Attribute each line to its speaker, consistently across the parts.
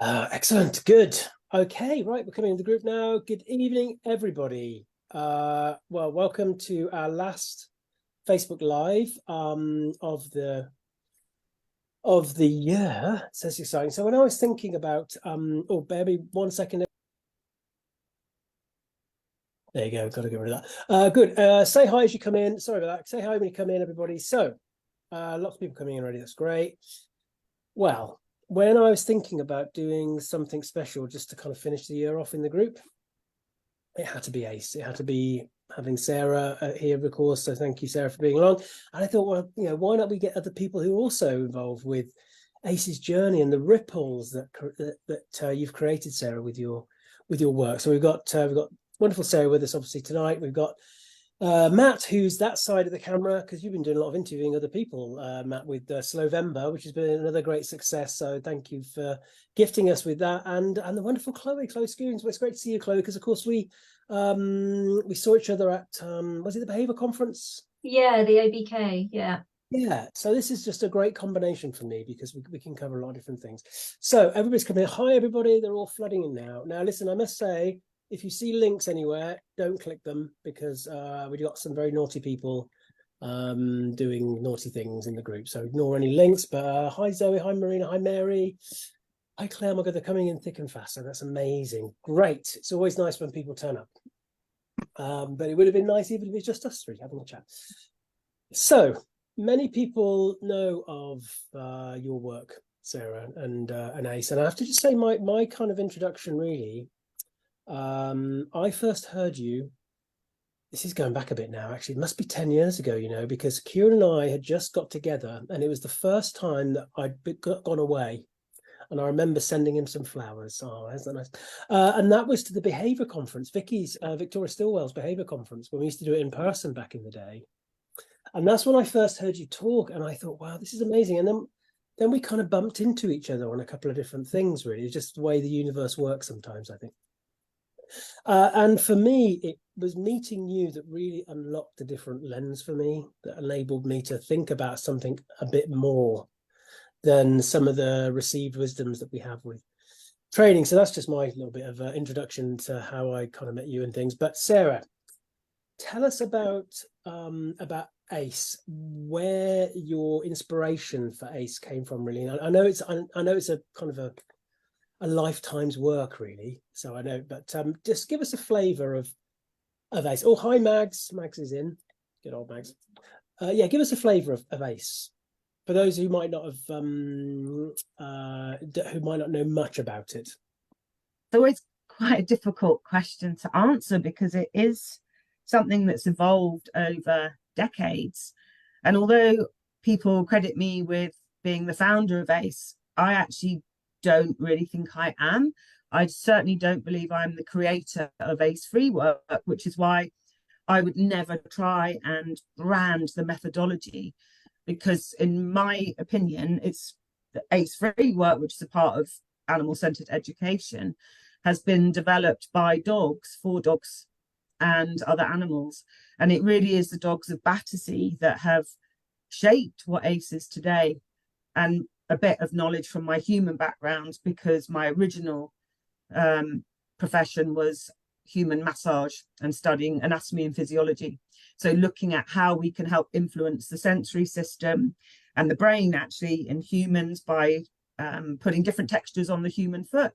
Speaker 1: Excellent. Good. Okay, right. We're coming into the group now. Good evening, everybody. Well, welcome to our last Facebook Live of the year. So it's exciting. So when I was thinking about bear me 1 second. There you go. Got to get rid of that. Good. Say hi as you come in. Sorry about that. Say hi when you come in, everybody. So lots of people coming in already. That's great. Well, when I was thinking about doing something special just to kind of finish the year off in the group, it had to be Ace. It had to be having Sarah here, of course. So thank you, Sarah, for being along. And I thought, well, why not we get other people who are also involved with Ace's journey and the ripples that you've created, Sarah, with your work. So we've got wonderful Sarah with us, obviously, tonight. We've got Matt, who's that side of the camera, because you've been doing a lot of interviewing other people, Matt, with Slovember, which has been another great success. So thank you for gifting us with that, and the wonderful Chloe Scoones. Well, it's great to see you, Chloe, because of course we saw each other at was it the behaviour conference?
Speaker 2: Yeah, the ABK.
Speaker 1: Yeah, so this is just a great combination for me because we can cover a lot of different things. So everybody's coming in. Hi, everybody. They're all flooding in now. Now, listen, I must say, if you see links anywhere, don't click them because we've got some very naughty people doing naughty things in the group. So ignore any links. But hi, Zoe. Hi, Marina. Hi, Mary. Hi, Claire. My God, they're coming in thick and fast. So that's amazing. Great. It's always nice when people turn up. But it would have been nice even if it's just us three having a chat. So many people know of your work, Sarah, and Ace. And I have to just say my kind of introduction really. I first heard you, this is going back a bit now, actually, it must be 10 years ago, because Kieran and I had just got together and it was the first time that I'd gone away. And I remember sending him some flowers. Oh, isn't that nice? And that was to the behaviour conference, Victoria Stilwell's behaviour conference, when we used to do it in person back in the day. And that's when I first heard you talk. And I thought, wow, this is amazing. And then we kind of bumped into each other on a couple of different things, really. It's just the way the universe works sometimes, I think. And for me, it was meeting you that really unlocked a different lens for me, that enabled me to think about something a bit more than some of the received wisdoms that we have with training. So that's just my little bit of introduction to how I kind of met you and things. But Sarah, tell us about Ace, where your inspiration for Ace came from, really. I know it's a kind of a lifetime's work, really. So I know, but just give us a flavour of Ace. Oh, hi, Mags. Mags is in. Good old Mags. Yeah, give us a flavour of Ace for those who might not have who might not know much about it.
Speaker 3: It's always quite a difficult question to answer because it is something that's evolved over decades. And although people credit me with being the founder of ACE, I actually don't really think I am. I certainly don't believe I'm the creator of ACE free work, which is why I would never try and brand the methodology, because in my opinion, it's the ACE free work, which is a part of animal-centered education, has been developed by dogs, for dogs and other animals. And it really is the dogs of Battersea that have shaped what ACE is today. And a bit of knowledge from my human background, because my original profession was human massage and studying anatomy and physiology. So looking at how we can help influence the sensory system and the brain actually in humans by putting different textures on the human foot.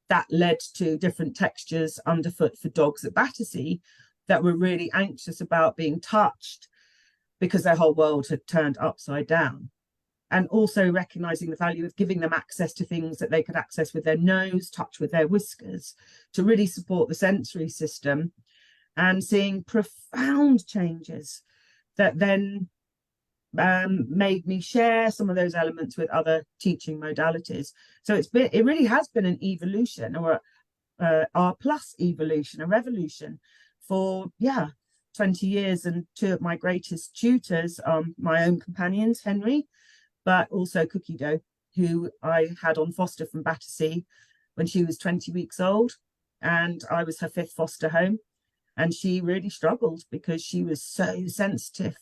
Speaker 3: That led to different textures underfoot for dogs at Battersea that were really anxious about being touched because their whole world had turned upside down. And also recognizing the value of giving them access to things that they could access with their nose, touch with their whiskers, to really support the sensory system, and seeing profound changes that then made me share some of those elements with other teaching modalities. So it really has been an evolution, or R plus evolution, a revolution for 20 years. And two of my greatest tutors are my own companions, Henry, but also Cookie Dough, who I had on foster from Battersea when she was 20 weeks old, and I was her 5th foster home. And she really struggled because she was so sensitive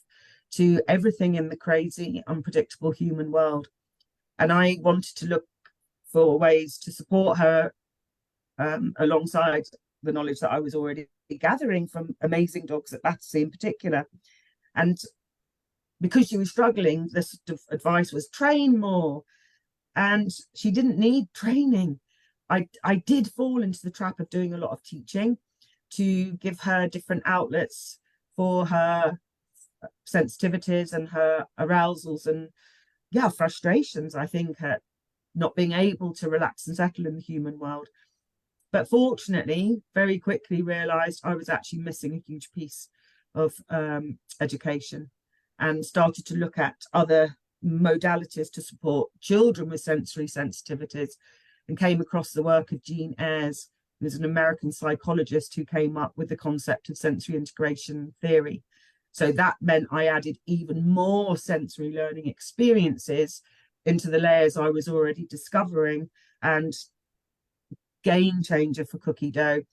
Speaker 3: to everything in the crazy, unpredictable human world. And I wanted to look for ways to support her, alongside the knowledge that I was already gathering from amazing dogs at Battersea in particular. And because she was struggling, the sort of advice was train more. And she didn't need training. I did fall into the trap of doing a lot of teaching to give her different outlets for her sensitivities and her arousals and frustrations, I think, at not being able to relax and settle in the human world. But fortunately, very quickly realized I was actually missing a huge piece of education, and started to look at other modalities to support children with sensory sensitivities, and came across the work of Jean Ayres, who was an American psychologist who came up with the concept of sensory integration theory. So that meant I added even more sensory learning experiences into the layers I was already discovering, and game changer for Cookie Dough,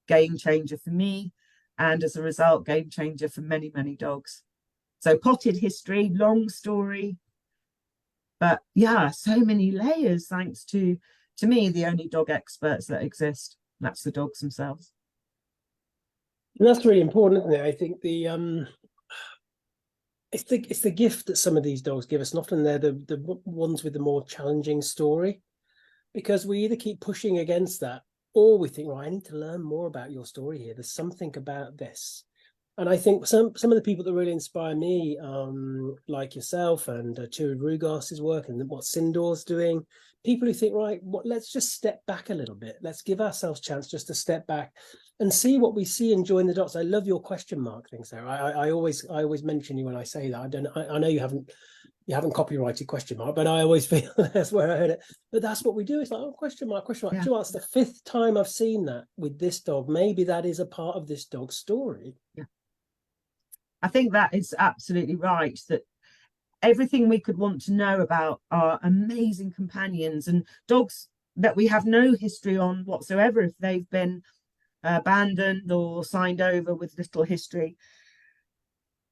Speaker 3: game changer for me, and as a result, game changer for many, many dogs. So potted history, long story, but yeah, so many layers thanks to me, the only dog experts that exist. That's the dogs themselves.
Speaker 1: And that's really important, isn't it? I think it's the gift that some of these dogs give us, and often they're the ones with the more challenging story, because we either keep pushing against that, or we think, right, I need to learn more about your story here. There's something about this. And I think some of the people that really inspire me, like yourself and Turid Rugas's work and what Sindor's doing, people who think, right, let's just step back a little bit. Let's give ourselves a chance just to step back and see what we see and join the dots. I love your question mark thing, Sarah. I always mention you when I say that. I know you haven't copyrighted question mark, but I always feel that's where I heard it. But that's what we do. It's like, oh, question mark, question mark.
Speaker 3: Yeah.
Speaker 1: Do you know, it's the fifth time I've seen that with this dog. Maybe that is a part of this dog's story.
Speaker 3: Yeah. I think that is absolutely right, that everything we could want to know about our amazing companions and dogs that we have no history on whatsoever, if they've been abandoned or signed over with little history,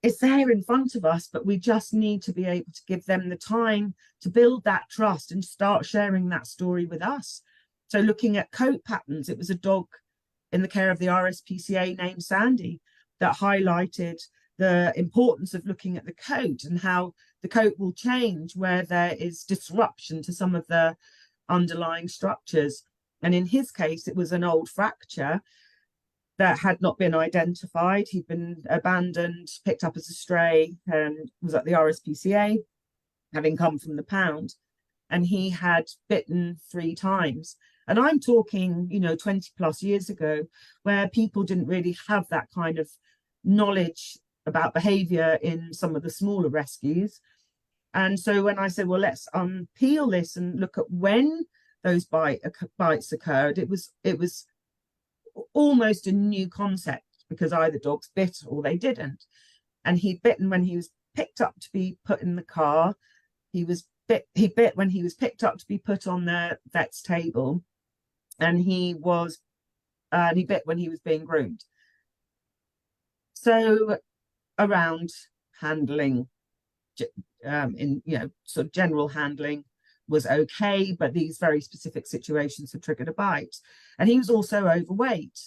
Speaker 3: it's there in front of us, but we just need to be able to give them the time to build that trust and start sharing that story with us. So looking at coat patterns, it was a dog in the care of the RSPCA named Sandy that highlighted the importance of looking at the coat and how the coat will change where there is disruption to some of the underlying structures. And in his case, it was an old fracture that had not been identified. He'd been abandoned, picked up as a stray, and was at the RSPCA, having come from the pound. And he had bitten 3 times. And I'm talking, 20 plus years ago, where people didn't really have that kind of knowledge about behaviour in some of the smaller rescues. And so when I said, well, let's unpeel this and look at when those bites occurred, it was almost a new concept, because either dogs bit or they didn't. And he'd bitten when he was picked up to be put in the car. He bit when he was picked up to be put on the vet's table, and he bit when he was being groomed. So around handling, sort of general handling was okay, but these very specific situations had triggered a bite. And he was also overweight.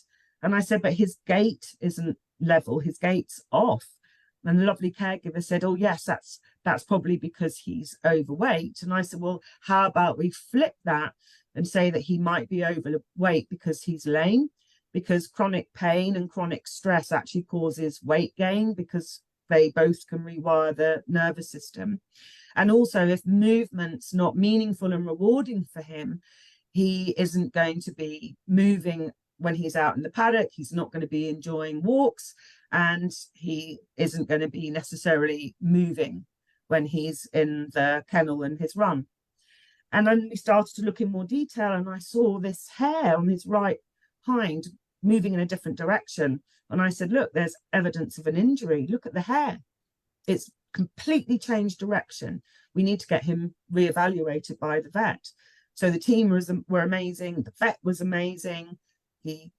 Speaker 3: And I said, but his gait isn't level, his gait's off. And the lovely caregiver said, oh yes, that's probably because he's overweight. And I said, well, how about we flip that and say that he might be overweight because he's lame, because chronic pain and chronic stress actually causes weight gain, because they both can rewire the nervous system. And also, if movement's not meaningful and rewarding for him, he isn't going to be moving when he's out in the paddock, he's not going to be enjoying walks, and he isn't going to be necessarily moving when he's in the kennel and his run. And then we started to look in more detail, and I saw this hair on his right hind moving in a different direction. And I said, look, there's evidence of an injury. Look at the hair. It's completely changed direction. We need to get him reevaluated by the vet. So the team were amazing. The vet was amazing. He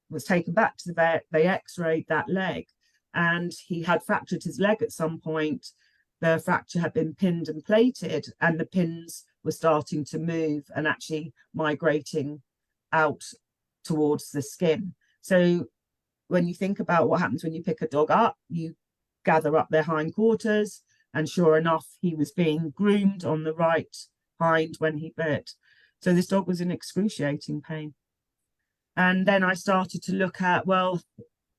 Speaker 3: was taken back to the vet. They x-rayed that leg, and he had fractured his leg at some point. The fracture had been pinned and plated, and the pins were starting to move and actually migrating out towards the skin. So when you think about what happens when you pick a dog up, you gather up their hindquarters, and sure enough, he was being groomed on the right hind when he bit. So this dog was in excruciating pain. And then I started to look at, well,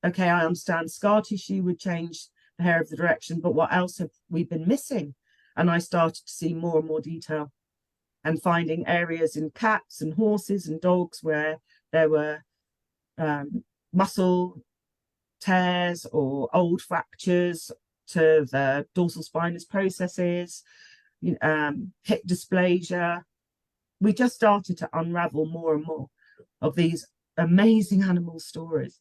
Speaker 3: okay, I understand scar tissue would change the hair of the direction, but what else have we been missing? And I started to see more and more detail and finding areas in cats and horses and dogs where there were muscle tears or old fractures to the dorsal spinous processes, hip dysplasia. We just started to unravel more and more of these amazing animal stories.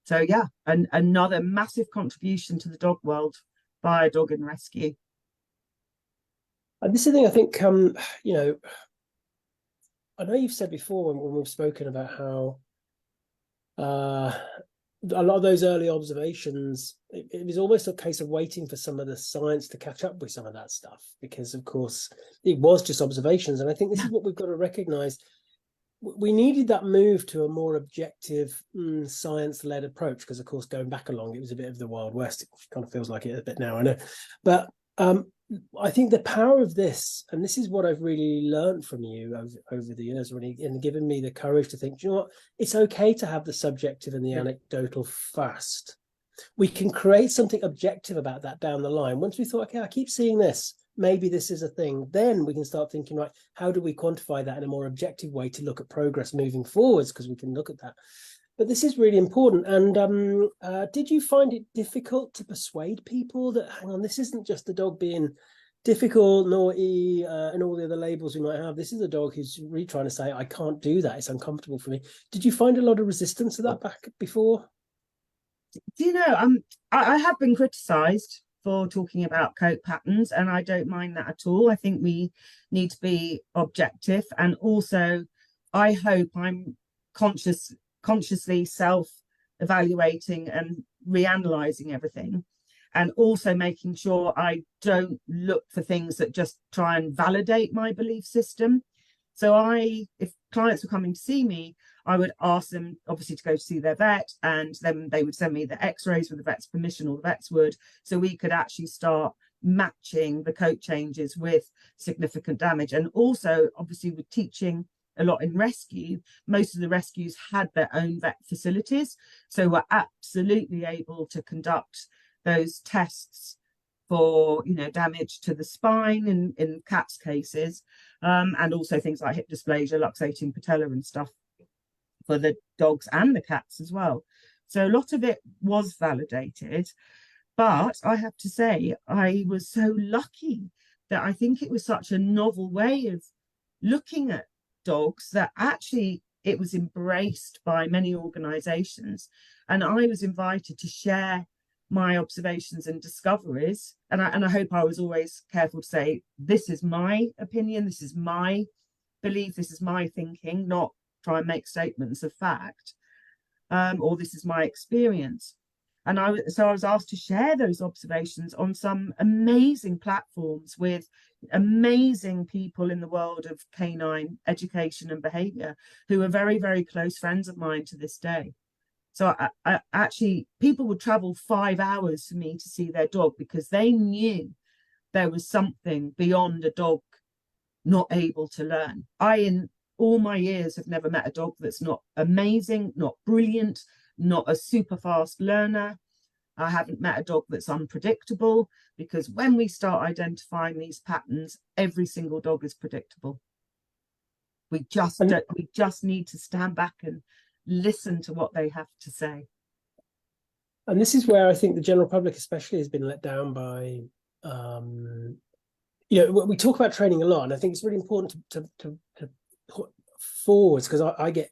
Speaker 3: So yeah, another massive contribution to the dog world by a dog in rescue.
Speaker 1: And this is the thing, I think, I know you've said before when we've spoken about how a lot of those early observations, it was almost a case of waiting for some of the science to catch up with some of that stuff, because of course it was just observations. And I think this is what we've got to recognize. We needed that move to a more objective science-led approach, because of course going back along, it was a bit of the Wild West. It kind of feels like it a bit now, I know. But I think the power of this, and this is what I've really learned from you over the years, really, and given me the courage to think, you know what, it's okay to have the subjective and the anecdotal fast. We can create something objective about that down the line. Once we thought, okay, I keep seeing this, maybe this is a thing, then we can start thinking, right, how do we quantify that in a more objective way to look at progress moving forwards, because we can look at that. But this is really important. And did you find it difficult to persuade people that, hang on, this isn't just the dog being difficult, naughty, and all the other labels we might have. This is a dog who's really trying to say, I can't do that. It's uncomfortable for me. Did you find a lot of resistance to that back before?
Speaker 3: Do you know, I have been criticised for talking about coat patterns, and I don't mind that at all. I think we need to be objective, and also I hope I'm consciously self-evaluating and reanalyzing everything, and also making sure I don't look for things that just try and validate my belief system. So if clients were coming to see me, I would ask them obviously to go to see their vet, and then they would send me the x-rays with the vet's permission, or the vets would, so we could actually start matching the coat changes with significant damage. And also obviously with teaching a lot in rescue, most of the rescues had their own vet facilities, so we're absolutely able to conduct those tests for damage to the spine in cats cases, and also things like hip dysplasia, luxating patella and stuff for the dogs and the cats as well. So a lot of it was validated, but I have to say I was so lucky that I think it was such a novel way of looking at dogs that actually it was embraced by many organizations, and I was invited to share my observations and discoveries, and I hope I was always careful to say, this is my opinion, this is my belief, this is my thinking, not try and make statements of fact, or this is my experience. And so I was asked to share those observations on some amazing platforms with amazing people in the world of canine education and behavior, who are very, very close friends of mine to this day. So I actually, people would travel 5 hours for me to see their dog, because they knew there was something beyond a dog not able to learn. In all my years, have never met a dog that's not amazing, not brilliant, not a super fast learner. I haven't met a dog that's unpredictable, because when we start identifying these patterns, every single dog is predictable. We just need to stand back and listen to what they have to say.
Speaker 1: And this is where I think the general public especially has been let down by, we talk about training a lot, and I think it's really important to put forwards, because I get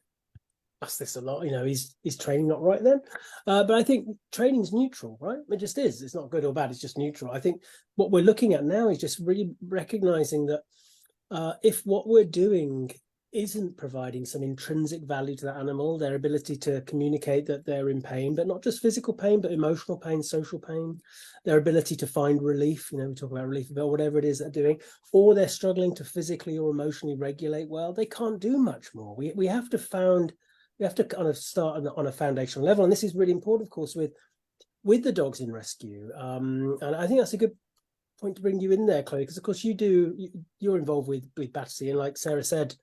Speaker 1: asked this a lot, is training not right then? But I think training's neutral, right? It just is. It's not good or bad, it's just neutral. I think what we're looking at now is just really recognizing that if what we're doing isn't providing some intrinsic value to that animal, their ability to communicate that they're in pain, but not just physical pain, but emotional pain, social pain, their ability to find relief, we talk about relief, about whatever it is they're doing, or they're struggling to physically or emotionally regulate well, they can't do much more. We have to kind of start on a foundational level. And this is really important, of course, with the dogs in rescue. And I think that's a good point to bring you in there, Chloe, because of course you're involved with Battersea, and like Sarah said,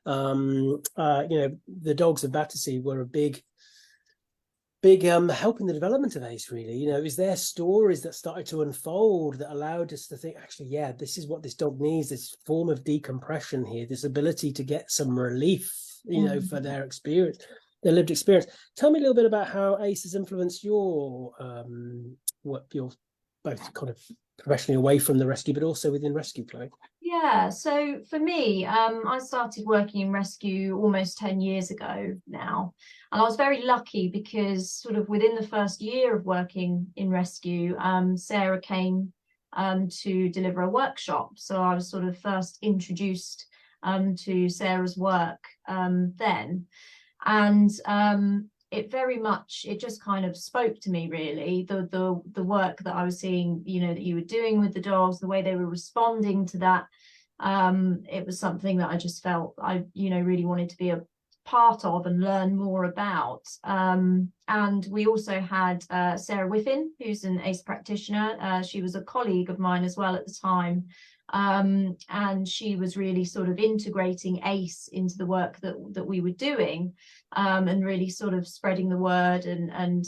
Speaker 1: the dogs of Battersea were a big help in the development of ACE, really. It was their stories that started to unfold that allowed us to think, actually, yeah, this is what this dog needs, this form of decompression here, this ability to get some relief, for their experience, their lived experience. Tell me a little bit about how ACE has influenced your both kind of professionally away from the rescue, but also within rescue, Chloe.
Speaker 2: Yeah, so for me, I started working in rescue almost 10 years ago now. And I was very lucky because sort of within the first year of working in rescue, Sarah came to deliver a workshop. So I was sort of first introduced to Sarah's work then. And it just kind of spoke to me, really, the work that I was seeing, that you were doing with the dogs, the way they were responding to that. It was something that I just felt I really wanted to be a part of and learn more about. And we also had Sarah Whiffin, who's an ACE practitioner. She was a colleague of mine as well at the time. And she was really sort of integrating ACE into the work that we were doing, and really sort of spreading the word, and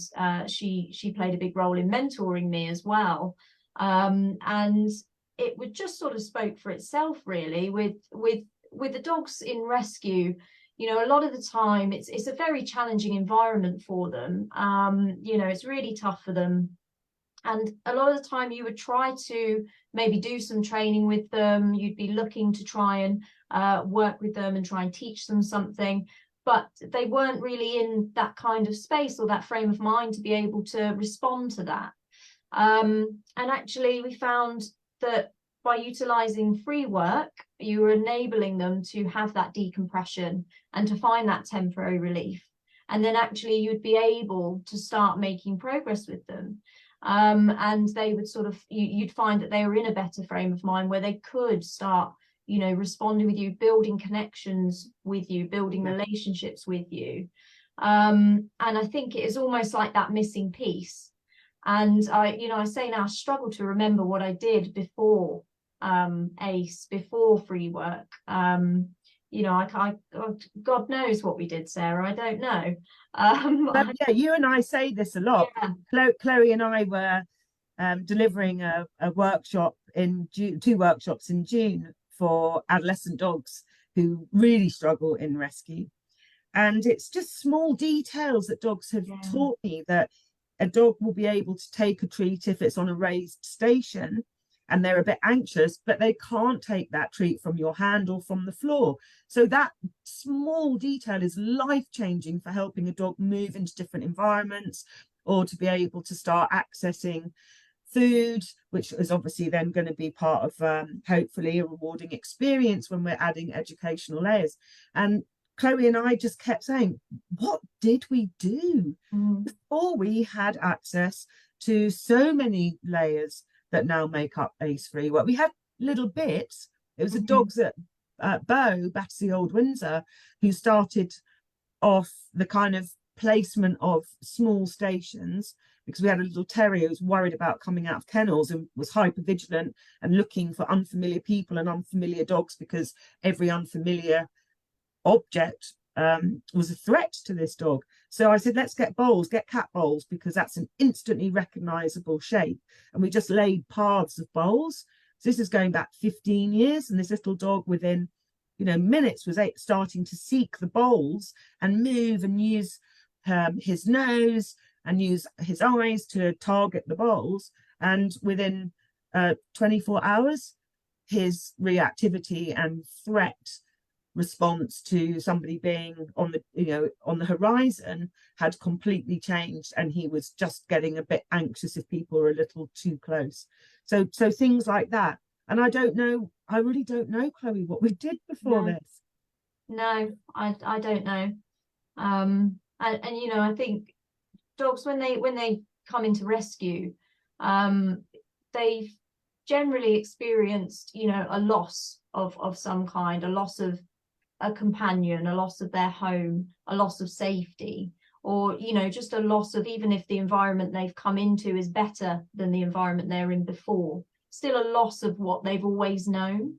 Speaker 2: she played a big role in mentoring me as well. And it would just sort of spoke for itself, really, with the dogs in rescue. A lot of the time it's a very challenging environment for them. It's really tough for them. And a lot of the time you would try to maybe do some training with them. You'd be looking to try and work with them and try and teach them something. But they weren't really in that kind of space or that frame of mind to be able to respond to that. And actually, we found that by utilising free work, you were enabling them to have that decompression and to find that temporary relief. And then actually you'd be able to start making progress with them. And they would sort of, you'd find that they were in a better frame of mind where they could start, responding with you, building connections with you, building relationships with you. And I think it is almost like that missing piece. And I say now, I struggle to remember what I did before ACE, before free work. God knows what we did, Sarah. I don't know.
Speaker 3: But yeah, you and I say this a lot. Yeah. Chloe and I were delivering a workshop in June, 2 workshops in June for adolescent dogs who really struggle in rescue. And it's just small details that dogs have taught me, that a dog will be able to take a treat if it's on a raised station and they're a bit anxious, but they can't take that treat from your hand or from the floor. So that small detail is life-changing for helping a dog move into different environments, or to be able to start accessing food, which is obviously then going to be part of hopefully a rewarding experience when we're adding educational layers. And Chloe and I just kept saying, what did we do before we had access to so many layers that now make up ACE free? Well, we had little bits. It was the dogs at Bow, Battersea Old Windsor, who started off the kind of placement of small stations, because we had a little terrier who was worried about coming out of kennels and was hyper vigilant and looking for unfamiliar people and unfamiliar dogs, because every unfamiliar object was a threat to this dog. So I said, let's get bowls, get cat bowls, because that's an instantly recognizable shape. And we just laid paths of bowls. So this is going back 15 years, and this little dog within minutes was starting to seek the bowls and move and use his nose and use his eyes to target the bowls. And within 24 hours, his reactivity and threat response to somebody being on the horizon had completely changed, and he was just getting a bit anxious if people were a little too close. So things like that. And I really don't know, Chloe, what we did before this.
Speaker 2: No, I don't know. And you know, I think dogs, when they come into rescue, they've generally experienced, you know, a loss of some kind, a loss of a companion, a loss of their home, a loss of safety, or, you know, just a loss of, even if the environment they've come into is better than the environment they're in before, still a loss of what they've always known.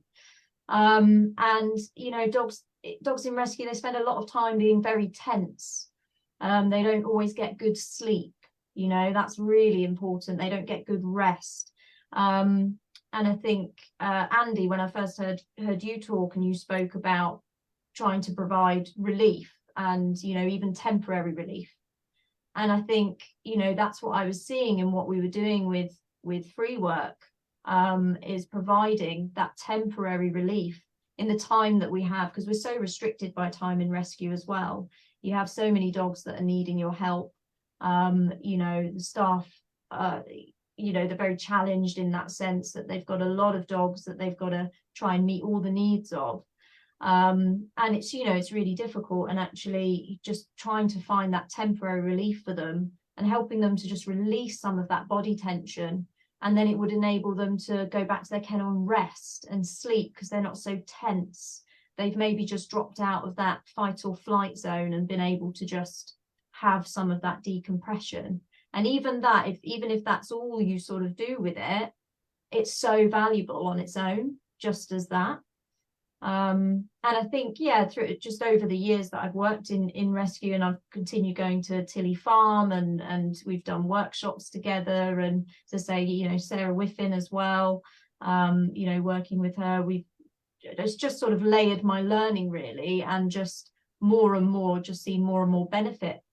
Speaker 2: And, you know, dogs in rescue, they spend a lot of time being very tense. They don't always get good sleep. You know, that's really important. They don't get good rest. And I think, Andy, when I first heard you talk, and you spoke about trying to provide relief and, you know, even temporary relief. And I think, you know, that's what I was seeing in what we were doing with free work, is providing that temporary relief in the time that we have, because we're so restricted by time in rescue as well. You have so many dogs that are needing your help. You know, the staff, you know, they're very challenged in that sense, that they've got a lot of dogs that they've got to try and meet all the needs of. And it's, you know, it's really difficult, and actually just trying to find that temporary relief for them and helping them to just release some of that body tension, and then it would enable them to go back to their kennel and rest and sleep, because they're not so tense. They've maybe just dropped out of that fight or flight zone and been able to just have some of that decompression. And even that, even if that's all you sort of do with it, it's so valuable on its own, just as that. And I think, yeah, through just over the years that I've worked in rescue, and I've continued going to Tilly Farm, and we've done workshops together, and to say, you know, Sarah Whiffin as well, you know, working with her, it's just sort of layered my learning really, and just more and more just see more and more benefit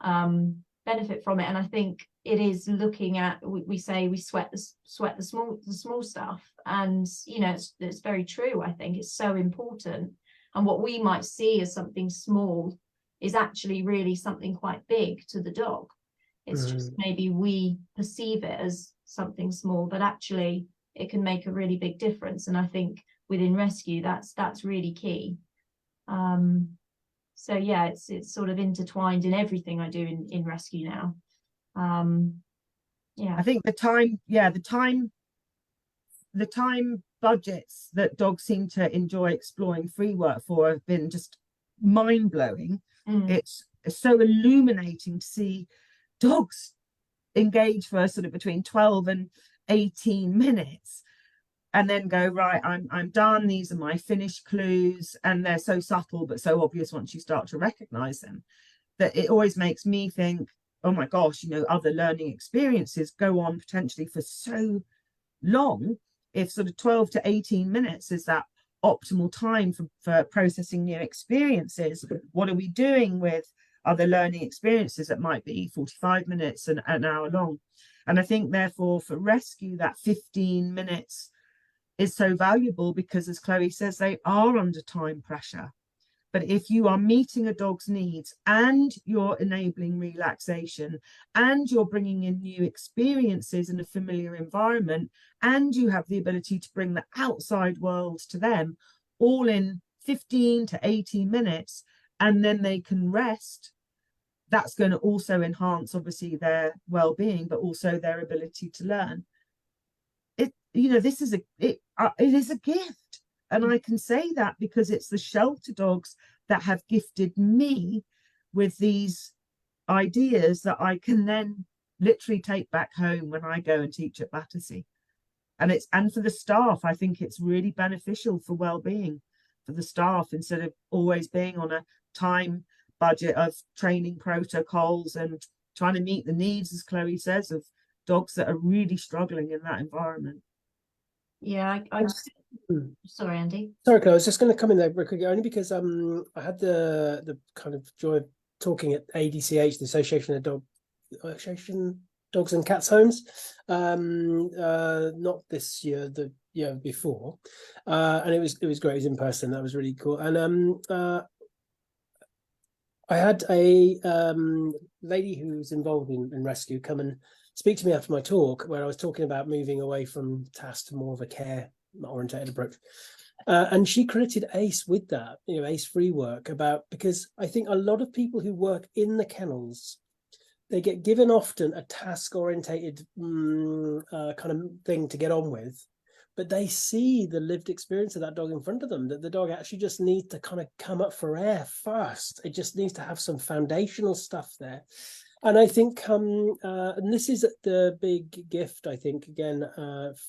Speaker 2: from it. And I think it is looking at, we say we sweat the small stuff, and you know, it's very true. I think it's so important, and what we might see as something small is actually really something quite big to the dog. It's just maybe we perceive it as something small, but actually it can make a really big difference. And I think within rescue, that's really key. So yeah, it's sort of intertwined in everything I do in rescue now. Yeah,
Speaker 3: I think the time budgets that dogs seem to enjoy exploring free work for have been just mind-blowing. It's so illuminating to see dogs engage for sort of between 12 and 18 minutes and then go, right, I'm done, these are my finished clues, and they're so subtle but so obvious once you start to recognize them, that it always makes me think, oh my gosh, you know, other learning experiences go on potentially for so long. If sort of 12 to 18 minutes is that optimal time for processing new experiences, what are we doing with other learning experiences that might be 45 minutes and an hour long? And I think therefore for rescue, that 15 minutes is so valuable, because as Chloe says, they are under time pressure. But if you are meeting a dog's needs and you're enabling relaxation and you're bringing in new experiences in a familiar environment, and you have the ability to bring the outside world to them all in 15 to 18 minutes, and then they can rest, that's going to also enhance obviously their well-being, but also their ability to learn. You know, this is it is a gift. And I can say that because it's the shelter dogs that have gifted me with these ideas that I can then literally take back home when I go and teach at Battersea. And for the staff, I think it's really beneficial for well-being for the staff, instead of always being on a time budget of training protocols and trying to meet the needs, as Chloe says, of dogs that are really struggling in that environment.
Speaker 2: Yeah, sorry, Andy.
Speaker 1: Sorry, Chloe, I was just going to come in there very quickly, only because I had the kind of joy of talking at ADCH, the Association Dogs and Cats Homes, not this year, the year before, and it was great. It was in person. That was really cool. And I had a lady who's involved in rescue come and speak to me after my talk, where I was talking about moving away from task to more of a care orientated approach. And she credited ACE with that, ACE free work, because I think a lot of people who work in the kennels, they get given often a task orientated kind of thing to get on with, but they see the lived experience of that dog in front of them, that the dog actually just needs to kind of come up for air first. It just needs to have some foundational stuff there. And I think, and this is the big gift, I think, again,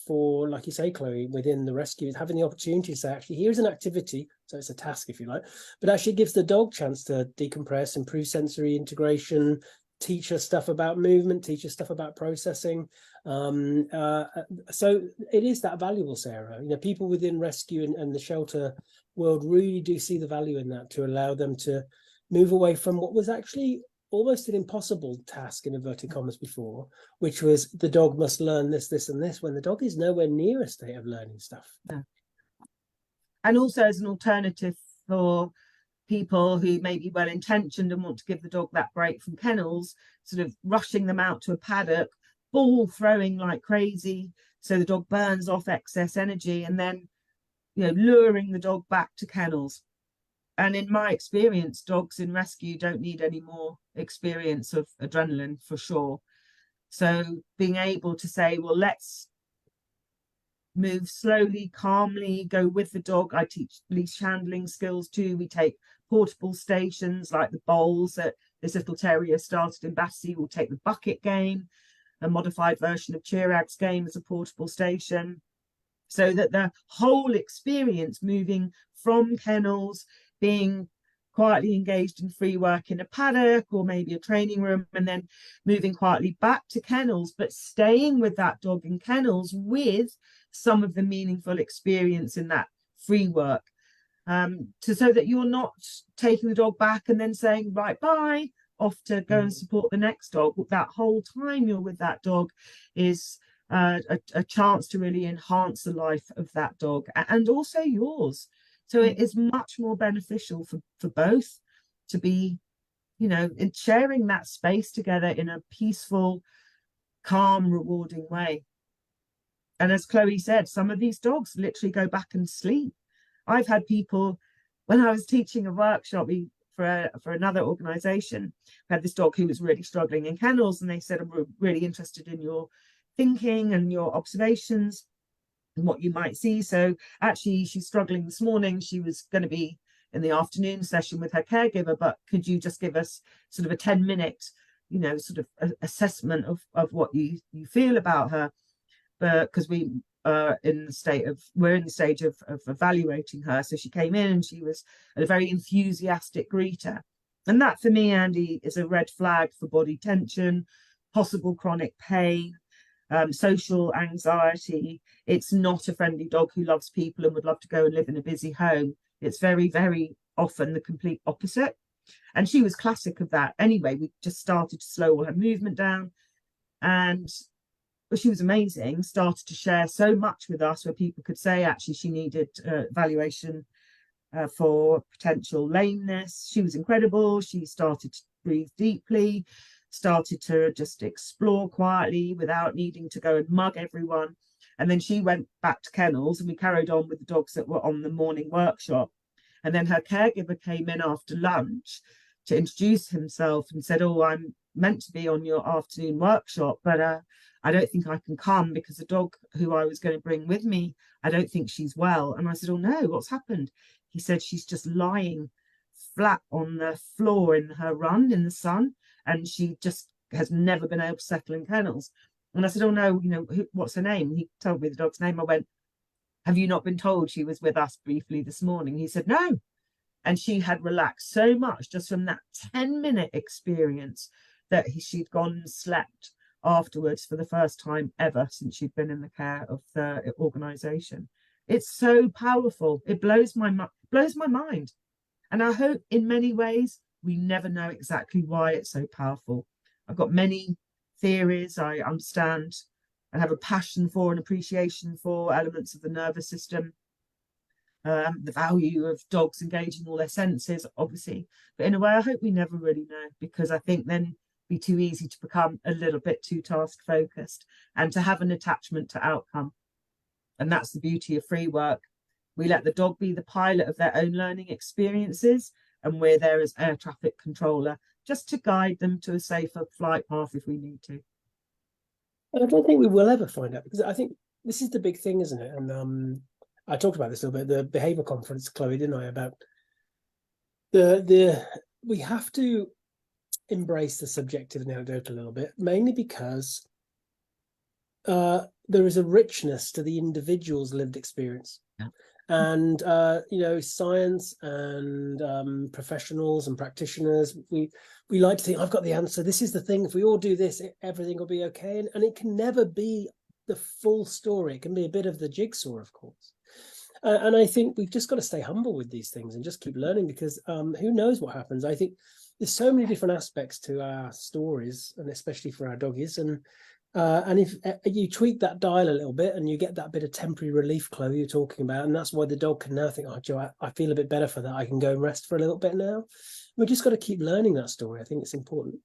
Speaker 1: for, like you say, Chloe, within the rescue, is having the opportunity to say, actually, here's an activity, so it's a task, if you like, but actually gives the dog chance to decompress, improve sensory integration, teach us stuff about movement, teach us stuff about processing. So it is that valuable, Sarah. People within rescue and the shelter world really do see the value in that, to allow them to move away from what was actually almost an impossible task, in inverted commas, before, which was the dog must learn this, this, and this, when the dog is nowhere near a state of learning stuff.
Speaker 3: Yeah. And also as an alternative for people who may be well-intentioned and want to give the dog that break from kennels, sort of rushing them out to a paddock, ball throwing like crazy, so the dog burns off excess energy, and then, luring the dog back to kennels. And in my experience, dogs in rescue don't need any more experience of adrenaline, for sure. So being able to say, well, let's move slowly, calmly, go with the dog. I teach leash handling skills too. We take portable stations like the bowls that this little terrier started in Battersea. We'll take the bucket game, a modified version of Chirag's game, as a portable station, so that the whole experience, moving from kennels, being quietly engaged in free work in a paddock or maybe a training room, and then moving quietly back to kennels, but staying with that dog in kennels with some of the meaningful experience in that free work, so that you're not taking the dog back and then saying, right, bye, off to go and support the next dog. That whole time you're with that dog is a chance to really enhance the life of that dog and also yours. So it is much more beneficial for both to be, in sharing that space together in a peaceful, calm, rewarding way. And as Chloe said, some of these dogs literally go back and sleep. I've had people, when I was teaching a workshop for another organisation, we had this dog who was really struggling in kennels, and they said, I'm really interested in your thinking and your observations and what you might see. So actually, she's struggling this morning. She was going to be in the afternoon session with her caregiver, but could you just give us sort of a 10-minute, sort of assessment of what you feel about her? Because we're in the stage of evaluating her. So she came in and she was a very enthusiastic greeter. And that, for me, Andy, is a red flag for body tension, possible chronic pain, social anxiety. It's not a friendly dog who loves people and would love to go and live in a busy home. It's very, very often the complete opposite. And she was classic of that. Anyway, we just started to slow all her movement down. And she was amazing, started to share so much with us, where people could say actually she needed evaluation for potential lameness. She was incredible. She started to breathe deeply, started to just explore quietly without needing to go and mug everyone. And then she went back to kennels, and we carried on with the dogs that were on the morning workshop. And then her caregiver came in after lunch to introduce himself and said, oh, I'm meant to be on your afternoon workshop, but I don't think I can come because the dog who I was going to bring with me, I don't think she's well. And I said, oh no, what's happened? He said, she's just lying flat on the floor in her run in the sun, and she just has never been able to settle in kennels. And I said, oh no, what's her name? And he told me the dog's name. I went, have you not been told she was with us briefly this morning? He said, no. And she had relaxed so much just from that 10-minute experience that she'd gone and slept afterwards for the first time ever since she'd been in the care of the organisation. It's so powerful. It blows my mind. And I hope in many ways we never know exactly why it's so powerful. I've got many theories. I understand and have a passion for and appreciation for elements of the nervous system, the value of dogs engaging all their senses, obviously. But in a way, I hope we never really know, because I think then it'd be too easy to become a little bit too task focused and to have an attachment to outcome. And that's the beauty of free work. We let the dog be the pilot of their own learning experiences, and we're there as air traffic controller, just to guide them to a safer flight path if we need to.
Speaker 1: And I don't think we will ever find out, because I think this is the big thing, isn't it? And I talked about this a little bit at the behaviour conference, Chloe, didn't I? About the we have to embrace the subjective and anecdotal a little bit, mainly because there is a richness to the individual's lived experience.
Speaker 3: Yeah.
Speaker 1: And science and professionals and practitioners, we like to think, I've got the answer, this is the thing, if we all do this, everything will be okay. And it can never be the full story. It can be a bit of the jigsaw, of course. And I think we've just got to stay humble with these things and just keep learning, because who knows what happens. I think there's so many different aspects to our stories, and especially for our doggies. And if you tweak that dial a little bit and you get that bit of temporary relief, Chloe, you're talking about, and that's why the dog can now think, oh, Joe, I feel a bit better for that. I can go and rest for a little bit now. We've just got to keep learning that story. I think it's important.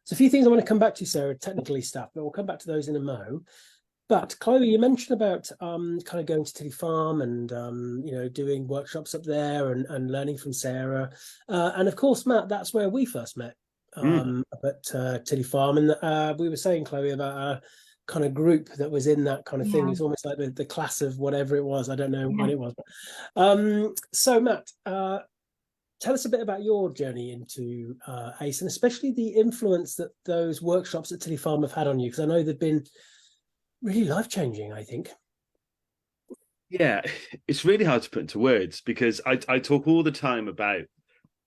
Speaker 1: So a few things I want to come back to, Sarah, technically stuff, but we'll come back to those in a mo. But Chloe, you mentioned about kind of going to Tilly Farm and doing workshops up there and learning from Sarah, and of course, Matt, that's where we first met up at Tilly Farm, and we were saying, Chloe, about a kind of group that was in that kind of thing. It's almost like the class of whatever it was. I don't know when it was. So Matt, tell us a bit about your journey into ACE, and especially the influence that those workshops at Tilly Farm have had on you, because I know they've been really life-changing, I think.
Speaker 4: Yeah, it's really hard to put into words, because I talk all the time about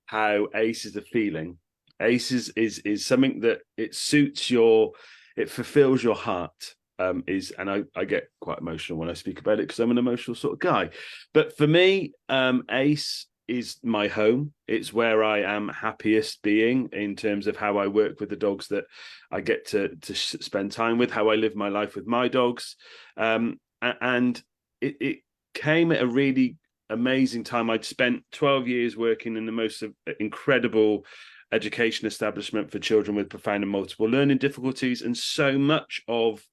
Speaker 4: how ACE is a feeling. ACE is something that it suits it fulfills your heart. And I get quite emotional when I speak about it, because I'm an emotional sort of guy. But for me, ACE is my home. It's where I am happiest being, in terms of how I work with the dogs that I get to spend time with, how I live my life with my dogs. And it came at a really amazing time. I'd spent 12 years working in the most incredible education establishment for children with profound and multiple learning difficulties. And so much of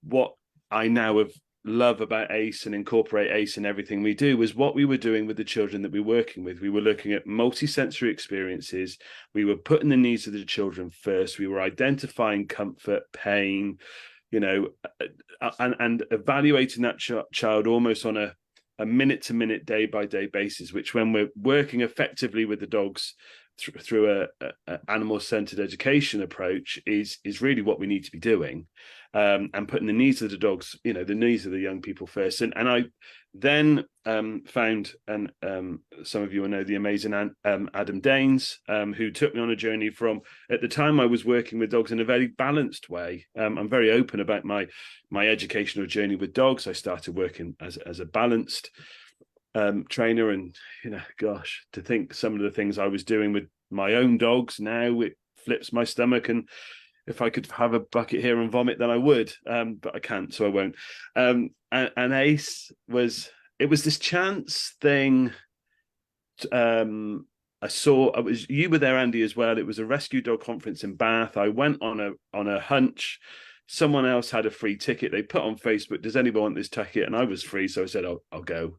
Speaker 4: what I now love about ACE and incorporate ACE in everything we do was what we were doing with the children that we were working with. We were looking at multi-sensory experiences. We were putting the needs of the children first. We were identifying comfort, pain, and evaluating that child almost on a minute-to-minute, day-by-day basis, which, when we're working effectively with the dogs through a animal-centered education approach, is really what we need to be doing, and putting the needs of the dogs, the needs of the young people first. And I then found, and some of you will know the amazing Adam Daines, who took me on a journey from, at the time I was working with dogs in a very balanced way. I'm very open about my educational journey with dogs. I started working as a balanced trainer, and gosh, to think some of the things I was doing with my own dogs now, it flips my stomach. And if I could have a bucket here and vomit, then I would, but I can't, so I won't. And ACE was this chance thing. You were there, Andy, as well. It was a rescue dog conference in Bath. I went on a hunch. Someone else had a free ticket. They put on Facebook, does anyone want this ticket? And I was free, so I said, I'll go.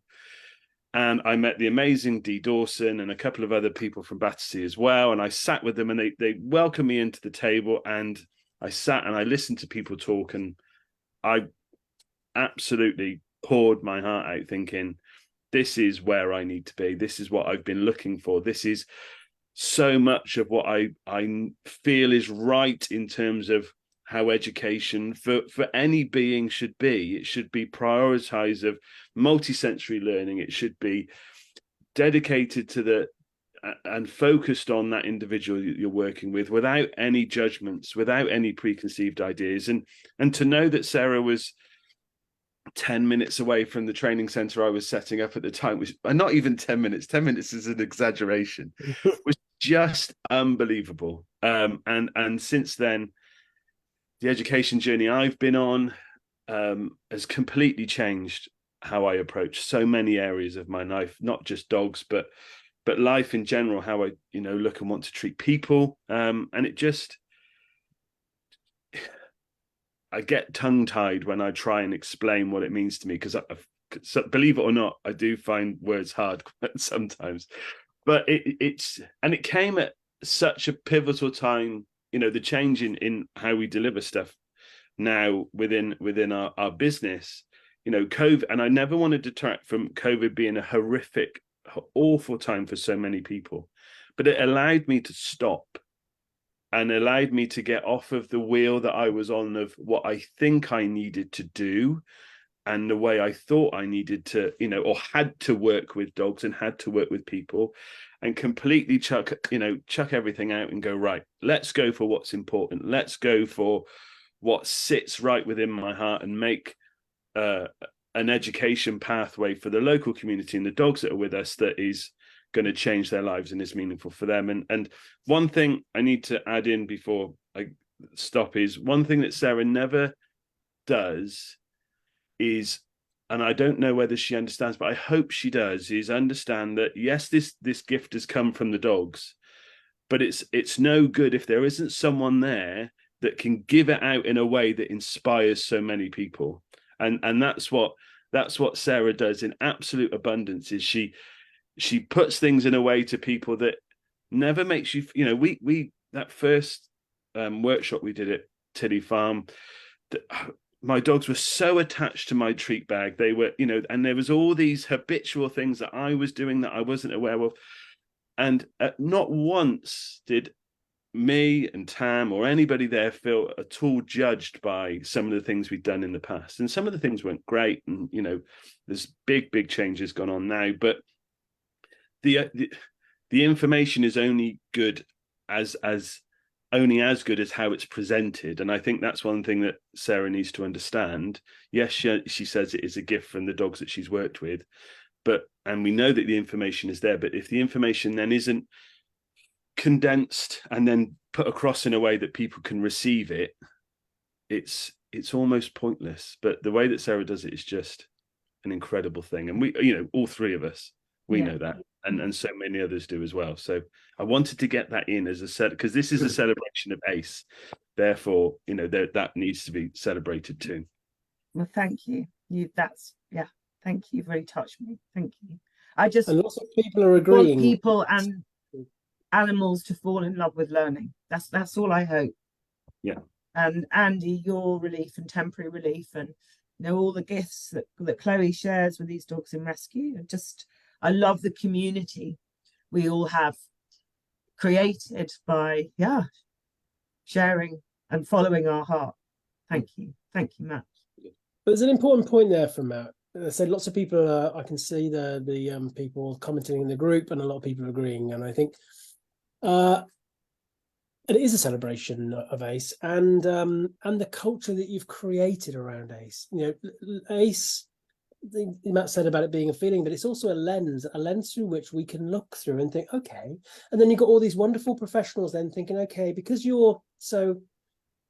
Speaker 4: And I met the amazing Dee Dawson and a couple of other people from Battersea as well. And I sat with them, and they welcomed me into the table. And I sat and I listened to people talk, and I absolutely poured my heart out, thinking, this is where I need to be. This is what I've been looking for. This is so much of what I feel is right in terms of how education for any being should be. It should be prioritized of multisensory learning. It should be dedicated to and focused on that individual you're working with, without any judgments, without any preconceived ideas. And to know that Sarah was 10 minutes away from the training center I was setting up at the time, was not even 10 minutes. 10 minutes is an exaggeration. Was just unbelievable. And since then, the education journey I've been on has completely changed how I approach so many areas of my life, not just dogs, but life in general, how I, look and want to treat people. And it just, I get tongue-tied when I try and explain what it means to me, because So, believe it or not, I do find words hard sometimes, but it came at such a pivotal time. The change in how we deliver stuff now within our business. COVID, and I never want to detract from COVID being a horrific, awful time for so many people, but it allowed me to stop and allowed me to get off of the wheel that I was on of what I think I needed to do and the way I thought I needed to, or had to work with dogs and had to work with people, and completely chuck everything out and go, right, let's go for what's important. Let's go for what sits right within my heart and make an education pathway for the local community and the dogs that are with us that is going to change their lives and is meaningful for them. And one thing I need to add in before I stop is one thing that Sarah never does is, and I don't know whether she understands, but I hope she does, is understand that yes, this gift has come from the dogs, but it's no good if there isn't someone there that can give it out in a way that inspires so many people. And that's what Sarah does in absolute abundance, is she puts things in a way to people that never makes you, we that first workshop we did at Tilly Farm, my dogs were so attached to my treat bag. They were, and there was all these habitual things that I was doing that I wasn't aware of. And not once did me and Tam or anybody there feel at all judged by some of the things we'd done in the past. And some of the things weren't great. And, there's big changes gone on now. But the information is only good as good as how it's presented. And I think that's one thing that Sarah needs to understand. Yes, she says it is a gift from the dogs that she's worked with, and we know that the information is there, but if the information then isn't condensed and then put across in a way that people can receive it, it's almost pointless. But the way that Sarah does it is just an incredible thing. And we, all three of us, we know that. And so many others do as well. So I wanted to get that in as a set, because this is a celebration of ACE. Therefore, that needs to be celebrated too.
Speaker 3: Well, thank you. Thank you. You've really touched me. Thank you.
Speaker 1: And lots of people are agreeing.
Speaker 3: Want people and animals to fall in love with learning. That's all I hope.
Speaker 4: Yeah.
Speaker 3: And Andy, your relief and temporary relief, and all the gifts that Chloe shares with these dogs in rescue. I love the community we all have created by sharing and following our heart. Thank you, Matt.
Speaker 1: There's an important point there from Matt. I said lots of people. I can see the people commenting in the group, and a lot of people agreeing. And I think it is a celebration of ACE and the culture that you've created around ACE. ACE. Matt said about it being a feeling, but it's also a lens through which we can look through and think, okay. And then you've got all these wonderful professionals then thinking, okay, because you're so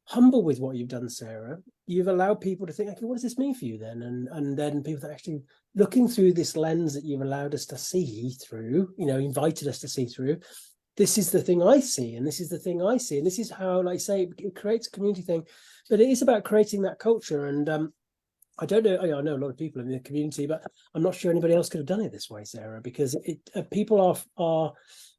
Speaker 1: humble with what you've done, Sarah, you've allowed people to think, okay, what does this mean for you then? And then people that are actually looking through this lens that you've allowed us to see through, invited us to see through. This is the thing I see, and this is the thing I see, and this is how, like I say, it creates a community thing. But it is about creating that culture. And I don't know. I know a lot of people in the community, but I'm not sure anybody else could have done it this way, Sarah, because people are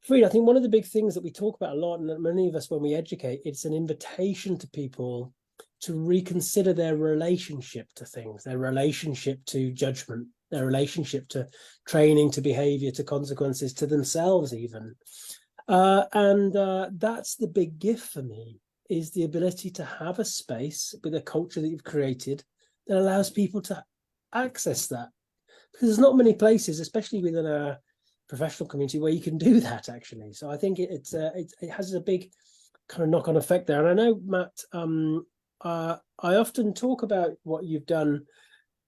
Speaker 1: free. I think one of the big things that we talk about a lot, and many of us when we educate, it's an invitation to people to reconsider their relationship to things, their relationship to judgment, their relationship to training, to behavior, to consequences, to themselves even. And that's the big gift for me, is the ability to have a space with a culture that you've created that allows people to access that, because there's not many places, especially within a professional community, where you can do that actually. So I think it has a big kind of knock-on effect there. And I know, Matt, I often talk about what you've done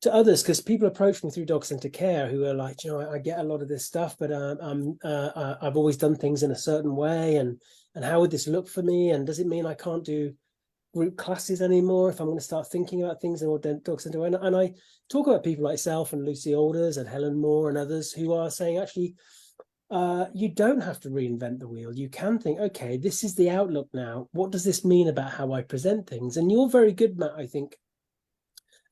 Speaker 1: to others, because people approach me through Dog Centre Care who are like, I get a lot of this stuff, but I've always done things in a certain way, and how would this look for me? And does it mean I can't do group classes anymore if I'm going to start thinking about things in more Dog Centre? And I talk about people like yourself and Lucy Alders and Helen Moore and others who are saying, actually, you don't have to reinvent the wheel. You can think, okay, this is the outlook now. What does this mean about how I present things? And you're very good, Matt, I think,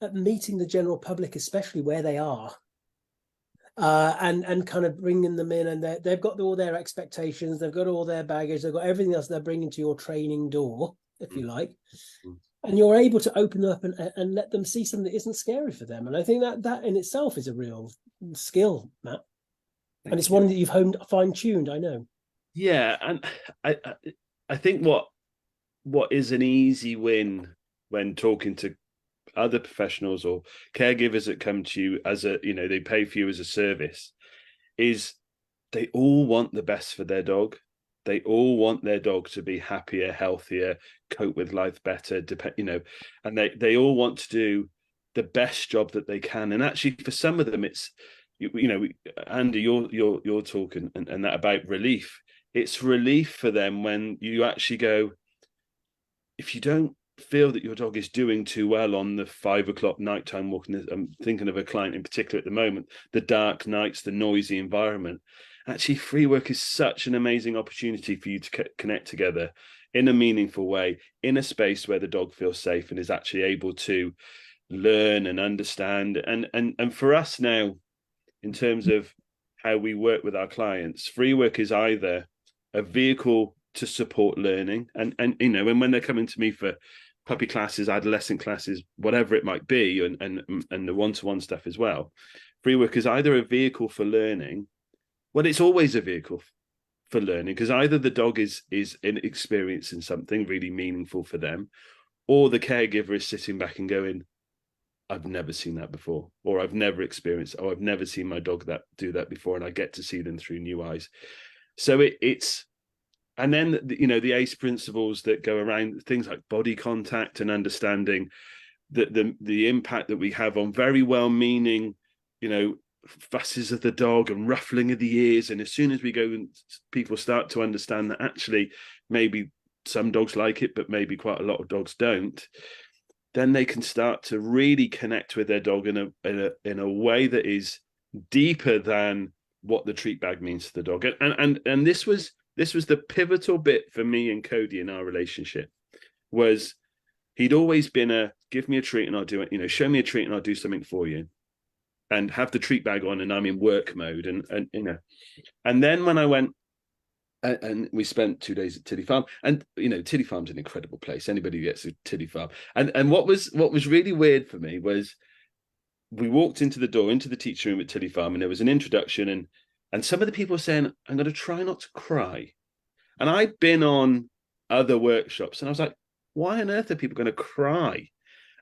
Speaker 1: at meeting the general public, especially where they are. And kind of bringing them in, and they've got all their expectations, they've got all their baggage, they've got everything else they're bringing to your training door, if you like, and you're able to open up and let them see something that isn't scary for them. And I think that in itself is a real skill, Matt. And it's one that you've fine-tuned, I know.
Speaker 4: Yeah, and I think what is an easy win when talking to other professionals or caregivers that come to you as a, you know, they pay for you as a service, is they all want the best for their dog. They all want their dog to be happier, healthier, cope with life better, you know, and they all want to do the best job that they can. And actually, for some of them, it's, you know, Andy, you're talking and that about relief. It's relief for them when you actually go, if you don't feel that your dog is doing too well on the 5 o'clock nighttime walk, and I'm thinking of a client in particular at the moment, the dark nights, the noisy environment, actually free work is such an amazing opportunity for you to connect together in a meaningful way, in a space where the dog feels safe and is actually able to learn and understand. And for us now, in terms of how we work with our clients, free work is either a vehicle to support learning, and you know, and when they're coming to me for puppy classes, adolescent classes, whatever it might be, and the one-to-one stuff as well, free work is either a vehicle for learning. Well, it's always a vehicle for learning, because either the dog is experiencing something really meaningful for them, or the caregiver is sitting back and going, I've never seen that before, or I've never experienced, or I've never seen my dog do that before, and I get to see them through new eyes. So it's, and then, you know, the ACE principles that go around things like body contact and understanding the impact that we have on very well-meaning, you know, fusses of the dog and ruffling of the ears. And as soon as we go and people start to understand that actually maybe some dogs like it, but maybe quite a lot of dogs don't, then they can start to really connect with their dog in a way that is deeper than what the treat bag means to the dog. And this was the pivotal bit for me and Cody in our relationship. Was he'd always been give me a treat and I'll do it, you know, show me a treat and I'll do something for you, and have the treat bag on and I'm in work mode, and you know. And then when I went and we spent 2 days at Tiddy Farm, and you know, Tiddy Farm's an incredible place. Anybody who gets to Tiddy Farm, and what was really weird for me was we walked into the door into the teaching room at Tiddy Farm, and there was an introduction, and some of the people were saying, I'm going to try not to cry. And I'd been on other workshops and I was like, why on earth are people going to cry?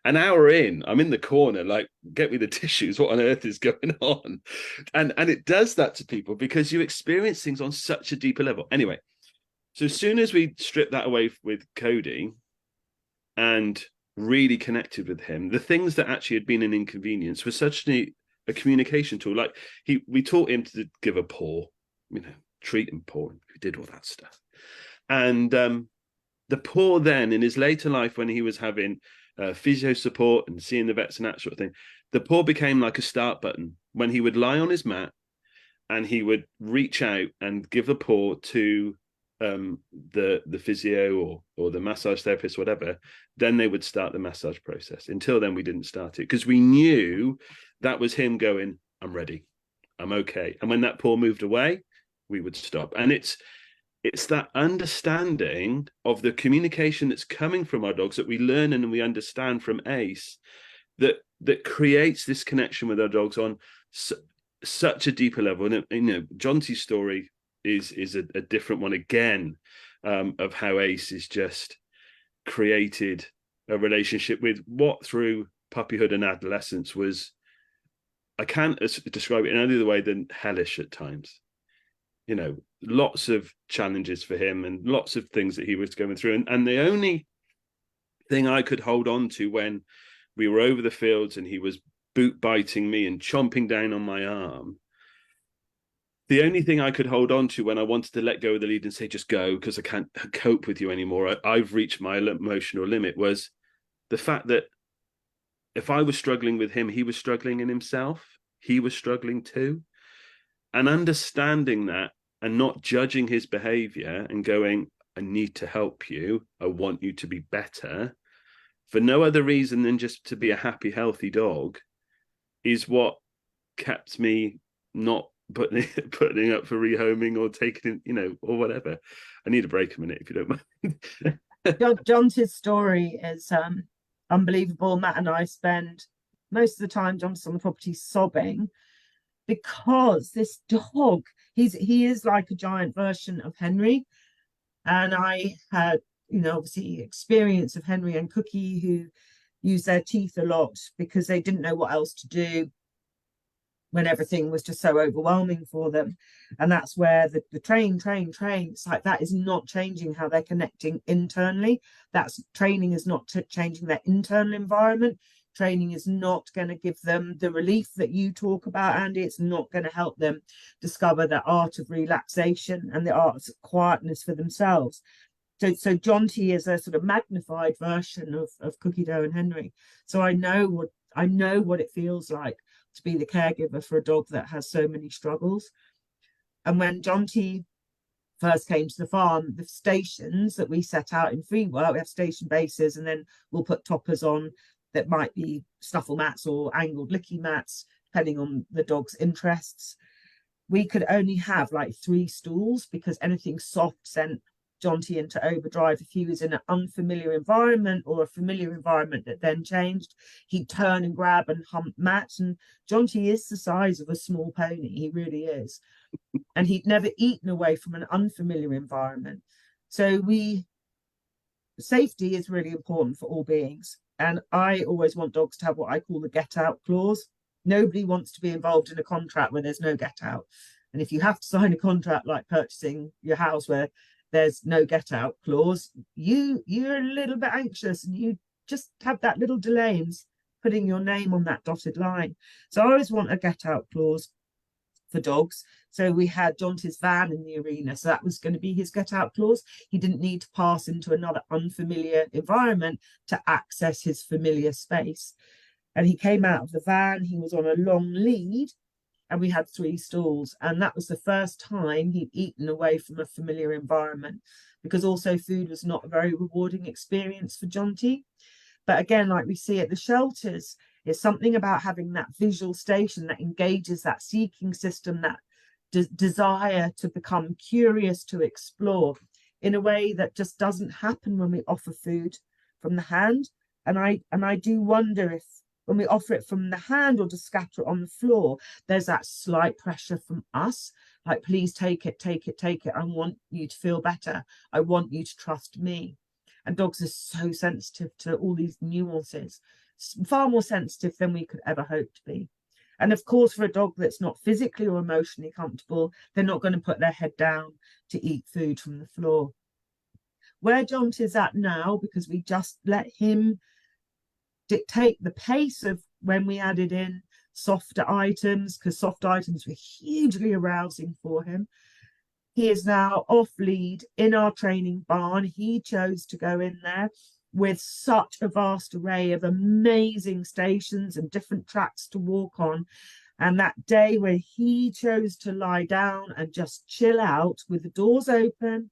Speaker 4: An hour in, I'm in the corner, like, get me the tissues. What on earth is going on? And it does that to people because you experience things on such a deeper level. Anyway, so as soon as we stripped that away with Cody and really connected with him, the things that actually had been an inconvenience was such a communication tool. Like we taught him to give a paw, you know, treat and paw. We did all that stuff. And the paw then, in his later life, when he was having physio support and seeing the vets and that sort of thing, the paw became like a start button. When he would lie on his mat and he would reach out and give the paw to the physio or the massage therapist, whatever, then they would start the massage process. Until then, we didn't start it because we knew that was him going, I'm ready, I'm okay. And when that paw moved away, we would stop. And it's that understanding of the communication that's coming from our dogs that we learn and we understand from ACE that creates this connection with our dogs on such a deeper level. And you know, Jonty's story is a different one again, of how ACE is just created a relationship with what through puppyhood and adolescence was, I can't describe it in any other way than hellish at times. You know, lots of challenges for him and lots of things that he was going through. And the only thing I could hold on to when we were over the fields and he was boot biting me and chomping down on my arm, the only thing I could hold on to when I wanted to let go of the lead and say, just go, because I can't cope with you anymore, I've reached my emotional limit, was the fact that if I was struggling with him, he was struggling in himself. He was struggling too. And understanding that and not judging his behavior and going, I need to help you, I want you to be better, for no other reason than just to be a happy, healthy dog, is what kept me not putting up for rehoming or taking, or whatever. I need a break a minute if you don't mind.
Speaker 3: Jonty's story is unbelievable. Matt and I spend most of the time Jonty's on the property sobbing, because this dog, he is like a giant version of Henry. And I had, obviously experience of Henry and Cookie, who use their teeth a lot because they didn't know what else to do when everything was just so overwhelming for them. And that's where the train, it's like, that is not changing how they're connecting internally. That's training is not changing their internal environment. Training is not going to give them the relief that you talk about, Andy. It's not going to help them discover the art of relaxation and the art of quietness for themselves. So Jonty is a sort of magnified version of Cookie Dough and Henry. So I know what it feels like to be the caregiver for a dog that has so many struggles. And when Jonty first came to the farm, the stations that we set out in free work, we have station bases, and then we'll put toppers on that might be snuffle mats or angled licky mats, depending on the dog's interests. We could only have like 3 stools, because anything soft sent Jonty into overdrive. If he was in an unfamiliar environment or a familiar environment that then changed, he'd turn and grab and hump mats. And Jonty is the size of a small pony, he really is. And he'd never eaten away from an unfamiliar environment. So safety is really important for all beings. And I always want dogs to have what I call the get out clause. Nobody wants to be involved in a contract where there's no get out. And if you have to sign a contract like purchasing your house where there's no get out clause, you're a little bit anxious, and you just have that little delay in putting your name on that dotted line. So I always want a get out clause for dogs. So we had Jonty's van in the arena, so that was going to be his get out clause. He didn't need to pass into another unfamiliar environment to access his familiar space. And he came out of the van, he was on a long lead, and we had 3 stalls. And that was the first time he'd eaten away from a familiar environment, because also food was not a very rewarding experience for Jonty. But again, like we see at the shelters, it's something about having that visual station that engages that seeking system, that desire to become curious, to explore, in a way that just doesn't happen when we offer food from the hand. And I do wonder if when we offer it from the hand or just scatter it on the floor, there's that slight pressure from us, like, please take it. I want you to feel better. I want you to trust me. And dogs are so sensitive to all these nuances, far more sensitive than we could ever hope to be. And of course, for a dog that's not physically or emotionally comfortable, they're not going to put their head down to eat food from the floor. Where Jonty's at now, because we just let him dictate the pace of when we added in softer items, because soft items were hugely arousing for him. He is now off lead in our training barn. He chose to go in there with such a vast array of amazing stations and different tracks to walk on. And that day where he chose to lie down and just chill out with the doors open,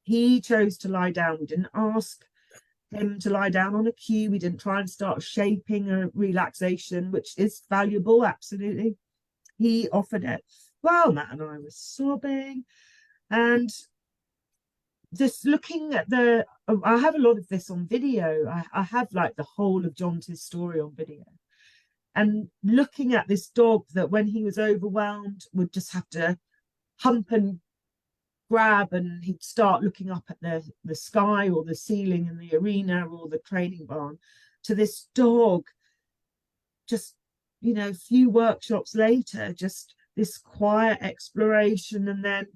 Speaker 3: he chose to lie down. We didn't ask him to lie down on a cue. We didn't try and start shaping a relaxation, which is valuable, absolutely. He offered it. Well, Matt and I were sobbing, and just looking at I have a lot of this on video. I have like the whole of Jonty's story on video, and looking at this dog that when he was overwhelmed would just have to hump and grab, and he'd start looking up at the sky or the ceiling in the arena or the training barn, to this dog just, a few workshops later, just this quiet exploration, and then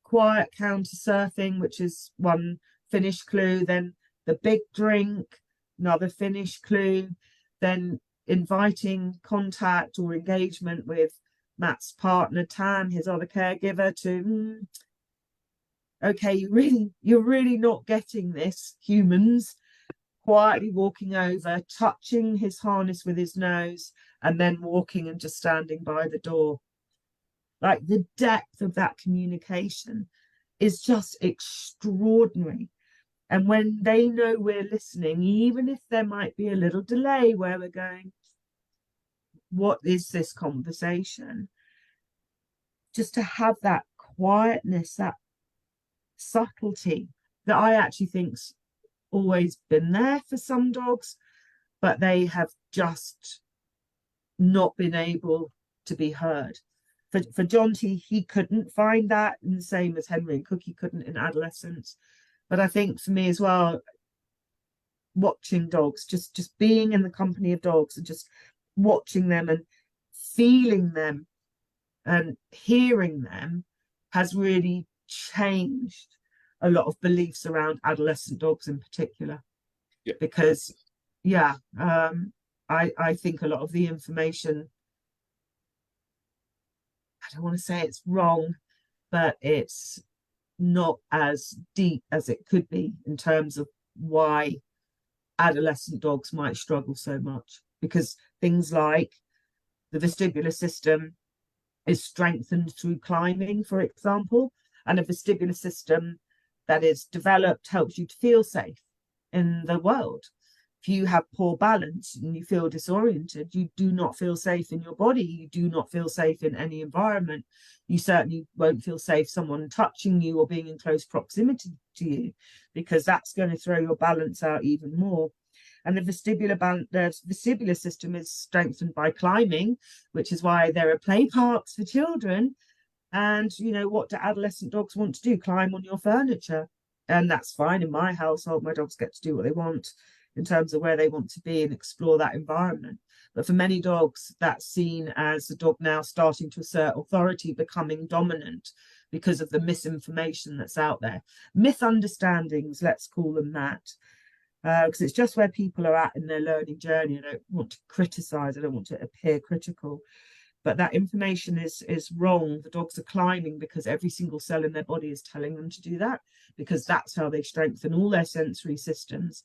Speaker 3: quiet counter surfing, which is one finish clue, then the big drink, another finish clue, then inviting contact or engagement with Matt's partner Tam, his other caregiver, to okay, you're really not getting this, humans. Quietly walking over, touching his harness with his nose, and then walking and just standing by the door. Like, the depth of that communication is just extraordinary. And when they know we're listening, even if there might be a little delay where we're going, what is this conversation? Just to have that quietness, that subtlety that I actually think's always been there for some dogs, but they have just not been able to be heard. For Jonty, he couldn't find that, and the same as Henry and Cookie couldn't in adolescence. But I think for me as well, watching dogs, just being in the company of dogs and just watching them and feeling them and hearing them has really changed a lot of beliefs around adolescent dogs in particular.
Speaker 4: Yeah.
Speaker 3: Because I think a lot of the information, I don't want to say it's wrong, but it's not as deep as it could be in terms of why adolescent dogs might struggle so much, because things like the vestibular system is strengthened through climbing, for example, and a vestibular system that is developed helps you to feel safe in the world. If you have poor balance and you feel disoriented, you do not feel safe in your body. You do not feel safe in any environment. You certainly won't feel safe someone touching you or being in close proximity to you, because that's going to throw your balance out even more. And the vestibular system is strengthened by climbing, which is why there are play parks for children. And, you know, what do adolescent dogs want to do? Climb on your furniture. And that's fine in my household. My dogs get to do what they want in terms of where they want to be and explore that environment. But for many dogs, that's seen as the dog now starting to assert authority, becoming dominant because of the misinformation that's out there. Misunderstandings, let's call them that. Because it's just where people are at in their learning journey. I don't want to criticize, I don't want to appear critical, but that information is wrong. The dogs are climbing because every single cell in their body is telling them to do that, because that's how they strengthen all their sensory systems.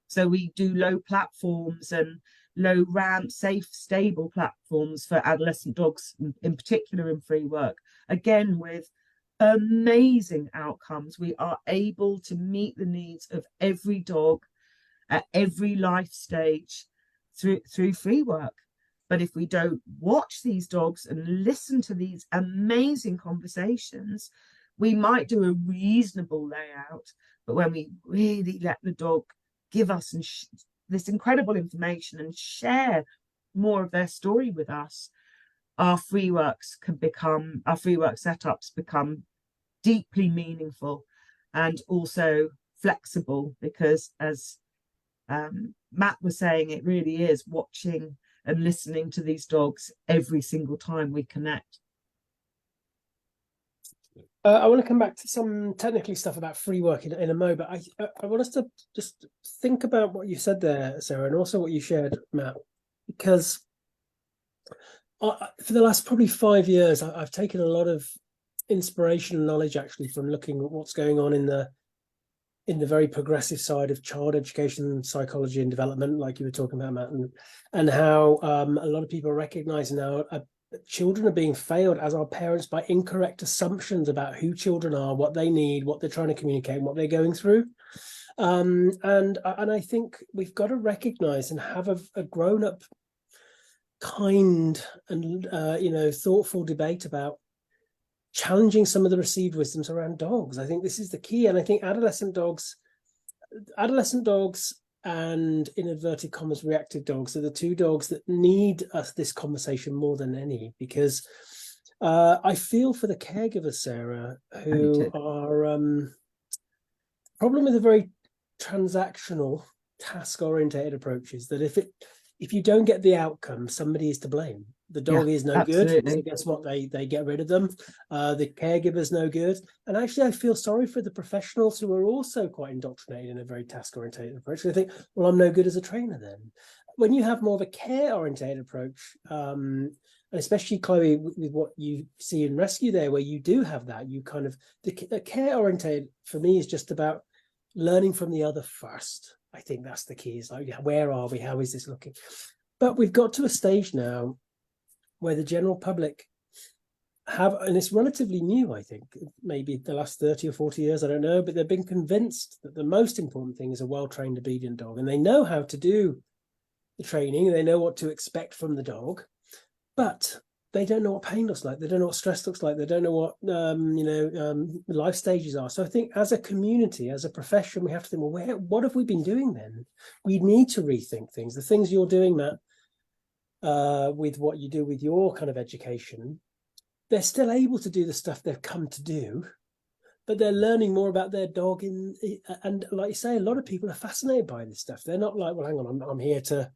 Speaker 3: So we do low platforms and low ramp, safe, stable platforms for adolescent dogs, in particular in free work, again with amazing outcomes. We are able to meet the needs of every dog at every life stage through free work. But if we don't watch these dogs and listen to these amazing conversations, we might do a reasonable layout, but when we really let the dog give us this incredible information and share more of their story with us, our free work setups become deeply meaningful and also flexible, because as Matt was saying, it really is watching and listening to these dogs every single time we connect.
Speaker 1: I want to come back to some technically stuff about free work in a moment. I want us to just think about what you said there, Sarah, and also what you shared, Matt, because for the last probably 5 years, I've taken a lot of inspiration and knowledge actually from looking at what's going on in the very progressive side of child education, psychology and development, like you were talking about, Matt, and how a lot of people recognize now children are being failed as our parents by incorrect assumptions about who children are, what they need, what they're trying to communicate, and what they're going through. And I think we've got to recognize and have a grown-up, kind and thoughtful debate about challenging some of the received wisdoms around dogs. I think this is the key. And I think adolescent dogs and, in inverted commas, reactive dogs are the two dogs that need this conversation more than any, because I feel for the caregivers, Sarah, who are problem with a very transactional, task-orientated approaches, that if you don't get the outcome, somebody is to blame. The dog is no good, so guess what? They get rid of them. The caregiver's no good. And actually, I feel sorry for the professionals who are also quite indoctrinated in a very task-orientated approach. They think, well, I'm no good as a trainer then. When you have more of a care-orientated approach, and especially, Chloe, with what you see in rescue there, where you do have that, you kind of, the care-orientated for me is just about learning from the other first. I think that's the key. Is like, where are we? How is this looking? But we've got to a stage now where the general public have, and it's relatively new, I think, maybe the last 30 or 40 years, I don't know, but they've been convinced that the most important thing is a well-trained, obedient dog. And they know how to do the training, they know what to expect from the dog, but they don't know what pain looks like. They don't know what stress looks like. They don't know what life stages are. So I think as a community, as a profession, we have to think, well, what have we been doing then? We need to rethink things. The things you're doing, Matt, with what you do with your kind of education, they're still able to do the stuff they've come to do, but they're learning more about their dog. And like you say, a lot of people are fascinated by this stuff. They're not like, well, hang on, I'm here to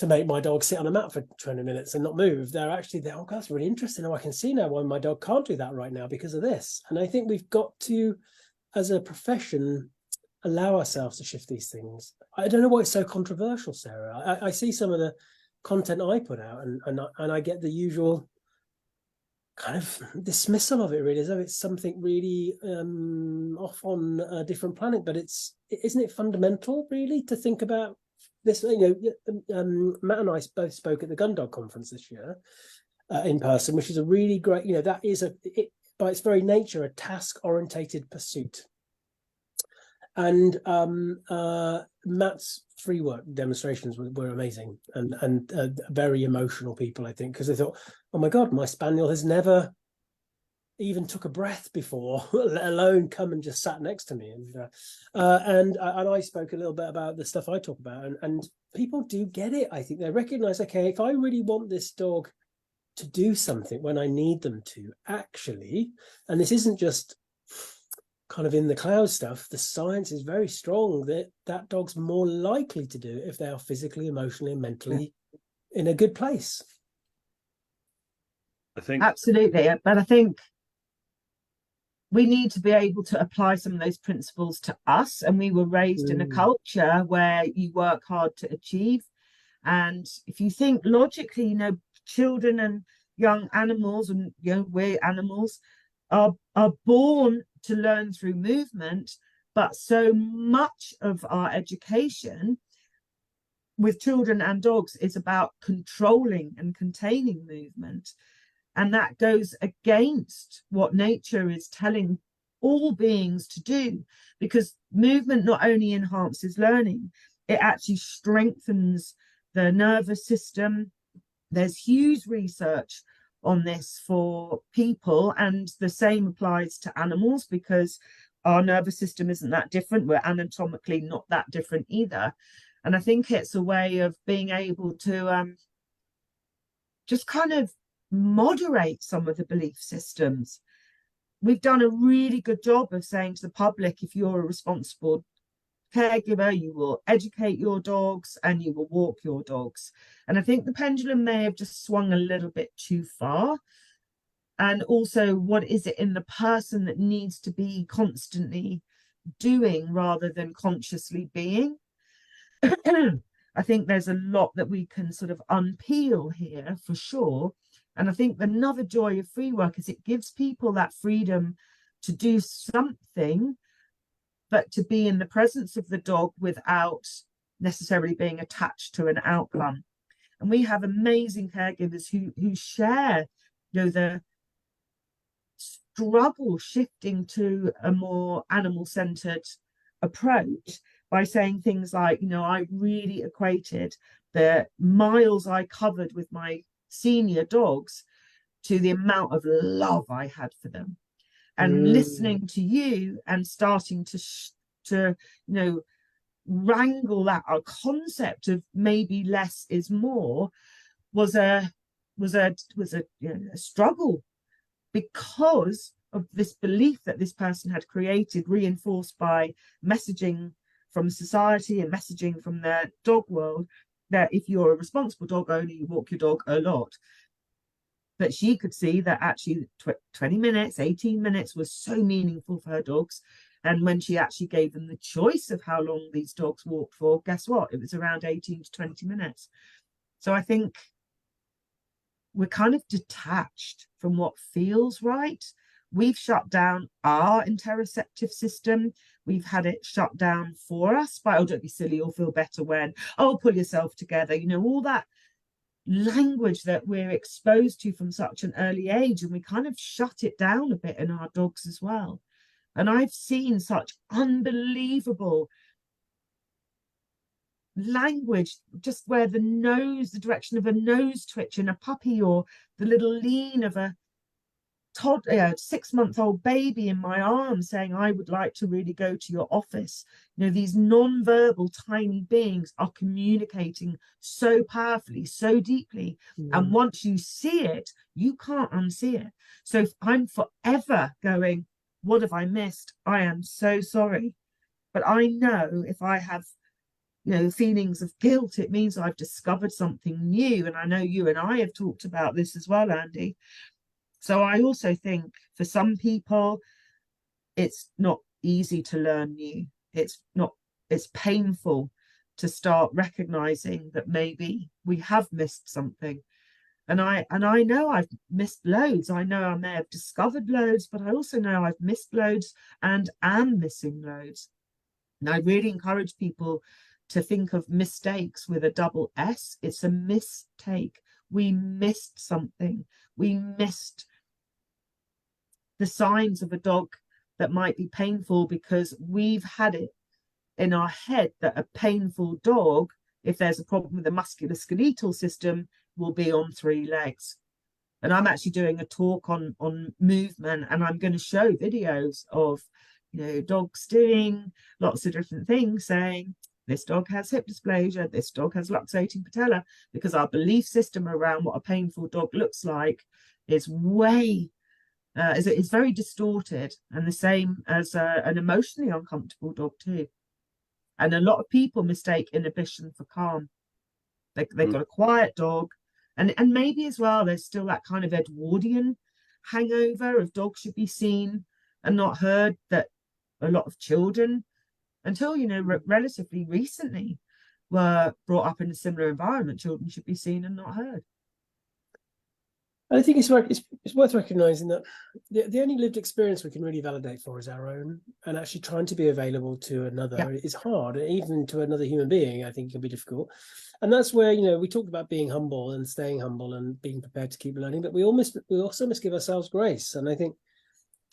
Speaker 1: make my dog sit on a mat for 20 minutes and not move. They're actually, oh, that's really interesting. Oh, I can see now why my dog can't do that right now because of this. And I think we've got to, as a profession, allow ourselves to shift these things. I don't know why it's so controversial, Sarah. I see some of the content I put out and I get the usual kind of dismissal of it, really, as though it's something really off on a different planet. But isn't it fundamental, really, to think about this? Matt and I both spoke at the Gun Dog conference this year in person, which is a really great, that is by its very nature, a task-orientated pursuit. And Matt's free work demonstrations were amazing and very emotional people, I think, because they thought, oh my God, my spaniel has never even took a breath before, let alone come and just sat next to me. And I spoke a little bit about the stuff I talk about, and people do get it. I think they recognize, okay, if I really want this dog to do something when I need them to, actually, and this isn't just kind of in the cloud stuff, the science is very strong that dog's more likely to do it if they are physically, emotionally, and mentally in a good place.
Speaker 4: I think
Speaker 3: Absolutely. But I think we need to be able to apply some of those principles to us. And we were raised in a culture where you work hard to achieve. And if you think logically, children and young animals, and we're animals, are born to learn through movement, but so much of our education with children and dogs is about controlling and containing movement. And that goes against what nature is telling all beings to do, because movement not only enhances learning, it actually strengthens the nervous system. There's huge research on this for people, and the same applies to animals, because our nervous system isn't that different. We're anatomically not that different either. And I think it's a way of being able to just kind of moderate some of the belief systems. We've done a really good job of saying to the public, if you're a responsible caregiver, you will educate your dogs and you will walk your dogs. And I think the pendulum may have just swung a little bit too far. And also, what is it in the person that needs to be constantly doing rather than consciously being? I think there's a lot that we can sort of unpeel here for sure. And I think another joy of free work is it gives people that freedom to do something, but to be in the presence of the dog without necessarily being attached to an outcome. And we have amazing caregivers who share, the struggle shifting to a more animal-centered approach by saying things like, I really equated the miles I covered with my senior dogs to the amount of love I had for them. And listening to you and starting to wrangle that concept of maybe less is more was a struggle, because of this belief that this person had created, reinforced by messaging from society and messaging from their dog world, that if you're a responsible dog owner, you walk your dog a lot. But she could see that actually 20 minutes, 18 minutes was so meaningful for her dogs. And when she actually gave them the choice of how long these dogs walked for, guess what? It was around 18 to 20 minutes. So I think we're kind of detached from what feels right. We've shut down our interoceptive system. We've had it shut down for us by, oh, don't be silly, you'll feel better when, oh, pull yourself together. All that language that we're exposed to from such an early age, and we kind of shut it down a bit in our dogs as well. And I've seen such unbelievable language, just where the nose, the direction of a nose twitch in a puppy, or the little lean of a 6-month-old baby in my arms saying, I would like to really go to your office. You know, these non-verbal tiny beings are communicating so powerfully, so deeply. And once you see it, you can't unsee it. So I'm forever going, what have I missed? I am so sorry. But I know if I have, you know, feelings of guilt, it means I've discovered something new. And I know you and I have talked about this as well, Andy. So I also think for some people, it's not easy to learn new. It's painful to start recognizing that maybe we have missed something. And I know I've missed loads. I know I may have discovered loads, but I also know I've missed loads and am missing loads. And I really encourage people to think of mistakes with a double S. It's a mistake. We missed something. We missed the signs of a dog that might be painful, because we've had it in our head that a painful dog, if there's a problem with the musculoskeletal system, will be on 3 legs. And I'm actually doing a talk on movement, and I'm going to show videos of, you know, dogs doing lots of different things, saying this dog has hip dysplasia, this dog has luxating patella, because our belief system around what a painful dog looks like is way it's very distorted, and the same as an emotionally uncomfortable dog too. And a lot of people mistake inhibition for calm. They've got a quiet dog, and maybe as well there's still that kind of Edwardian hangover of dogs should be seen and not heard, that a lot of children, until, you know, relatively recently, were brought up in a similar environment. Children should be seen and not heard.
Speaker 1: I think it's worth recognizing that the only lived experience we can really validate for is our own, and actually trying to be available to another is hard. Even to another human being, I think, can be difficult. And that's where, you know, we talked about being humble and staying humble and being prepared to keep learning, but we also must give ourselves grace. And I think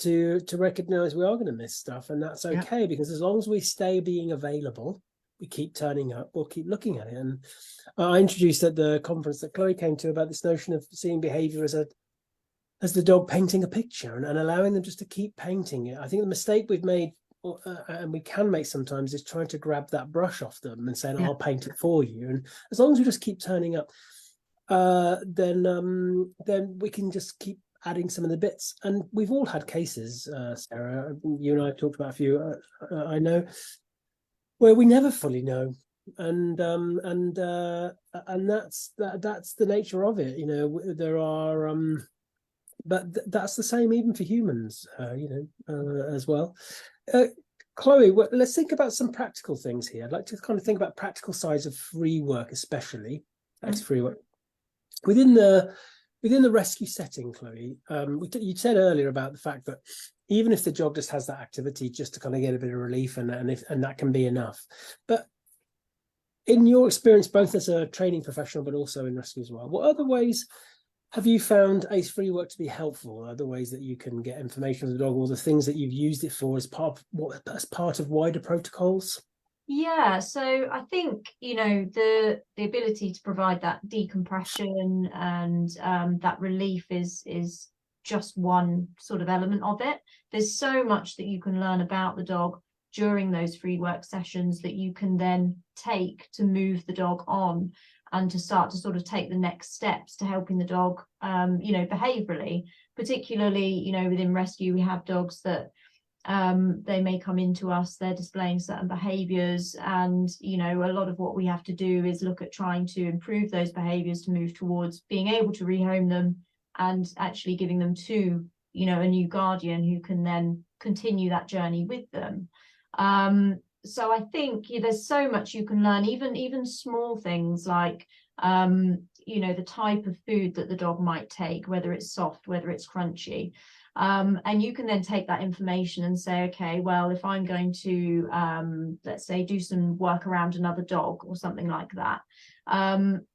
Speaker 1: to recognize we are going to miss stuff, and that's okay, because as long as we stay being available, we keep turning up, we'll keep looking at it. And I introduced at the conference that Chloe came to about this notion of seeing behavior as the dog painting a picture, and allowing them just to keep painting it. I think the mistake we've made, and we can make sometimes, is trying to grab that brush off them and saying, I'll paint it for you. And as long as we just keep turning up, then we can just keep adding some of the bits. And we've all had cases, Sarah, you and I have talked about a few, I know, where we never fully know, and that's the nature of it. You know, there are but that's the same even for humans, you know, as well. Chloe, let's think about some practical things here. I'd like to kind of think about practical sides of free work, especially free work within the rescue setting. Chloe, you said earlier about the fact that even if the dog just has that activity just to kind of get a bit of relief, and that can be enough. But in your experience, both as a training professional but also in rescue as well, what other ways have you found ACE free work to be helpful? Other ways that you can get information from the dog, or the things that you've used it for as part of wider protocols?
Speaker 2: Yeah, so I think, you know, the ability to provide that decompression and that relief is just one sort of element of it. There's so much that you can learn about the dog during those free work sessions that you can then take to move the dog on, and to start to sort of take the next steps to helping the dog, you know, behaviourally. Particularly, you know, within rescue, we have dogs that they may come into us, they're displaying certain behaviours, and, you know, a lot of what we have to do is look at trying to improve those behaviours to move towards being able to rehome them, and actually giving them to, you know, a new guardian who can then continue that journey with them. So I think there's so much you can learn, even small things like, you know, the type of food that the dog might take, whether it's soft, whether it's crunchy. And you can then take that information and say, okay, well, if I'm going to, let's say, do some work around another dog or something like that,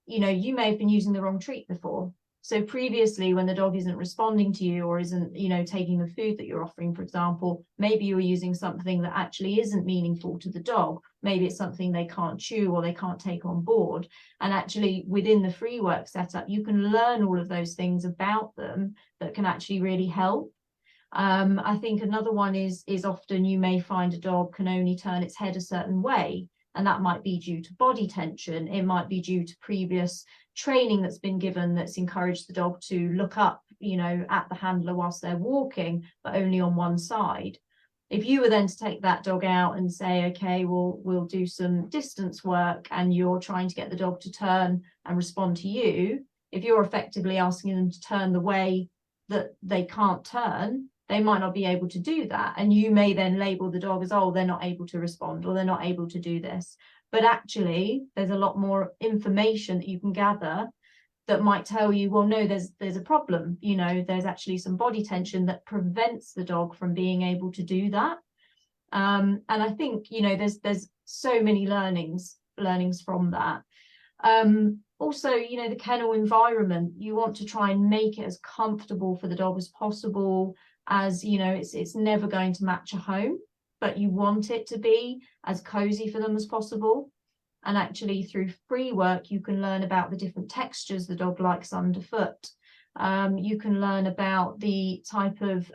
Speaker 2: you know, you may have been using the wrong treat before. So previously, when the dog isn't responding to you or isn't, you know, taking the food that you're offering, for example, maybe you're using something that actually isn't meaningful to the dog. Maybe it's something they can't chew or they can't take on board. And actually within the free work setup, you can learn all of those things about them that can actually really help. I think another one is often you may find a dog can only turn its head a certain way. And that might be due to body tension. It might be due to previous training that's been given that's encouraged the dog to look up, you know, at the handler whilst they're walking, but only on one side. If you were then to take that dog out and say, okay, well, we'll do some distance work, and you're trying to get the dog to turn and respond to you, if you're effectively asking them to turn the way that they can't turn, they might not be able to do that. And you may then label the dog as, oh, they're not able to respond or they're not able to do this. But actually, there's a lot more information that you can gather that might tell you, well, no, there's a problem. You know, there's actually some body tension that prevents the dog from being able to do that. And I think, you know, there's so many learnings from that. Also, you know, the kennel environment, you want to try and make it as comfortable for the dog as possible. As you know, it's never going to match a home, but you want it to be as cozy for them as possible. And actually through free work, you can learn about the different textures the dog likes underfoot. You can learn about the type of,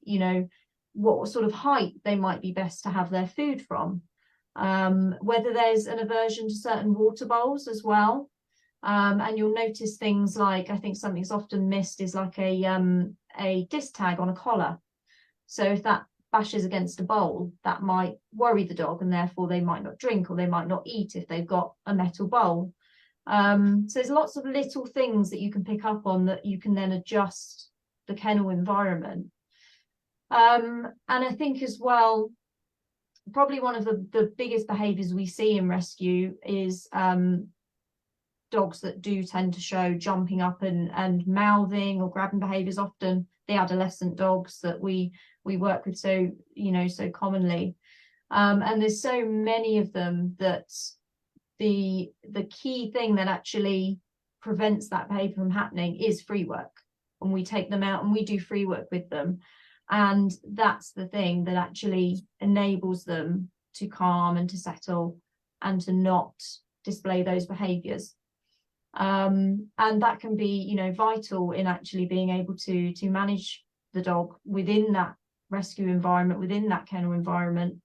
Speaker 2: you know, what sort of height they might be best to have their food from. Whether there's an aversion to certain water bowls as well. And you'll notice things like, I think something's often missed is like a disc tag on a collar. So if that bashes against a bowl, that might worry the dog, and therefore they might not drink or they might not eat if they've got a metal bowl. So there's lots of little things that you can pick up on that you can then adjust the kennel environment. And I think as well, probably one of the biggest behaviours we see in rescue is dogs that do tend to show jumping up and mouthing or grabbing behaviours, often the adolescent dogs that we work with so, you know, so commonly. And there's so many of them that the key thing that actually prevents that behaviour from happening is free work. And we take them out and we do free work with them. And that's the thing that actually enables them to calm and to settle and to not display those behaviours. And that can be, you know, vital in actually being able to manage the dog within that rescue environment, within that kennel environment,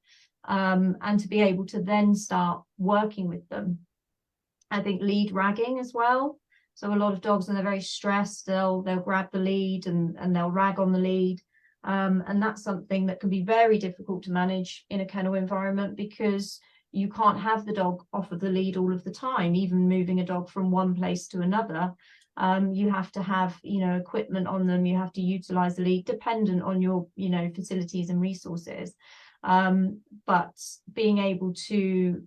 Speaker 2: and to be able to then start working with them. I think lead ragging as well. So a lot of dogs, when they're very stressed, they'll grab the lead and they'll rag on the lead. And that's something that can be very difficult to manage in a kennel environment, because you can't have the dog off of the lead all of the time. Even moving a dog from one place to another, you have to have, you know, equipment on them. You have to utilize the lead dependent on your, you know, facilities and resources. But being able to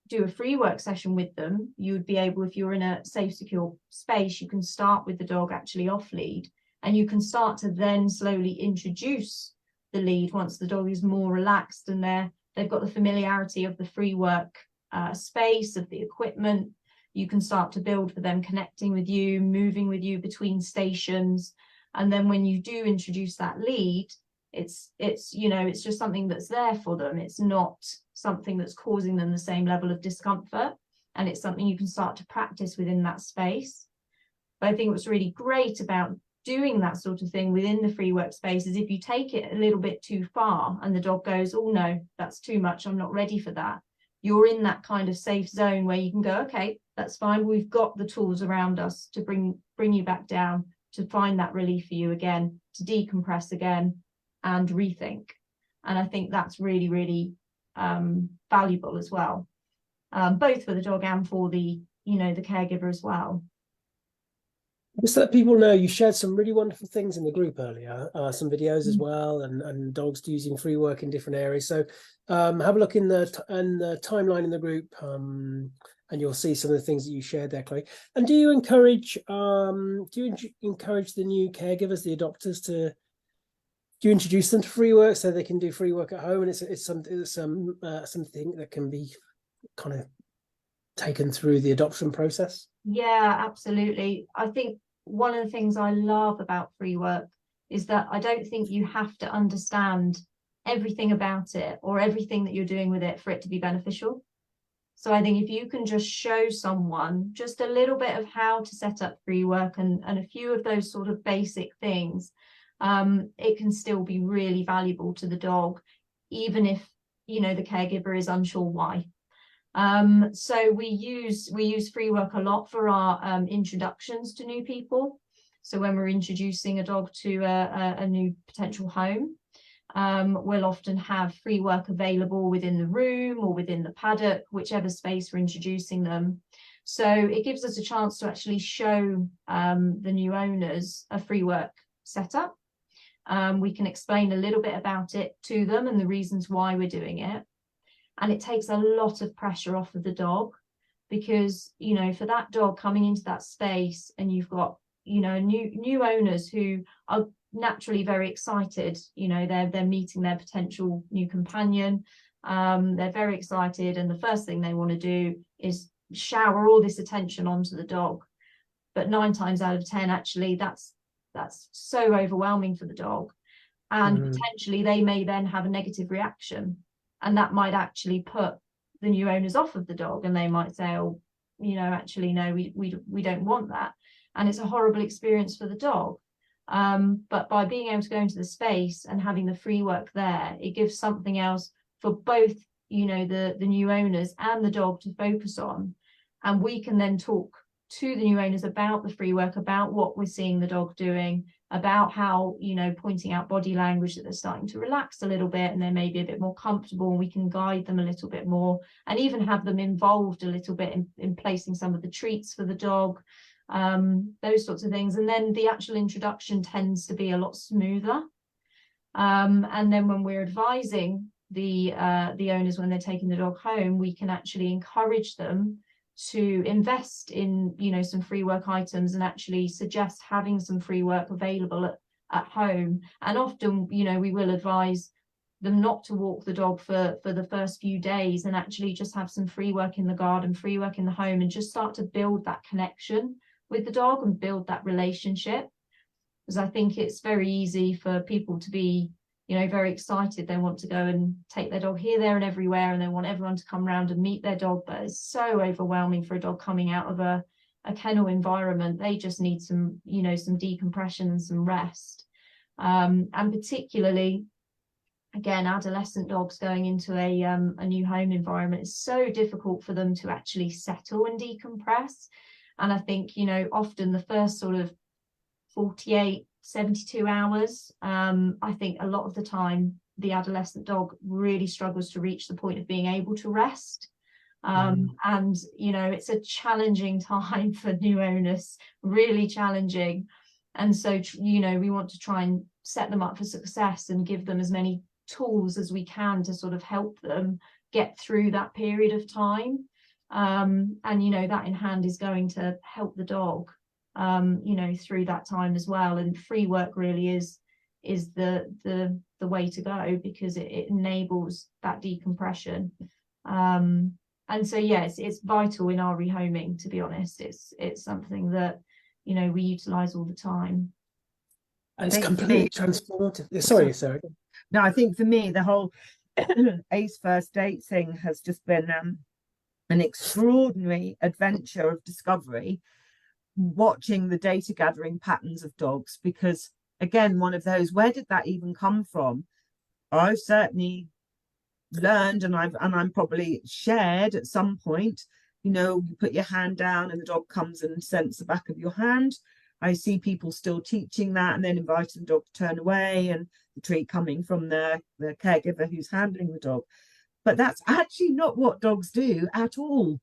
Speaker 2: do a free work session with them, you would be able, if you're in a safe, secure space, you can start with the dog actually off lead, and you can start to then slowly introduce the lead once the dog is more relaxed and they've got the familiarity of the free work space, of the equipment. You can start to build for them, connecting with you, moving with you between stations. And then when you do introduce that lead, it's you know, it's just something that's there for them. It's not something that's causing them the same level of discomfort. And it's something you can start to practice within that space. But I think what's really great about doing that sort of thing within the free workspace is if you take it a little bit too far and the dog goes, oh no, that's too much, I'm not ready for that, you're in that kind of safe zone where you can go, okay, that's fine, we've got the tools around us to bring you back down, to find that relief for you again, to decompress again and rethink. And I think that's really, really valuable as well, both for the dog and for the, you know, the caregiver as well.
Speaker 1: Just to let people know, you shared some really wonderful things in the group earlier, some videos as well, and dogs using free work in different areas. So have a look in the timeline in the group, and you'll see some of the things that you shared there, Chloe. And do you encourage the new caregivers, the adopters, to do you introduce them to free work so they can do free work at home, and it's something that can be kind of taken through the adoption process?
Speaker 2: Yeah, absolutely. I think one of the things I love about free work is that I don't think you have to understand everything about it or everything that you're doing with it for it to be beneficial. So I think if you can just show someone just a little bit of how to set up free work and a few of those sort of basic things, it can still be really valuable to the dog, even if, you know, the caregiver is unsure why. So we use free work a lot for our introductions to new people. So when we're introducing a dog to a new potential home, we'll often have free work available within the room or within the paddock, whichever space we're introducing them. So it gives us a chance to actually show the new owners a free work setup. We can explain a little bit about it to them and the reasons why we're doing it. And it takes a lot of pressure off of the dog, because, you know, for that dog coming into that space and you've got, you know, new owners who are naturally very excited, you know, they're meeting their potential new companion, they're very excited, and the first thing they want to do is shower all this attention onto the dog. But 9 times out of 10, actually, that's so overwhelming for the dog, and potentially they may then have a negative reaction, and that might actually put the new owners off of the dog, and they might say, oh, you know, actually no, we don't want that, and it's a horrible experience for the dog. But by being able to go into the space and having the free work there, it gives something else for both, you know, the new owners and the dog to focus on, and we can then talk to the new owners about the free work, about what we're seeing the dog doing, about how, you know, pointing out body language, that they're starting to relax a little bit and they're maybe a bit more comfortable, and we can guide them a little bit more and even have them involved a little bit in placing some of the treats for the dog, those sorts of things. And then the actual introduction tends to be a lot smoother. And then when we're advising the owners when they're taking the dog home, we can actually encourage them to invest in, you know, some free work items and actually suggest having some free work available at home. And often, you know, we will advise them not to walk the dog for the first few days, and actually just have some free work in the garden, free work in the home, and just start to build that connection with the dog and build that relationship. Because I think it's very easy for people to be, you know, very excited. They want to go and take their dog here, there and everywhere, and they want everyone to come around and meet their dog, but it's so overwhelming for a dog coming out of a kennel environment. They just need some, you know, some decompression and some rest. And particularly, again, adolescent dogs going into a new home environment, is so difficult for them to actually settle and decompress. And I think, you know, often the first sort of 48, 72 hours, I think a lot of the time the adolescent dog really struggles to reach the point of being able to rest. And, you know, it's a challenging time for new owners, really challenging. And so, you know, we want to try and set them up for success and give them as many tools as we can to sort of help them get through that period of time. And, you know, that in hand is going to help the dog, you know, through that time as well. And free work really is the way to go, because it enables that decompression. And so, yes, it's vital in our rehoming, to be honest. It's something that, you know, we utilize all the time.
Speaker 1: And it's completely transformative. Sorry, Sarah.
Speaker 3: No, I think for me, the whole Ace First Date thing has just been an extraordinary adventure of discovery, watching the data gathering patterns of dogs. Because again, one of those, where did that even come from? I've certainly learned, and I'm probably shared at some point, you know, you put your hand down and the dog comes and scents the back of your hand. I see people still teaching that and then inviting the dog to turn away, and the treat coming from the caregiver who's handling the dog. But that's actually not what dogs do at all.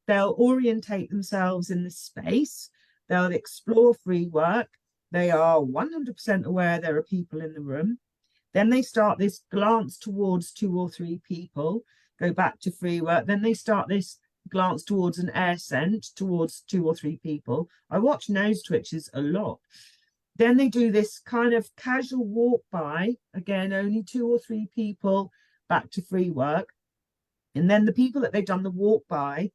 Speaker 3: They'll orientate themselves in this space. They'll explore free work. They are 100% aware there are people in the room. Then they start this glance towards 2 or 3 people, go back to free work. Then they start this glance towards an air scent towards 2 or 3 people. I watch nose twitches a lot. then they do this kind of casual walk by, again, only 2 or 3 people back to free work. And then the people that they've done the walk by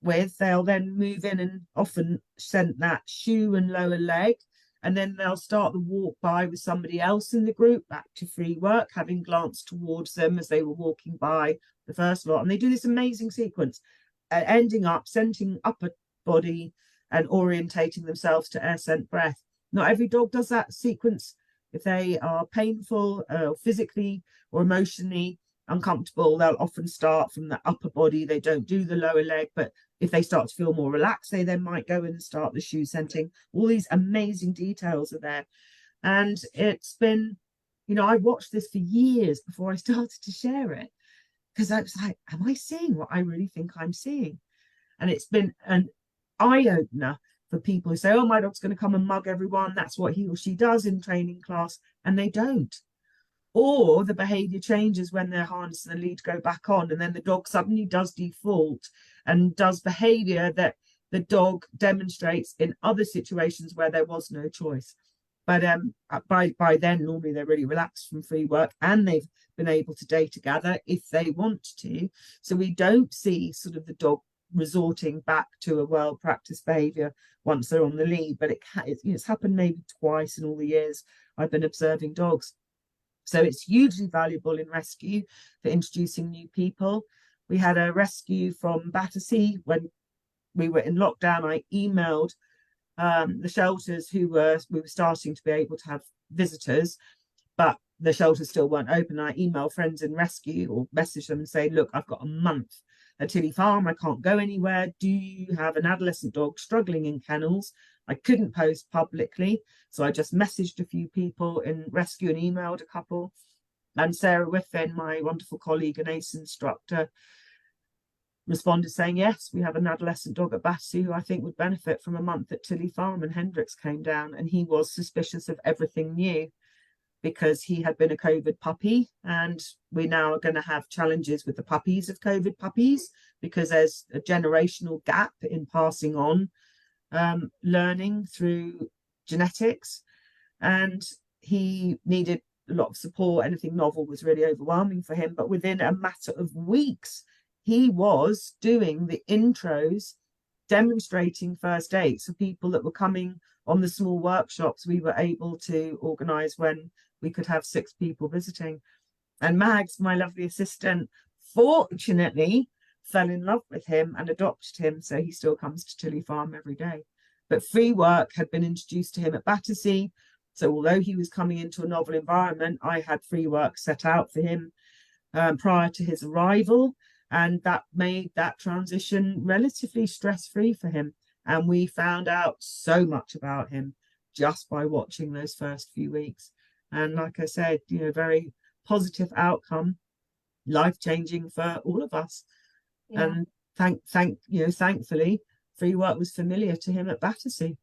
Speaker 3: with, they'll then move in and often send that shoe and lower leg. And then they'll start the walk by with somebody else in the group back to free work, having glanced towards them as they were walking by the first lot. And they do this amazing sequence, ending up sending upper body and orientating themselves to air scent breath. Not every dog does that sequence. If they are painful, physically or emotionally uncomfortable, they'll often start from the upper body. They don't do the lower leg, but if they start to feel more relaxed, they then might go in and start the shoe scenting. All these amazing details are there. And it's been, you know, I watched this for years before I started to share it, because I was like, am I seeing what I really think I'm seeing? And it's been an eye-opener for people who say, oh, my dog's going to come and mug everyone. That's what he or she does in training class. And they don't. Or the behavior changes when their harness and the lead go back on, and then the dog suddenly does default and does behavior that the dog demonstrates in other situations where there was no choice. But by then, normally they're really relaxed from free work, and they've been able to data gather if they want to. So we don't see sort of the dog resorting back to a well practiced behavior once they're on the lead. But it's happened maybe twice in all the years I've been observing dogs. So it's hugely valuable in rescue for introducing new people. We had a rescue from Battersea when we were in lockdown. I emailed the shelters we were starting to be able to have visitors, but the shelters still weren't open. I emailed friends in rescue or message them and say, look, I've got a month at Tilly Farm. I can't go anywhere. Do you have an adolescent dog struggling in kennels? I couldn't post publicly, so I just messaged a few people in rescue and emailed a couple. And Sarah Whiffen, my wonderful colleague and ACE instructor, responded saying, yes, we have an adolescent dog at Battersea who I think would benefit from a month at Tilly Farm. And Hendrix came down, and he was suspicious of everything new because he had been a COVID puppy. And we now are going to have challenges with the puppies of COVID puppies because there's a generational gap in passing on learning through genetics, and he needed a lot of support. Anything novel was really overwhelming for him, but within a matter of weeks he was doing the intros, demonstrating first aid. So people that were coming on the small workshops we were able to organize when we could have 6 people visiting. And Mags, my lovely assistant, fortunately fell in love with him and adopted him, so he still comes to Tilly Farm every day. But free work had been introduced to him at Battersea, so although he was coming into a novel environment, I had free work set out for him prior to his arrival, and that made that transition relatively stress-free for him. And we found out so much about him just by watching those first few weeks. And like I said, you know, very positive outcome, life-changing for all of us. Yeah. And thankfully, free work was familiar to him at Battersea.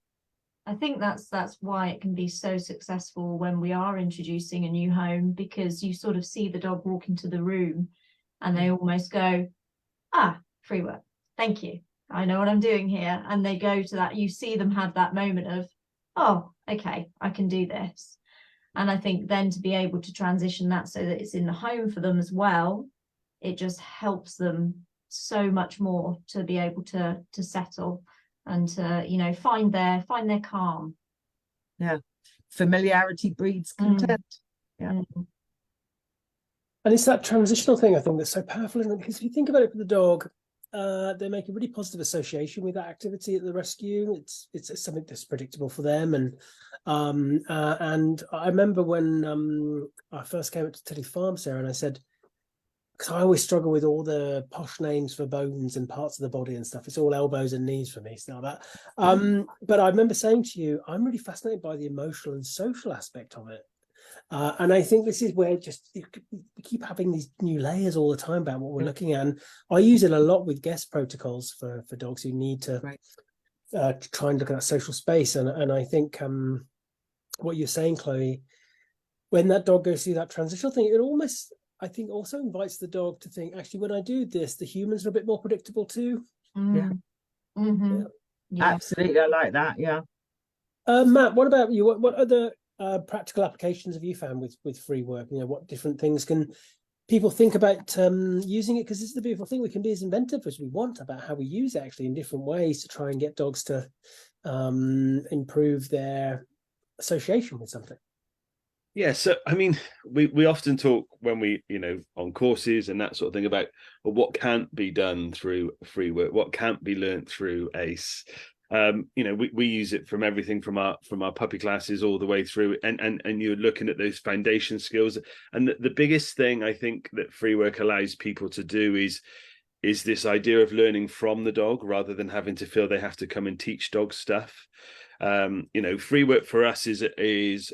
Speaker 2: I think that's why it can be so successful when we are introducing a new home, because you sort of see the dog walk into the room and they almost go, free work, thank you, I know what I'm doing here. And they go to that, you see them have that moment of, oh, okay, I can do this. And I think then to be able to transition that so that it's in the home for them as well, it just helps them so much more to be able to settle and to, you know, find their calm.
Speaker 3: Yeah, familiarity breeds content. Yeah.
Speaker 1: And it's that transitional thing, I think, that's so powerful, isn't it? Because if you think about it for the dog, they make a really positive association with that activity at the rescue. It's something that's predictable for them. And I remember when I first came up to Tilly Farm, Sarah, and I said, because I always struggle with all the posh names for bones and parts of the body and stuff. It's all elbows and knees for me. It's not that. But I remember saying to you, I'm really fascinated by the emotional and social aspect of it. And I think this is where we keep having these new layers all the time about what we're looking at. And I use it a lot with guest protocols for dogs who need to try and look at that social space. And I think what you're saying, Chloe, when that dog goes through that transitional thing, it almost, I think, also invites the dog to think, actually, when I do this, the humans are a bit more predictable too.
Speaker 3: Yeah.
Speaker 2: Mm-hmm.
Speaker 3: Yeah. Absolutely, I like that. Yeah.
Speaker 1: Matt, what about you? What other practical applications have you found with free work? You know, what different things can people think about using it? Because this is the beautiful thing, we can be as inventive as we want about how we use it actually in different ways to try and get dogs to improve their association with something.
Speaker 4: Yeah, so I mean, we often talk when we, on courses and that sort of thing about, well, what can't be done through free work, what can't be learnt through ACE. We use it from everything from our puppy classes all the way through, and you're looking at those foundation skills. And the biggest thing I think that free work allows people to do is this idea of learning from the dog rather than having to feel they have to come and teach dogs stuff. Free work for us is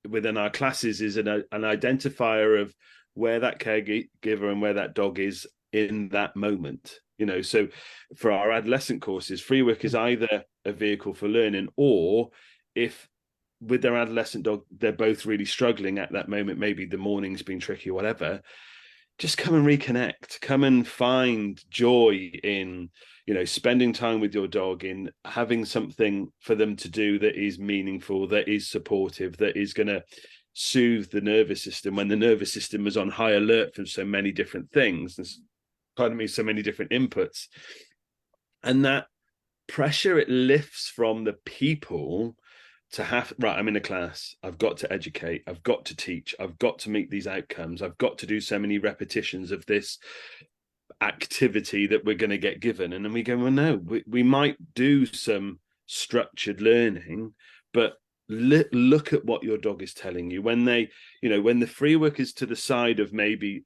Speaker 4: within our classes is an identifier of where that caregiver and where that dog is in that moment. So for our adolescent courses, free work is either a vehicle for learning, or if with their adolescent dog they're both really struggling at that moment, maybe the morning's been tricky or whatever, just come and reconnect, come and find joy in spending time with your dog, in having something for them to do that is meaningful, that is supportive, that is going to soothe the nervous system when the nervous system is on high alert from so many different things, so many different inputs. And that pressure it lifts from the people to have, right, I'm in a class, I've got to educate, I've got to teach, I've got to meet these outcomes, I've got to do so many repetitions of this activity that we're going to get given. And then we go, well, no, we might do some structured learning, but look at what your dog is telling you when they, when the free work is to the side of maybe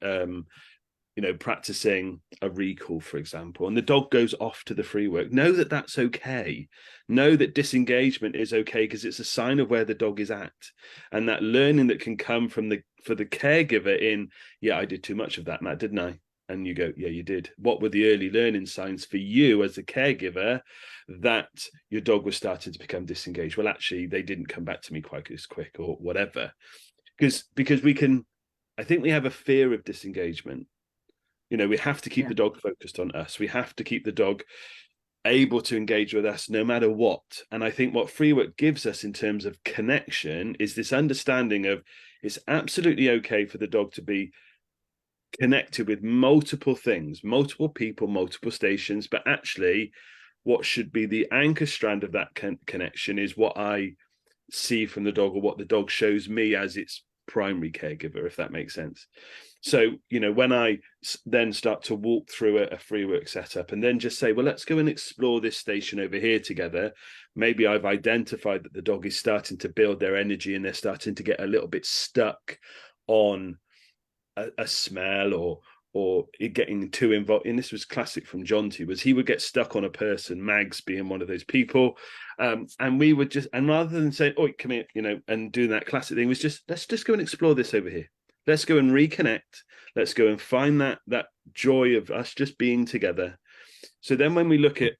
Speaker 4: practicing a recall, for example, and the dog goes off to the free work, know that that's okay. Know that disengagement is okay, because it's a sign of where the dog is at. And that learning that can come for the caregiver in, yeah, I did too much of that, Matt, didn't I? And you go, yeah, you did. What were the early learning signs for you as a caregiver that your dog was starting to become disengaged? Well, actually, they didn't come back to me quite as quick or whatever. Because I think we have a fear of disengagement. We have to keep the dog focused on us. We have to keep the dog able to engage with us no matter what. And I think what free work gives us in terms of connection is this understanding of it's absolutely okay for the dog to be connected with multiple things, multiple people, multiple stations, but actually what should be the anchor strand of that connection is what I see from the dog, or what the dog shows me as its primary caregiver, if that makes sense. So, when I then start to walk through a free work setup and then just say, well, let's go and explore this station over here together. Maybe I've identified that the dog is starting to build their energy and they're starting to get a little bit stuck on a smell or getting too involved. And this was classic from Jonty, was he would get stuck on a person, Mags being one of those people. And we would and rather than saying, oh, come here, and doing that classic thing, was just, let's just go and explore this over here. Let's go and reconnect. Let's go and find that joy of us just being together. So then when we look at,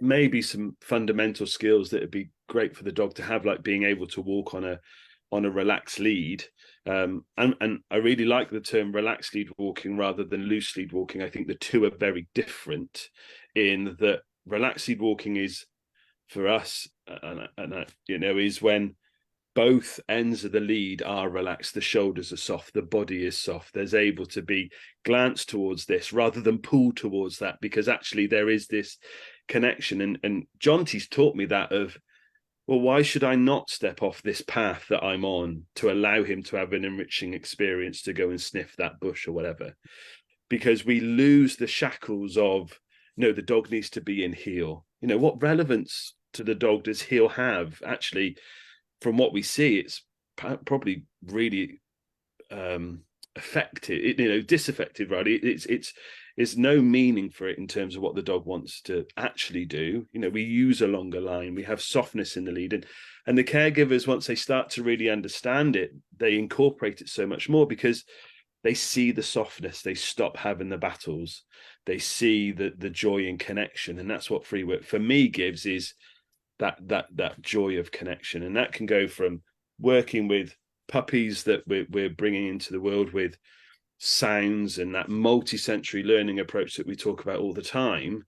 Speaker 4: maybe some fundamental skills that would be great for the dog to have, like being able to walk on a relaxed lead. And I really like the term relaxed lead walking rather than loose lead walking. I think the two are very different in that relaxed lead walking is for us, is when both ends of the lead are relaxed, the shoulders are soft, the body is soft. There's able to be glance towards this rather than pull towards that, because actually there is this connection. And Jonty's taught me that of, well, why should I not step off this path that I'm on to allow him to have an enriching experience, to go and sniff that bush or whatever? Because we lose the shackles of, the dog needs to be in heel. What relevance to the dog does heel have? Actually, from what we see, it's probably really affected, disaffected, right? It's no meaning for it in terms of what the dog wants to actually do. We use a longer line, we have softness in the lead, and the caregivers, once they start to really understand it, they incorporate it so much more because they see the softness, they stop having the battles, they see the joy and connection. And that's what free work for me gives, is that joy of connection. And that can go from working with puppies that we're bringing into the world with sounds and that multi-sensory learning approach that we talk about all the time,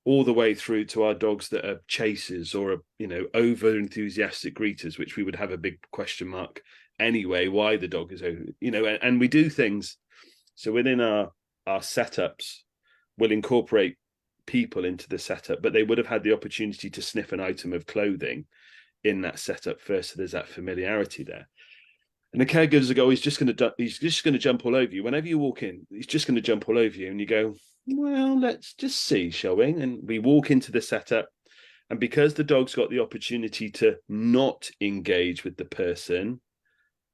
Speaker 4: all the way through to our dogs that are chasers or, you know, over enthusiastic greeters, which we would have a big question mark anyway, why the dog is over, you know, and we do things. So within our setups, we'll incorporate people into the setup, but they would have had the opportunity to sniff an item of clothing in that setup first. So there's that familiarity there. And the caregivers go, he's just going to jump all over you. Whenever you walk in, he's just going to jump all over you. And you go, well, let's just see, shall we? And we walk into the setup. And because the dog's got the opportunity to not engage with the person,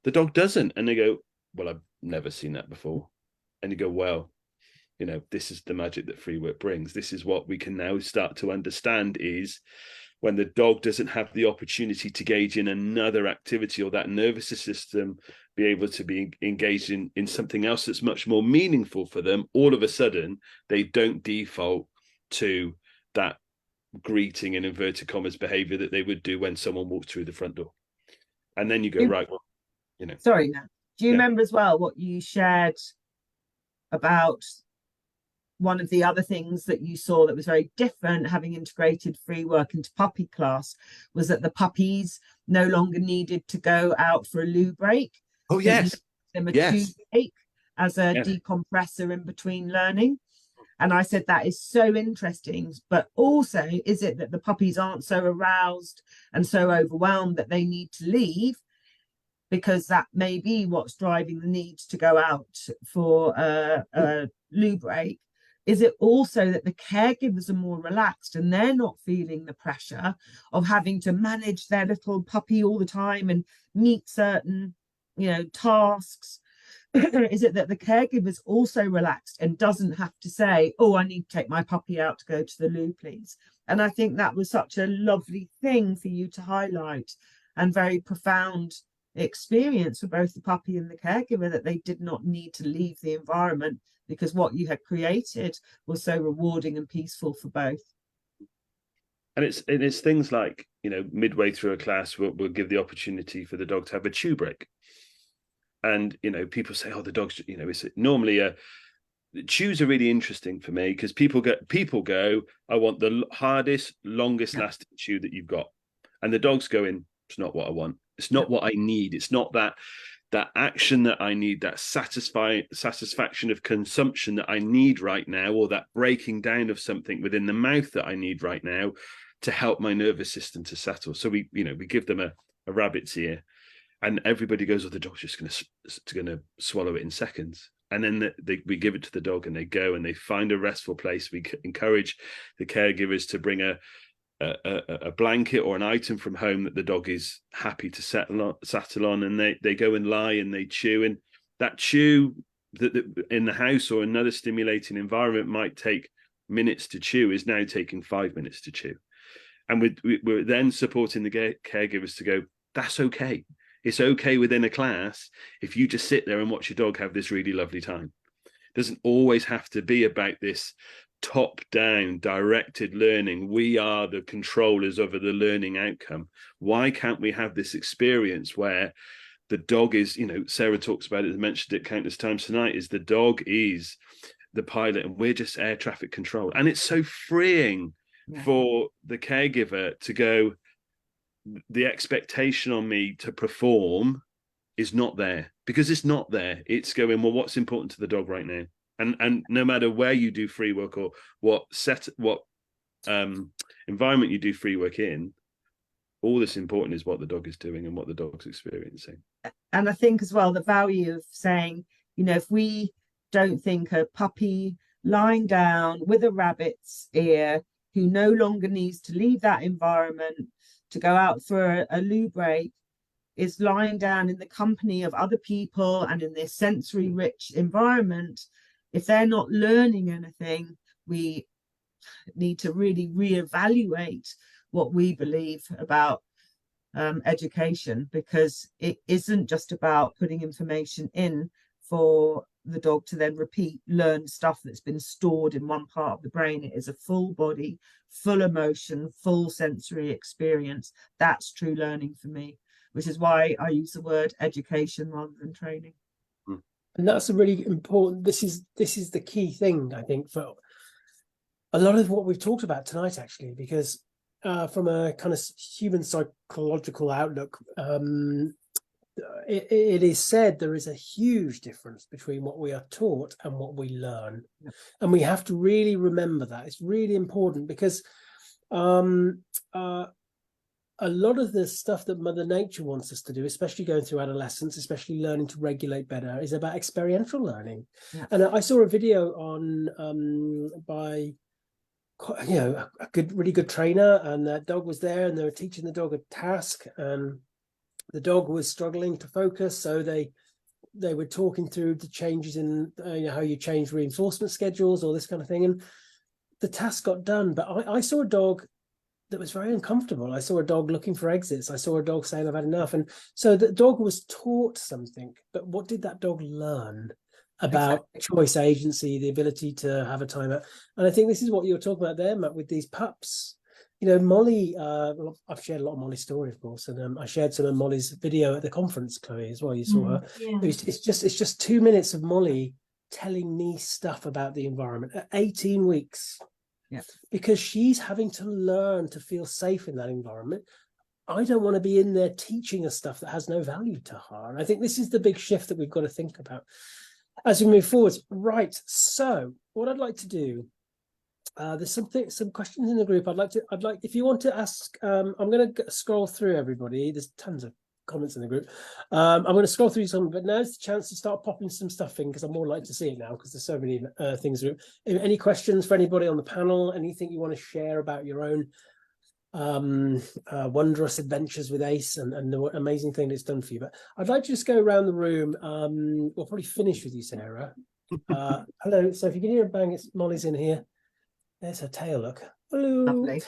Speaker 4: the dog doesn't. And they go, well, I've never seen that before. And you go, well, you know, this is the magic that free work brings. This is what we can now start to understand, is when the dog doesn't have the opportunity to engage in another activity, or that nervous system be able to be engaged in something else that's much more meaningful for them, all of a sudden they don't default to that greeting in inverted commas behavior that they would do when someone walks through the front door. And then you go, right, well, you know.
Speaker 3: Sorry, Nat. Do you remember as well what you shared about one of the other things that you saw that was very different, having integrated free work into puppy class, was that the puppies no longer needed to go out for a loo break?
Speaker 4: Oh, yes.
Speaker 3: Them a chew break as a decompressor in between learning. And I said, that is so interesting. But also, is it that the puppies aren't so aroused and so overwhelmed that they need to leave? Because that may be what's driving the need to go out for a loo break. Is it also that the caregivers are more relaxed and they're not feeling the pressure of having to manage their little puppy all the time and meet certain, you know, tasks? Is it that the caregiver's also relaxed and doesn't have to say, oh, I need to take my puppy out to go to the loo, please? And I think that was such a lovely thing for you to highlight, and very profound experience for both the puppy and the caregiver, that they did not need to leave the environment because what you had created was so rewarding and peaceful for both.
Speaker 4: And it's things like, you know, midway through a class, we'll give the opportunity for the dog to have a chew break. And, you know, people say, oh, the dog's, you know, it's normally chews are really interesting for me, because people go, I want the hardest, longest lasting chew that you've got. And the dog's going, it's not what I want. It's not what I need. It's not that action that I need, that satisfaction of consumption that I need right now, or that breaking down of something within the mouth that I need right now to help my nervous system to settle. So we give them a rabbit's ear, and everybody goes, oh, the dog's just going to swallow it in seconds. And then we give it to the dog, and they go and they find a restful place. We encourage the caregivers to bring a blanket or an item from home that the dog is happy to settle on, and they go and lie and they chew. And that chew that in the house or another stimulating environment might take minutes to chew is now taking 5 minutes to chew. And we're then supporting the caregivers to go, that's okay. It's okay within a class if you just sit there and watch your dog have this really lovely time. It doesn't always have to be about this top-down directed learning. We are the controllers over the learning outcome. Why can't we have this experience where the dog is, you know, Sarah talks about it, mentioned it countless times tonight, is the dog is the pilot and we're just air traffic control. And it's so freeing for the caregiver to go, the expectation on me to perform is not there, because it's not there. It's going, well, what's important to the dog right now? And no matter where you do free work or what environment you do free work in, all that's important is what the dog is doing and what the dog's experiencing.
Speaker 3: And I think as well, the value of saying, you know, if we don't think a puppy lying down with a rabbit's ear who no longer needs to leave that environment to go out for a loo break is lying down in the company of other people and in this sensory rich environment, if they're not learning anything, we need to really reevaluate what we believe about education, because it isn't just about putting information in for the dog to then learn stuff that's been stored in one part of the brain. It is a full body, full emotion, full sensory experience. That's true learning for me, which is why I use the word education rather than training.
Speaker 1: And that's a really important, this is the key thing, I think, for a lot of what we've talked about tonight, actually, because from a kind of human psychological outlook, it is said there is a huge difference between what we are taught and what we learn.
Speaker 3: Yep.
Speaker 1: And we have to really remember that. It's really important because a lot of the stuff that Mother Nature wants us to do, especially going through adolescence, especially learning to regulate better, is about experiential learning.
Speaker 3: Yeah.
Speaker 1: And I saw a video on by a really good trainer, and that dog was there, and they were teaching the dog a task, and the dog was struggling to focus, so they were talking through the changes in how you change reinforcement schedules, all this kind of thing, and the task got done. But I saw a dog that was very uncomfortable. I saw a dog looking for exits. I saw a dog saying, I've had enough. And so the dog was taught something, but what did that dog learn about choice agency, the ability to have a timeout? And I think this is what you were talking about there, Matt, with these pups. Molly, I've shared a lot of Molly's story, of course, and I shared some of Molly's video at the conference, Chloe, as well. You saw her.
Speaker 2: Yeah.
Speaker 1: It's just 2 minutes of Molly telling me stuff about the environment at 18 weeks.
Speaker 3: Yeah.
Speaker 1: Because she's having to learn to feel safe in that environment. I don't want to be in there teaching her stuff that has no value to her. And I think this is the big shift that we've got to think about as we move forward. Right. So what I'd like to do, there's some questions in the group. I'd like if you want to ask, I'm going to scroll through everybody. There's tons of comments in the group. I'm going to scroll through some, but now's the chance to start popping some stuff in, because I'm more likely to see it now because there's so many things. Any questions for anybody on the panel? Anything you want to share about your own wondrous adventures with Ace and the amazing thing it's done for you? But I'd like to just go around the room. We'll probably finish with you, Sarah. Hello. So if you can hear a bang, it's Molly's in here. There's her tail. Look. Hello.
Speaker 3: Lovely.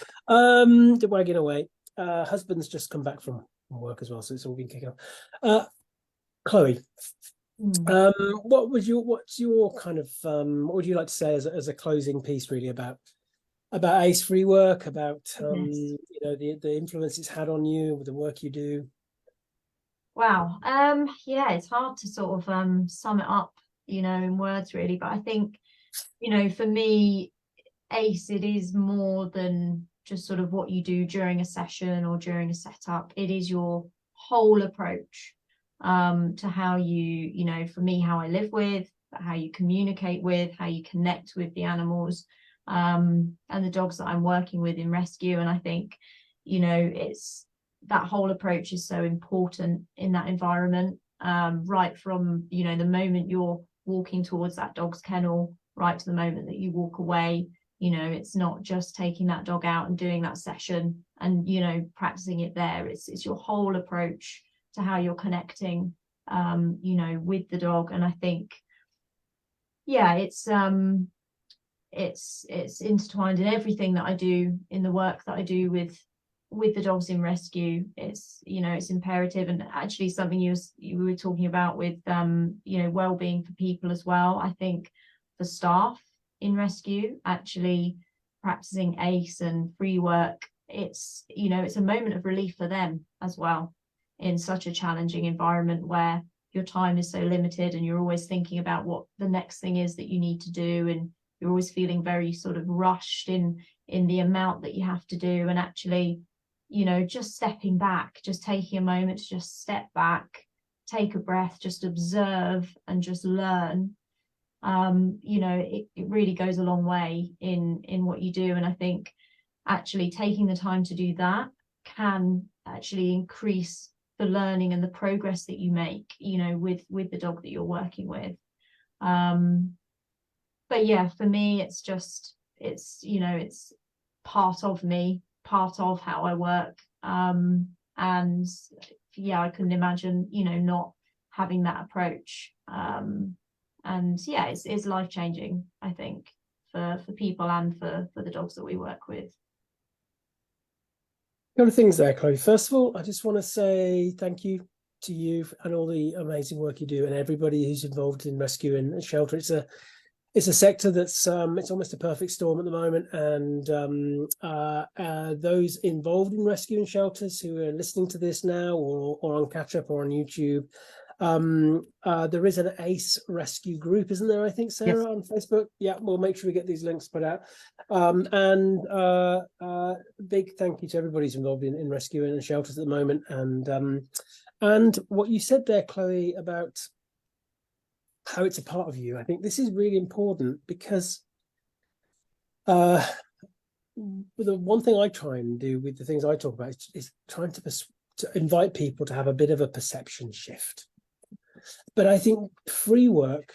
Speaker 1: They're wagging away. Husband's just come back from work as well, so it's all been kicking off. Chloe, what's your kind of what would you like to say as a closing piece, really, about Ace Free Work, about the influence it's had on you with the work you do?
Speaker 2: Wow. Yeah, it's hard to sort of sum it up, in words, really, but I think, for me, Ace, it is more than just sort of what you do during a session or during a setup. It is your whole approach to how you, for me, how I live with, how you communicate with, how you connect with the animals and the dogs that I'm working with in rescue. And I think, it's that whole approach is so important in that environment, right from, the moment you're walking towards that dog's kennel, right to the moment that you walk away. It's not just taking that dog out and doing that session and, practicing it there. It's your whole approach to how you're connecting, with the dog. And I think, yeah, it's intertwined in everything that I do, in the work that I do with the dogs in rescue. It's, it's imperative, and actually something you were talking about with, well-being for people as well. I think for staff in rescue, actually practicing Ace and Free Work, it's a moment of relief for them as well, in such a challenging environment where your time is so limited and you're always thinking about what the next thing is that you need to do, and you're always feeling very sort of rushed in the amount that you have to do. And actually, just stepping back, just taking a moment to just step back, take a breath, just observe and just learn, it really goes a long way in what you do. And I think actually taking the time to do that can actually increase the learning and the progress that you make, with the dog that you're working with. But yeah, for me, it's part of me, part of how I work. And yeah, I couldn't imagine, not having that approach. And yeah, it's life-changing, I think, for people and for the dogs that we work with.
Speaker 1: A couple of things there, Chloe. First of all, I just want to say thank you to you and all the amazing work you do, and everybody who's involved in rescue and shelter. It's a sector that's it's almost a perfect storm at the moment, and those involved in rescue and shelters who are listening to this now, or on catch up or on YouTube, There is an ACE rescue group, isn't there? I think, Sarah, on Facebook. Yeah, we'll make sure we get these links put out. Big thank you to everybody who's involved in rescuing and shelters at the moment. And what you said there, Chloe, about how it's a part of you, I think this is really important, because the one thing I try and do with the things I talk about is trying to invite people to have a bit of a perception shift. But I think free work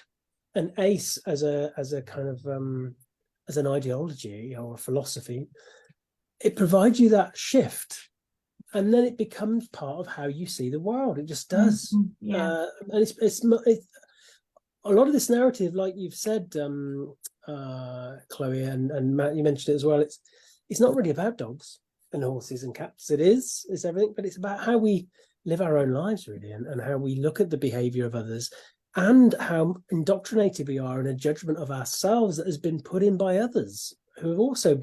Speaker 1: and ACE as a kind of as an ideology or a philosophy, it provides you that shift, and then it becomes part of how you see the world. It just does.
Speaker 2: Yeah.
Speaker 1: And it's a lot of this narrative, like you've said, Chloe and Matt, you mentioned it as well. It's not really about dogs and horses and cats. It's everything, but it's about how we live our own lives, really, and how we look at the behavior of others, and how indoctrinated we are in a judgment of ourselves that has been put in by others who have also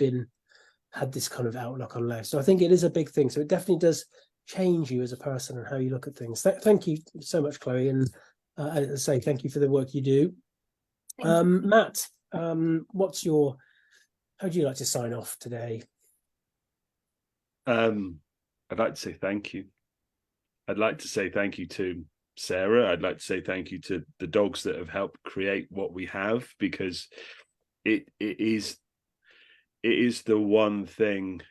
Speaker 1: had this kind of outlook on life. So I think it is a big thing. So it definitely does change you as a person and how you look at things. Thank you so much, Chloe, and as I say, thank you for the work you do. Matt, how would you like to sign off today?
Speaker 4: I'd like to say thank you. I'd like to say thank you to Sarah. I'd like to say thank you to the dogs that have helped create what we have, because it is the one thing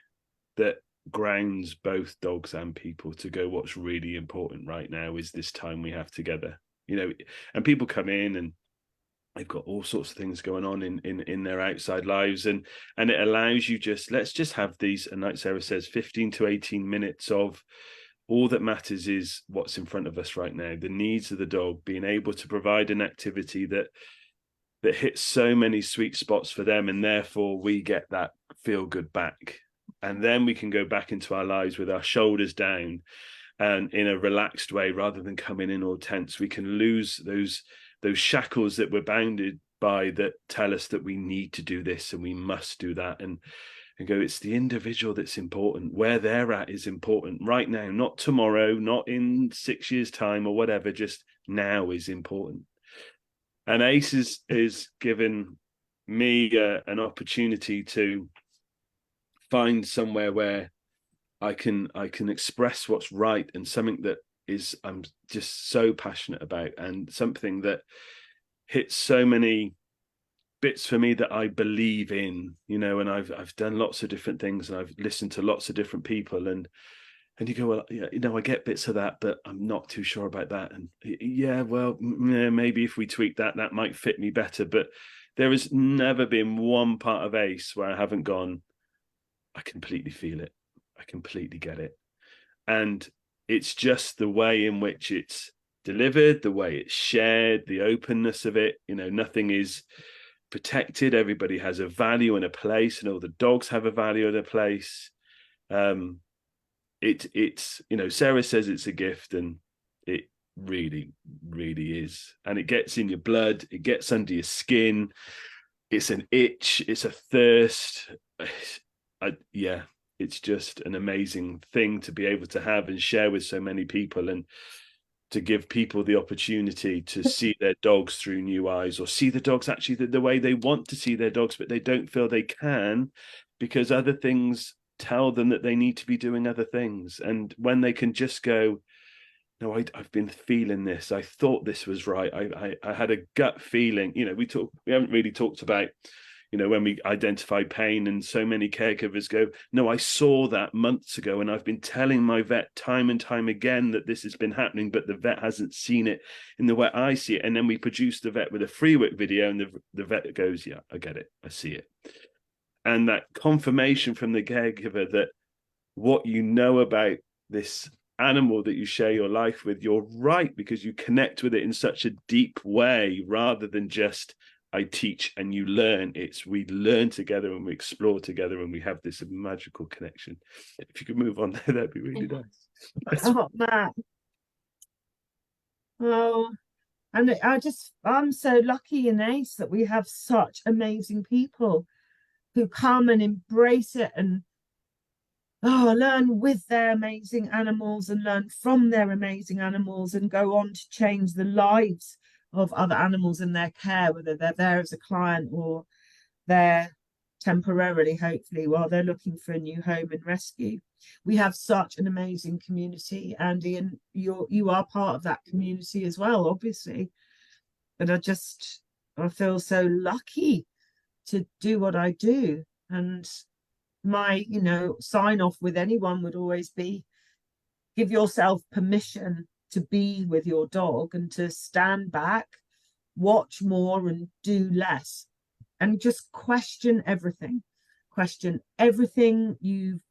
Speaker 4: that grounds both dogs and people to go, what's really important right now is this time we have together, and people come in and they've got all sorts of things going on in their outside lives, and it allows you let's just have these, and like Sarah says, 15 to 18 minutes of all that matters is what's in front of us right now, the needs of the dog, being able to provide an activity that hits so many sweet spots for them, and therefore we get that feel good back, and then we can go back into our lives with our shoulders down and in a relaxed way, rather than coming in all tense. We can lose those shackles that we're bounded by that tell us that we need to do this and we must do that, and go, it's the individual that's important. Where they're at is important right now, not tomorrow, not in 6 years' time or whatever, just now is important. And ACE is given me an opportunity to find somewhere where I can express what's right, and something that I'm just so passionate about, and something that hits so many bits for me that I believe in, and I've done lots of different things, and I've listened to lots of different people, and you go, well, yeah, I get bits of that, but I'm not too sure about that. And yeah, well, maybe if we tweak that might fit me better. But there has never been one part of ACE where I haven't gone, I completely feel it. I completely get it. And it's just the way in which it's delivered, the way it's shared, the openness of it. Nothing is protected. Everybody has a value and a place, and all the dogs have a value and a place. It's Sarah says it's a gift, and it really, really is. And it gets in your blood, it gets under your skin. It's an itch, it's a thirst. It's just an amazing thing to be able to have and share with so many people, and to give people the opportunity to see their dogs through new eyes, or see the dogs actually the way they want to see their dogs, but they don't feel they can because other things tell them that they need to be doing other things. And when they can just go, no, I've been feeling this, I thought this was right, I had a gut feeling. We haven't really talked about when we identify pain, and so many caregivers go, no, I saw that months ago, and I've been telling my vet time and time again that this has been happening, but the vet hasn't seen it in the way I see it. And then we produce the vet with a free work video, and the vet goes, yeah, I get it, I see it. And that confirmation from the caregiver that what you know about this animal that you share your life with, you're right, because you connect with it in such a deep way, rather than just I teach and you learn. It's we learn together and we explore together, and we have this magical connection. If you could move on there, that'd be really nice.
Speaker 3: Oh, Matt. Oh, and I'm so lucky in ACE that we have such amazing people who come and embrace it and learn with their amazing animals and learn from their amazing animals and go on to change the lives of other animals in their care, whether they're there as a client or they're temporarily, hopefully, while they're looking for a new home and rescue. We have such an amazing community, Andy, and you are part of that community as well, obviously. But I feel so lucky to do what I do. And my, sign off with anyone would always be, give yourself permission to be with your dog and to stand back, watch more and do less, and just question everything you've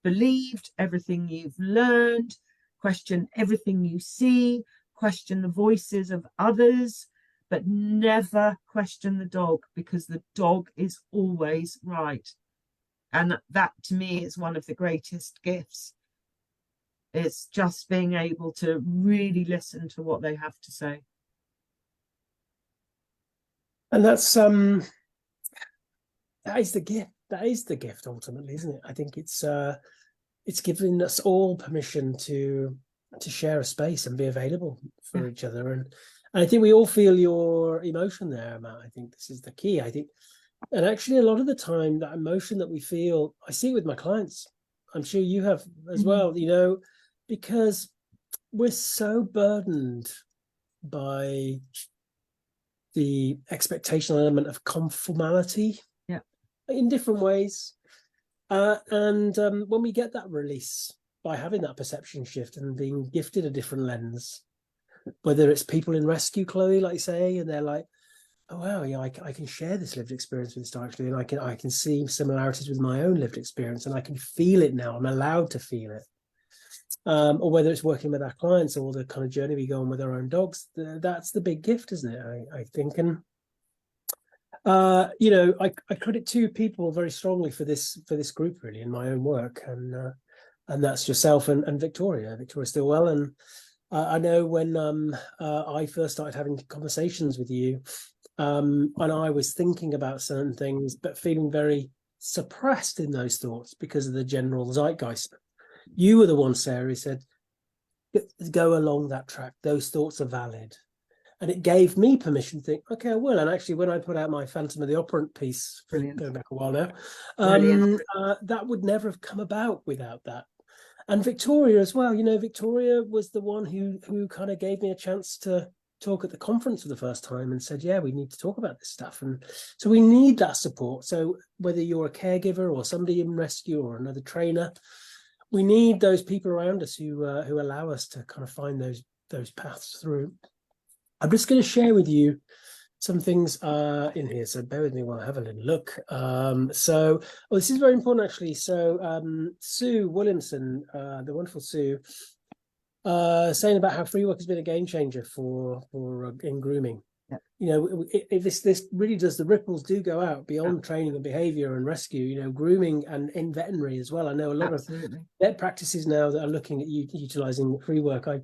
Speaker 3: believed, everything you've learned, question everything you see, question the voices of others, but never question the dog, because the dog is always right. And that to me is one of the greatest gifts. It's just being able to really listen to what they have to say.
Speaker 1: And that is the gift. That is the gift ultimately, isn't it? I think it's giving us all permission to share a space and be available for each other. And I think we all feel your emotion there, Matt. I think this is the key. I think, and actually a lot of the time that emotion that we feel, I see it with my clients. I'm sure you have as well, because we're so burdened by the expectational element of conformality in different ways. And when we get that release by having that perception shift and being gifted a different lens, whether it's people in rescue, Chloe, like say, and they're like, oh wow, I can share this lived experience with this dog actually, and I can see similarities with my own lived experience, and I can feel it now. I'm allowed to feel it. Or whether it's working with our clients or the kind of journey we go on with our own dogs, that's the big gift, isn't it? I think, and I credit two people very strongly for this group really in my own work, and that's yourself and Victoria Stillwell. And I know when I first started having conversations with you, and I was thinking about certain things, but feeling very suppressed in those thoughts because of the general zeitgeist. You were the one, Sarah, who said, go along that track. Those thoughts are valid. And it gave me permission to think, okay, I will. And actually, when I put out my Phantom of the Operant piece, going back a while now, that would never have come about without that. And Victoria as well. Victoria was the one who kind of gave me a chance to talk at the conference for the first time and said, yeah, we need to talk about this stuff. And so we need that support. So whether you're a caregiver or somebody in rescue or another trainer, we need those people around us who allow us to kind of find those paths through. I'm just going to share with you some things in here, so bear with me while I have a little look. This is very important actually. So Sue Williamson, the wonderful Sue, saying about how free work has been a game changer for in grooming. This really does, the ripples do go out beyond training and behavior and rescue, grooming and in veterinary as well. I know a lot of vet practices now that are looking at utilizing free work. I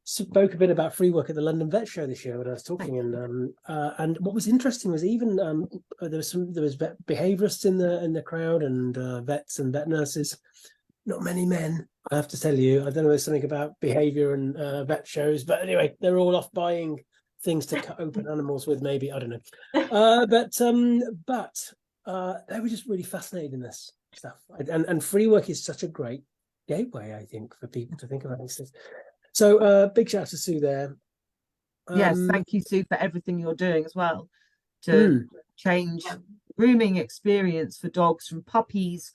Speaker 1: spoke a bit about free work at the London Vet Show this year when I was talking, and what was interesting was even there was behaviorists in the crowd and vets and vet nurses, not many men. I have to tell you, I don't know, there's something about behavior and vet shows, but anyway, they're all off buying things to cut open animals with, maybe, I don't know. But they were just really fascinated in this stuff, and free work is such a great gateway, I think, for people to think about these things. So big shout out to Sue there.
Speaker 3: Yes, thank you, Sue, for everything you're doing as well to change grooming experience for dogs from puppies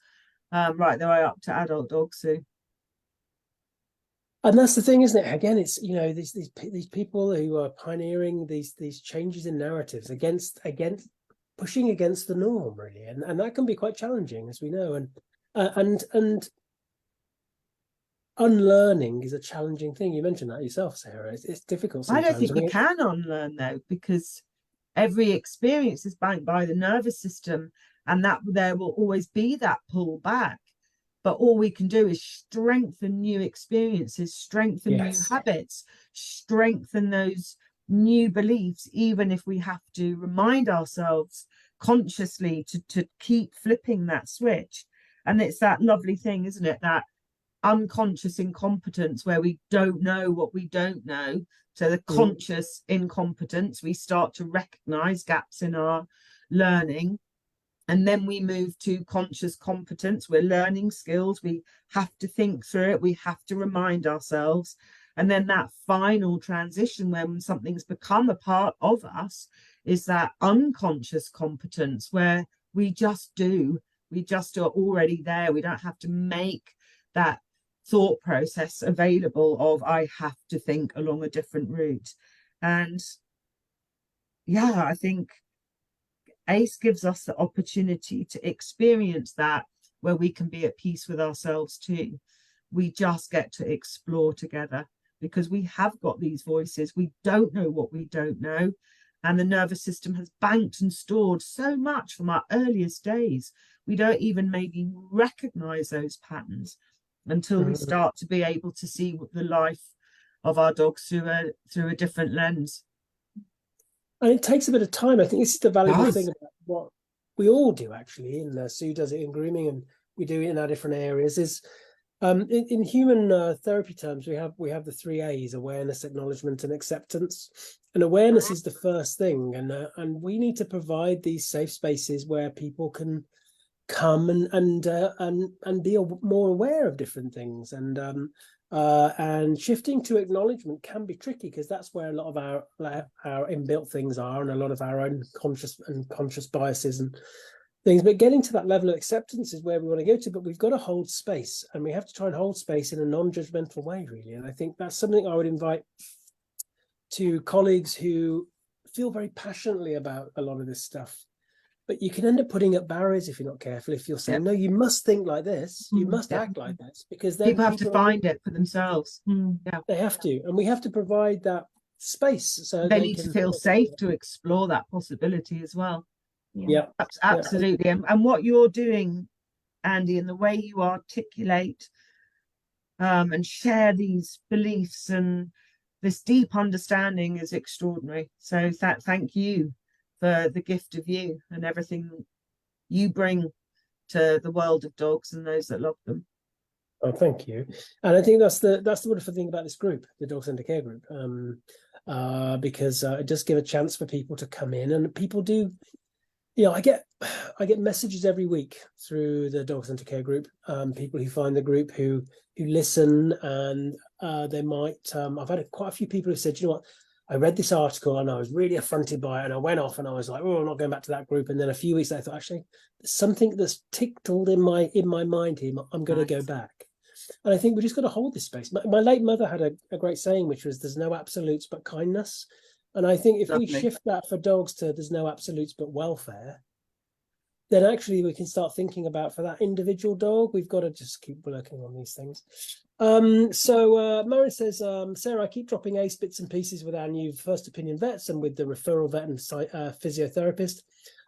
Speaker 3: right the way up to adult dogs, Sue.
Speaker 1: And that's the thing, isn't it? Again, it's these people who are pioneering these changes in narratives against pushing against the norm, really, and that can be quite challenging, as we know, and unlearning is a challenging thing. You mentioned that yourself, Sarah. It's difficult sometimes.
Speaker 3: I don't think you can unlearn though, because every experience is banked by the nervous system, and that there will always be that pull back. But all we can do is strengthen new experiences, strengthen new habits, strengthen those new beliefs, even if we have to remind ourselves consciously to keep flipping that switch. And it's that lovely thing, isn't it, that unconscious incompetence where we don't know what we don't know. So the conscious incompetence, we start to recognize gaps in our learning, and then we move to conscious competence. We're learning skills, we have to think through it, we have to remind ourselves. And then that final transition when something's become a part of us is that unconscious competence where we just do, we just are already there. We don't have to make that thought process available of I have to think along a different route. And yeah, I think ACE gives us the opportunity to experience that where we can be at peace with ourselves too. We just get to explore together because we have got these voices. We don't know what we don't know. And the nervous system has banked and stored so much from our earliest days. We don't even maybe recognize those patterns until we start to be able to see the life of our dogs through a different lens.
Speaker 1: And it takes a bit of time. I think this is the valuable thing about what we all do actually. And Sue does it in grooming, and we do it in our different areas. Is in human therapy terms, we have the 3 A's: awareness, acknowledgement, and acceptance. And awareness is the first thing, and we need to provide these safe spaces where people can come and be more aware of different things. And shifting to acknowledgement can be tricky because that's where a lot of our inbuilt things are, and a lot of our own conscious biases and things. But getting to that level of acceptance is where we want to go to, but we've got to hold space, and we have to try and hold space in a non-judgmental way, really. And I think that's something I would invite to colleagues who feel very passionately about a lot of this stuff. But you can end up putting up barriers if you're not careful. If you're saying, no, you must think like this, you must act like this, because then
Speaker 3: people have to find it for themselves.
Speaker 1: Yeah, they have to, and we have to provide that space so
Speaker 3: they need to feel safe to explore that possibility as well.
Speaker 1: Yeah,
Speaker 3: absolutely.
Speaker 1: Yeah.
Speaker 3: And what you're doing, Andy, and the way you articulate and share these beliefs and this deep understanding is extraordinary. So thank you for the gift of you and everything you bring to the world of dogs and those that love them.
Speaker 1: Oh, thank you. And I think that's the wonderful thing about this group, the Dog Centre Care Group, because it does give a chance for people to come in, and people do. I get messages every week through the Dog Centre Care Group, people who find the group who listen, and they might. I've had quite a few people who said, you know what, I read this article and I was really affronted by it, and I went off and I was like, oh, I'm not going back to that group. And then a few weeks later, I thought, actually, there's something that's tickled in my mind here. I'm going to go back. And I think we just got to hold this space. My late mother had a great saying, which was, there's no absolutes but kindness. And I think if we shift that for dogs to there's no absolutes but welfare, then actually we can start thinking about, for that individual dog, we've got to just keep working on these things. So Marin says, Sarah, I keep dropping ACE bits and pieces with our new first opinion vets and with the referral vet and physiotherapist.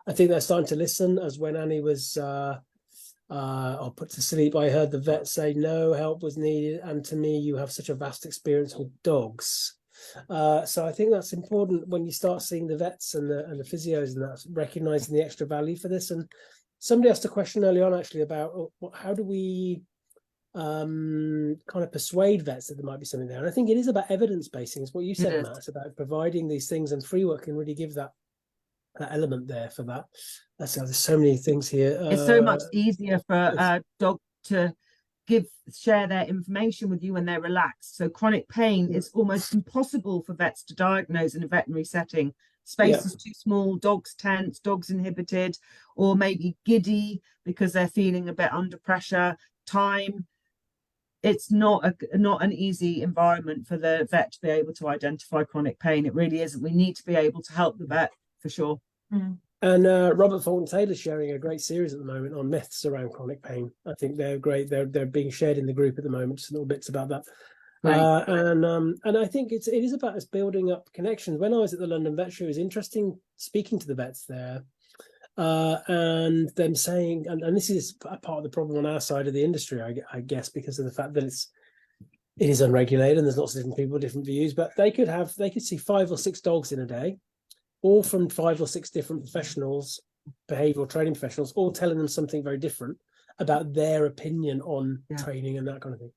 Speaker 1: I think they're starting to listen, as when Annie was put to sleep, I heard the vet say no help was needed. And to me, you have such a vast experience with dogs. So I think that's important when you start seeing the vets and the physios, and that's recognizing the extra value for this. And somebody asked a question early on actually about how do we kind of persuade vets that there might be something there. And I think it is about evidence basing. It's what you said, Matt. It's about providing these things, and free work can really give that element there for that. So there's so many things here.
Speaker 3: It's so much easier for a dog to share their information with you when they're relaxed. So chronic pain is almost impossible for vets to diagnose in a veterinary setting. Space is too small, dogs tense, dogs inhibited, or maybe giddy because they're feeling a bit under pressure. Time, it's not an easy environment for the vet to be able to identify chronic pain. It really isn't. We need to be able to help the vet for sure.
Speaker 1: And Robert Fulton Taylor's sharing a great series at the moment on myths around chronic pain. I think they're great. They're being shared in the group at the moment, just little bits about that. And I think it is about us building up connections. When I was at the London Vet Show, it was interesting speaking to the vets there, and them saying, and this is a part of the problem on our side of the industry, I guess, because of the fact that it is unregulated and there's lots of different people, different views. But they could see 5 or 6 dogs in a day, all from 5 or 6 different professionals, behavioural training professionals, all telling them something very different. about their opinion on
Speaker 3: Yeah.
Speaker 1: training and that kind of thing.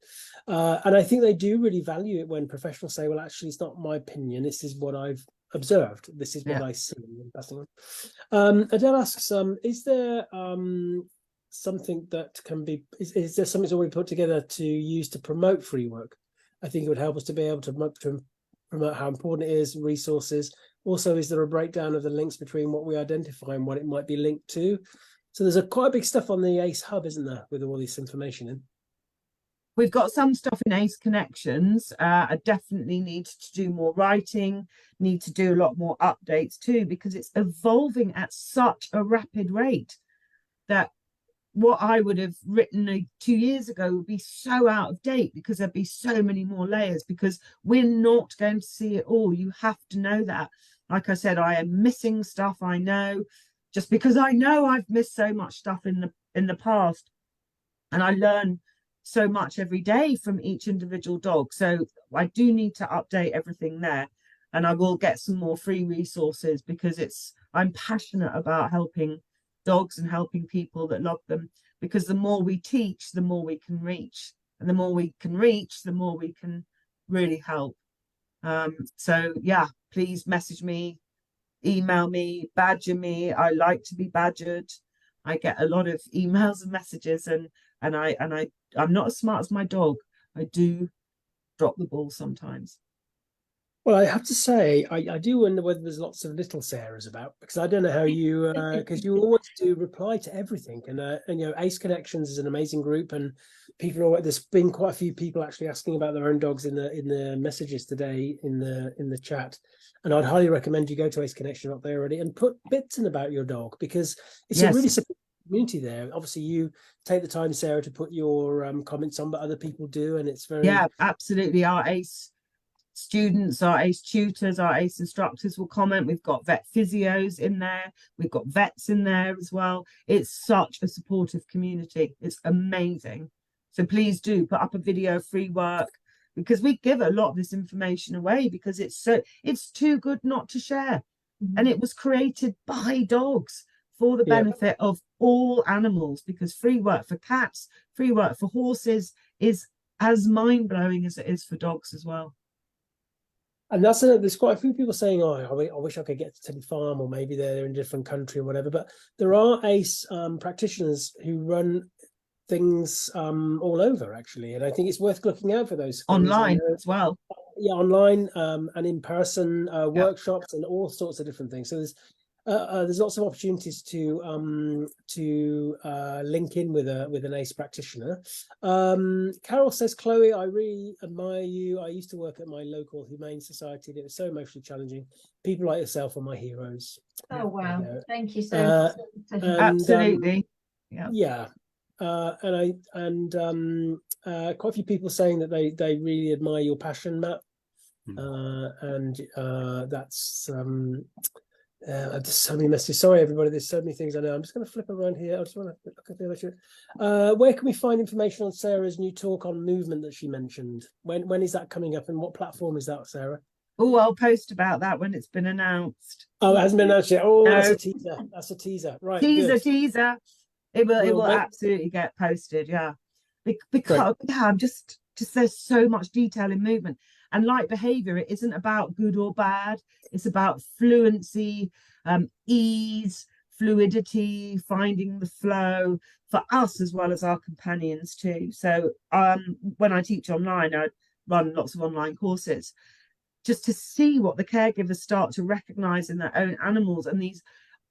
Speaker 1: And I think they do really value it when professionals say, well, actually, it's not my opinion. This is what I've observed. This is what
Speaker 3: Yeah.
Speaker 1: I see. Adele asks, is there something that can be, is there something that we put together to use to promote free work? I think it would help us to be able to promote how important it is, resources. Also, is there a breakdown of the links between what we identify and what it might be linked to? So there's quite big stuff on the ACE Hub, isn't there, with all this information in?
Speaker 3: We've got some stuff in ACE Connections. I definitely need to do more writing, need to do a lot more updates too, because it's evolving at such a rapid rate that what I would have written 2 years ago would be so out of date, because there'd be so many more layers, because we're not going to see it all. You have to know that. Like I said, I am missing stuff, I know, just because I know I've missed so much stuff in the past, and I learn so much every day from each individual dog. So I do need to update everything there, and I will get some more free resources, because I'm passionate about helping dogs and helping people that love them, because the more we teach, the more we can reach, and the more we can reach, the more we can really help. So yeah, please message me, email me, badger me. I like to be badgered. I get a lot of emails and messages, and I'm not as smart as my dog. I do drop the ball sometimes.
Speaker 1: Well, I have to say, I do wonder whether there's lots of little Sarahs about, because I don't know how you, because you always do reply to everything, and you know, Ace Connections is an amazing group, and there's been quite a few people actually asking about their own dogs in the messages today in the chat, and I'd highly recommend you go to Ace Connection up there already and put bits in about your dog, because it's a really supportive community there. Obviously, you take the time, Sarah, to put your comments on, but other people do, and it's very
Speaker 3: absolutely. Our Ace students, our ACE tutors, our ACE instructors will comment. We've got vet physios in there, we've got vets in there as well. It's such a supportive community. It's amazing. So please do put up a video of free work, because we give a lot of this information away, because it's too good not to share. And it was created by dogs for the benefit of all animals, because free work for cats, free work for horses is as mind-blowing as it is for dogs as well.
Speaker 1: And there's quite a few people saying, oh, I wish I could get to Teddy Farm, or maybe they're in a different country or whatever. But there are ACE practitioners who run things all over, actually. And I think it's worth looking out for those things.
Speaker 3: Online as well.
Speaker 1: Yeah, online and in person workshops and all sorts of different things. So there's lots of opportunities to link in with an ACE practitioner. Carol says, Chloe, I really admire you. I used to work at my local humane society, and it was so emotionally challenging. People like yourself are my heroes.
Speaker 2: Oh wow, thank you so much.
Speaker 3: Absolutely.
Speaker 1: Yeah. Quite a few people saying that they really admire your passion, Matt. That's there's so many messages. Sorry, everybody. There's so many things I know. I'm just going to flip around here. I just want to look at the other. Where can we find information on Sarah's new talk on movement that she mentioned? When is that coming up, and what platform is that, Sarah?
Speaker 3: Oh, I'll post about that when it's been announced.
Speaker 1: Oh, it hasn't been announced yet. Oh,
Speaker 3: No.
Speaker 1: that's a teaser. That's a teaser. Right.
Speaker 3: Teaser. It will absolutely get posted. Yeah, because I'm just there's so much detail in movement. And like behavior, it isn't about good or bad. It's about fluency, ease, fluidity, finding the flow for us as well as our companions too. So when I teach online, I run lots of online courses, just to see what the caregivers start to recognize in their own animals, and these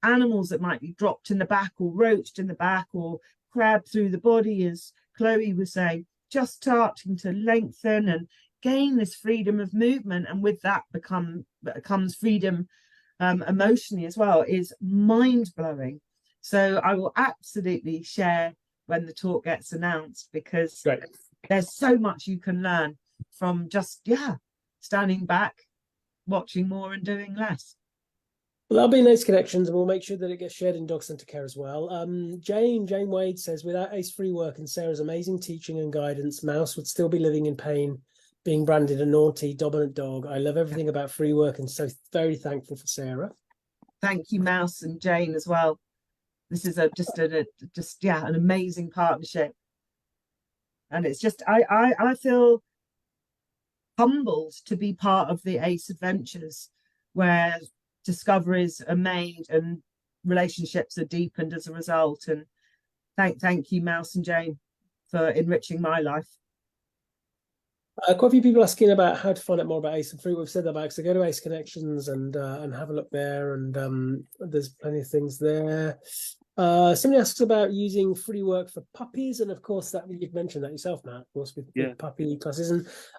Speaker 3: animals that might be dropped in the back or roached in the back or crabbed through the body, as Chloe was saying, just starting to lengthen and gain this freedom of movement, and with that comes freedom emotionally as well, is mind-blowing. So I will absolutely share when the talk gets announced, because there's so much you can learn from just standing back, watching more and doing less.
Speaker 1: Well, that'll be in Ace Connections, and we'll make sure that it gets shared in Dog Centre Care as well. Jane Wade says, without Ace free work and Sarah's amazing teaching and guidance, Mouse would still be living in pain, being branded a naughty, dominant dog. I love everything about free work, and so very thankful for Sarah.
Speaker 3: Thank you, Mouse and Jane, as well. This is just an amazing partnership. And it's just, I feel humbled to be part of the Ace Adventures, where discoveries are made and relationships are deepened as a result. And thank you, Mouse and Jane, for enriching my life.
Speaker 1: Quite a few people asking about how to find out more about Ace and Fruit. We've said that about, so go to Ace Connections and have a look there, and there's plenty of things there. Somebody asks about using free work for puppies, and of course that you've mentioned that yourself, Matt, of course, with puppy classes.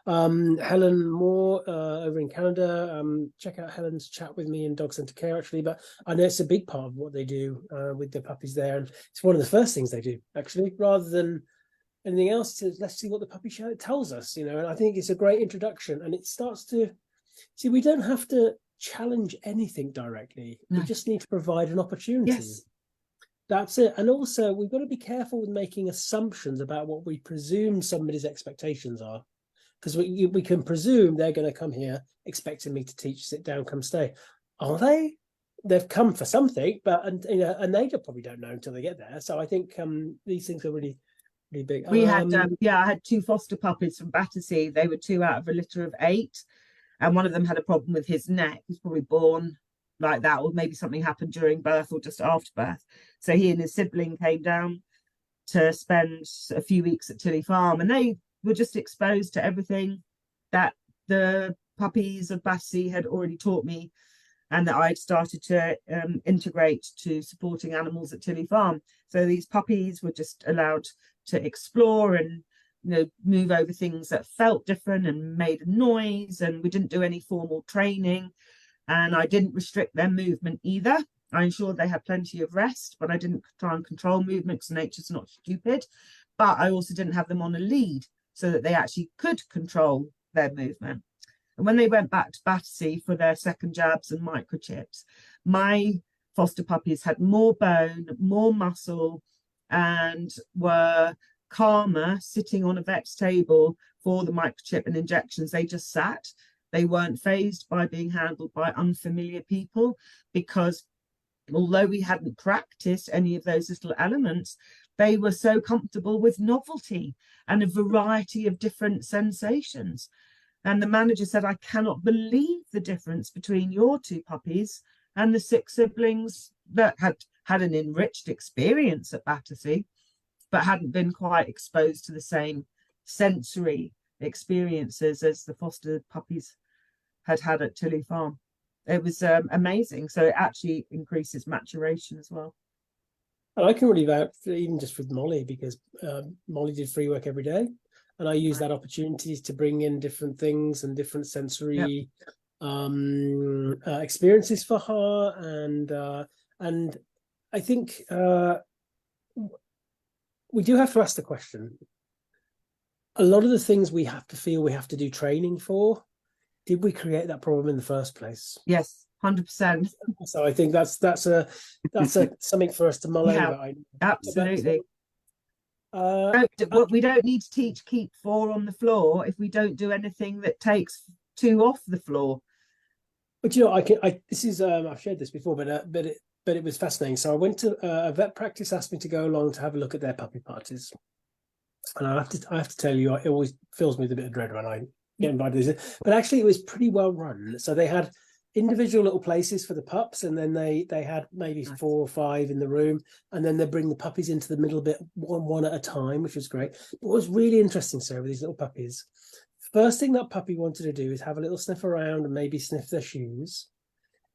Speaker 1: And Helen Moore over in Canada, check out Helen's chat with me in Dog Centre Care, actually. But I know it's a big part of what they do with the puppies there, and it's one of the first things they do, actually, rather than anything else. Let's see what the puppy show tells us, you know. And I think it's a great introduction, and it starts to see, we don't have to challenge anything directly.
Speaker 3: No.
Speaker 1: We just need to provide an opportunity.
Speaker 3: Yes.
Speaker 1: That's it. And also, we've got to be careful with making assumptions about what we presume somebody's expectations are, because we can presume they're going to come here expecting me to teach, sit down, come stay. Are they? They've come for something, but and they probably don't know until they get there. So I think these things are really big.
Speaker 3: We had I had 2 foster puppies from Battersea. They were 2 out of a litter of 8, and one of them had a problem with his neck. He was probably born like that, or maybe something happened during birth or just after birth. So he and his sibling came down to spend a few weeks at Tilly Farm, and they were just exposed to everything that the puppies of Battersea had already taught me, and that I'd started to integrate to supporting animals at Tilly Farm. So these puppies were just allowed to explore and move over things that felt different and made a noise, and we didn't do any formal training, and I didn't restrict their movement either. I ensured they had plenty of rest, but I didn't try and control movement because nature's not stupid. But I also didn't have them on a lead so that they actually could control their movement. And when they went back to Battersea for their second jabs and microchips, my foster puppies had more bone, more muscle, and were calmer sitting on a vet's table for the microchip and injections. They just sat. They weren't fazed by being handled by unfamiliar people, because although we hadn't practiced any of those little elements, they were so comfortable with novelty and a variety of different sensations. And the manager said, I cannot believe the difference between your 2 puppies and the 6 siblings that had an enriched experience at Battersea, but hadn't been quite exposed to the same sensory experiences as the foster puppies had at Tilly Farm. It was amazing. So it actually increases maturation as well.
Speaker 1: And I can really vouch, even just with Molly, because Molly did free work every day, and I used that opportunity to bring in different things and different sensory experiences for her. And I think we do have to ask the question. A lot of the things we have to feel we have to do training for, did we create that problem in the first place?
Speaker 3: Yes, 100%.
Speaker 1: So I think that's something for us to mull over.
Speaker 3: Absolutely. We don't need to teach keep 4 on the floor if we don't do anything that takes 2 off the floor.
Speaker 1: But this is I've shared this before, but it was fascinating. So I went to a vet practice, asked me to go along to have a look at their puppy parties, and I have to tell you, it always fills me with a bit of dread when I get invited. But actually, it was pretty well run. So they had individual little places for the pups, and then they had maybe 4 or 5 in the room, and then they bring the puppies into the middle bit one at a time, which was great. What was really interesting, sir, with these little puppies, first thing that puppy wanted to do is have a little sniff around and maybe sniff their shoes.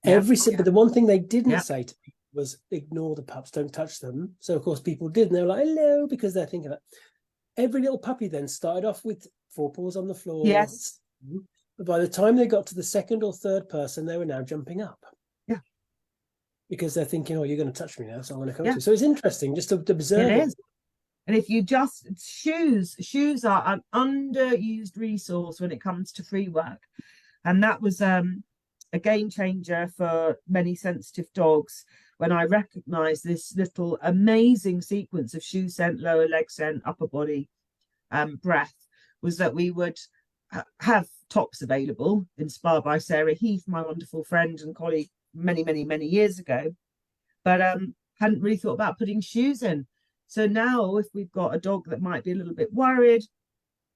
Speaker 1: But the one thing they didn't say to me was ignore the pups, don't touch them. So of course people did, and they were like, hello, because they're thinking that. Every little puppy then started off with 4 paws on the floor.
Speaker 3: Yes.
Speaker 1: But by the time they got to the second or third person, they were now jumping up.
Speaker 3: Yeah.
Speaker 1: Because they're thinking, oh, you're going to touch me now, so I'm going to come to you. So it's interesting just to observe
Speaker 3: it. And if you just, shoes are an underused resource when it comes to free work. And that was a game changer for many sensitive dogs when I recognised this little amazing sequence of shoe scent, lower leg scent, upper body breath, was that we would have tops available, inspired by Sarah Heath, my wonderful friend and colleague, many, many, many years ago. But hadn't really thought about putting shoes in. So now if we've got a dog that might be a little bit worried,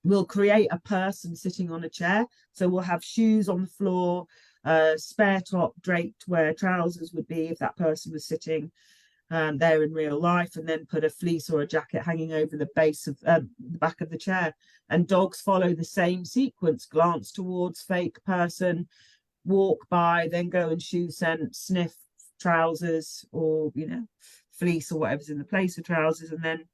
Speaker 3: we'll create a person sitting on a chair. So we'll have shoes on the floor, spare top draped where trousers would be if that person was sitting there in real life, and then put a fleece or a jacket hanging over the base of the back of the chair. And dogs follow the same sequence: glance towards fake person, walk by, then go and shoe scent, sniff trousers or, you know, fleece or whatever's in the place of trousers, and then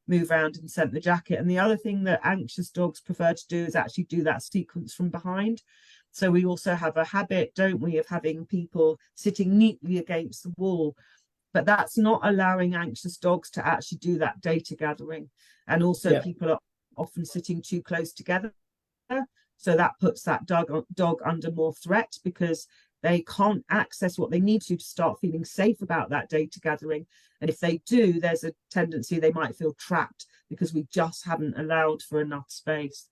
Speaker 3: move around and scent the jacket. And the other thing that anxious dogs prefer to do is actually do that sequence from behind. So we also have a habit, don't we, of having people sitting neatly against the wall, but that's not allowing anxious dogs to actually do that data gathering. And also people are often sitting too close together. So that puts that dog under more threat, because they can't access what they need to start feeling safe about that data gathering. And if they do, there's a tendency they might feel trapped because we just haven't allowed for enough space.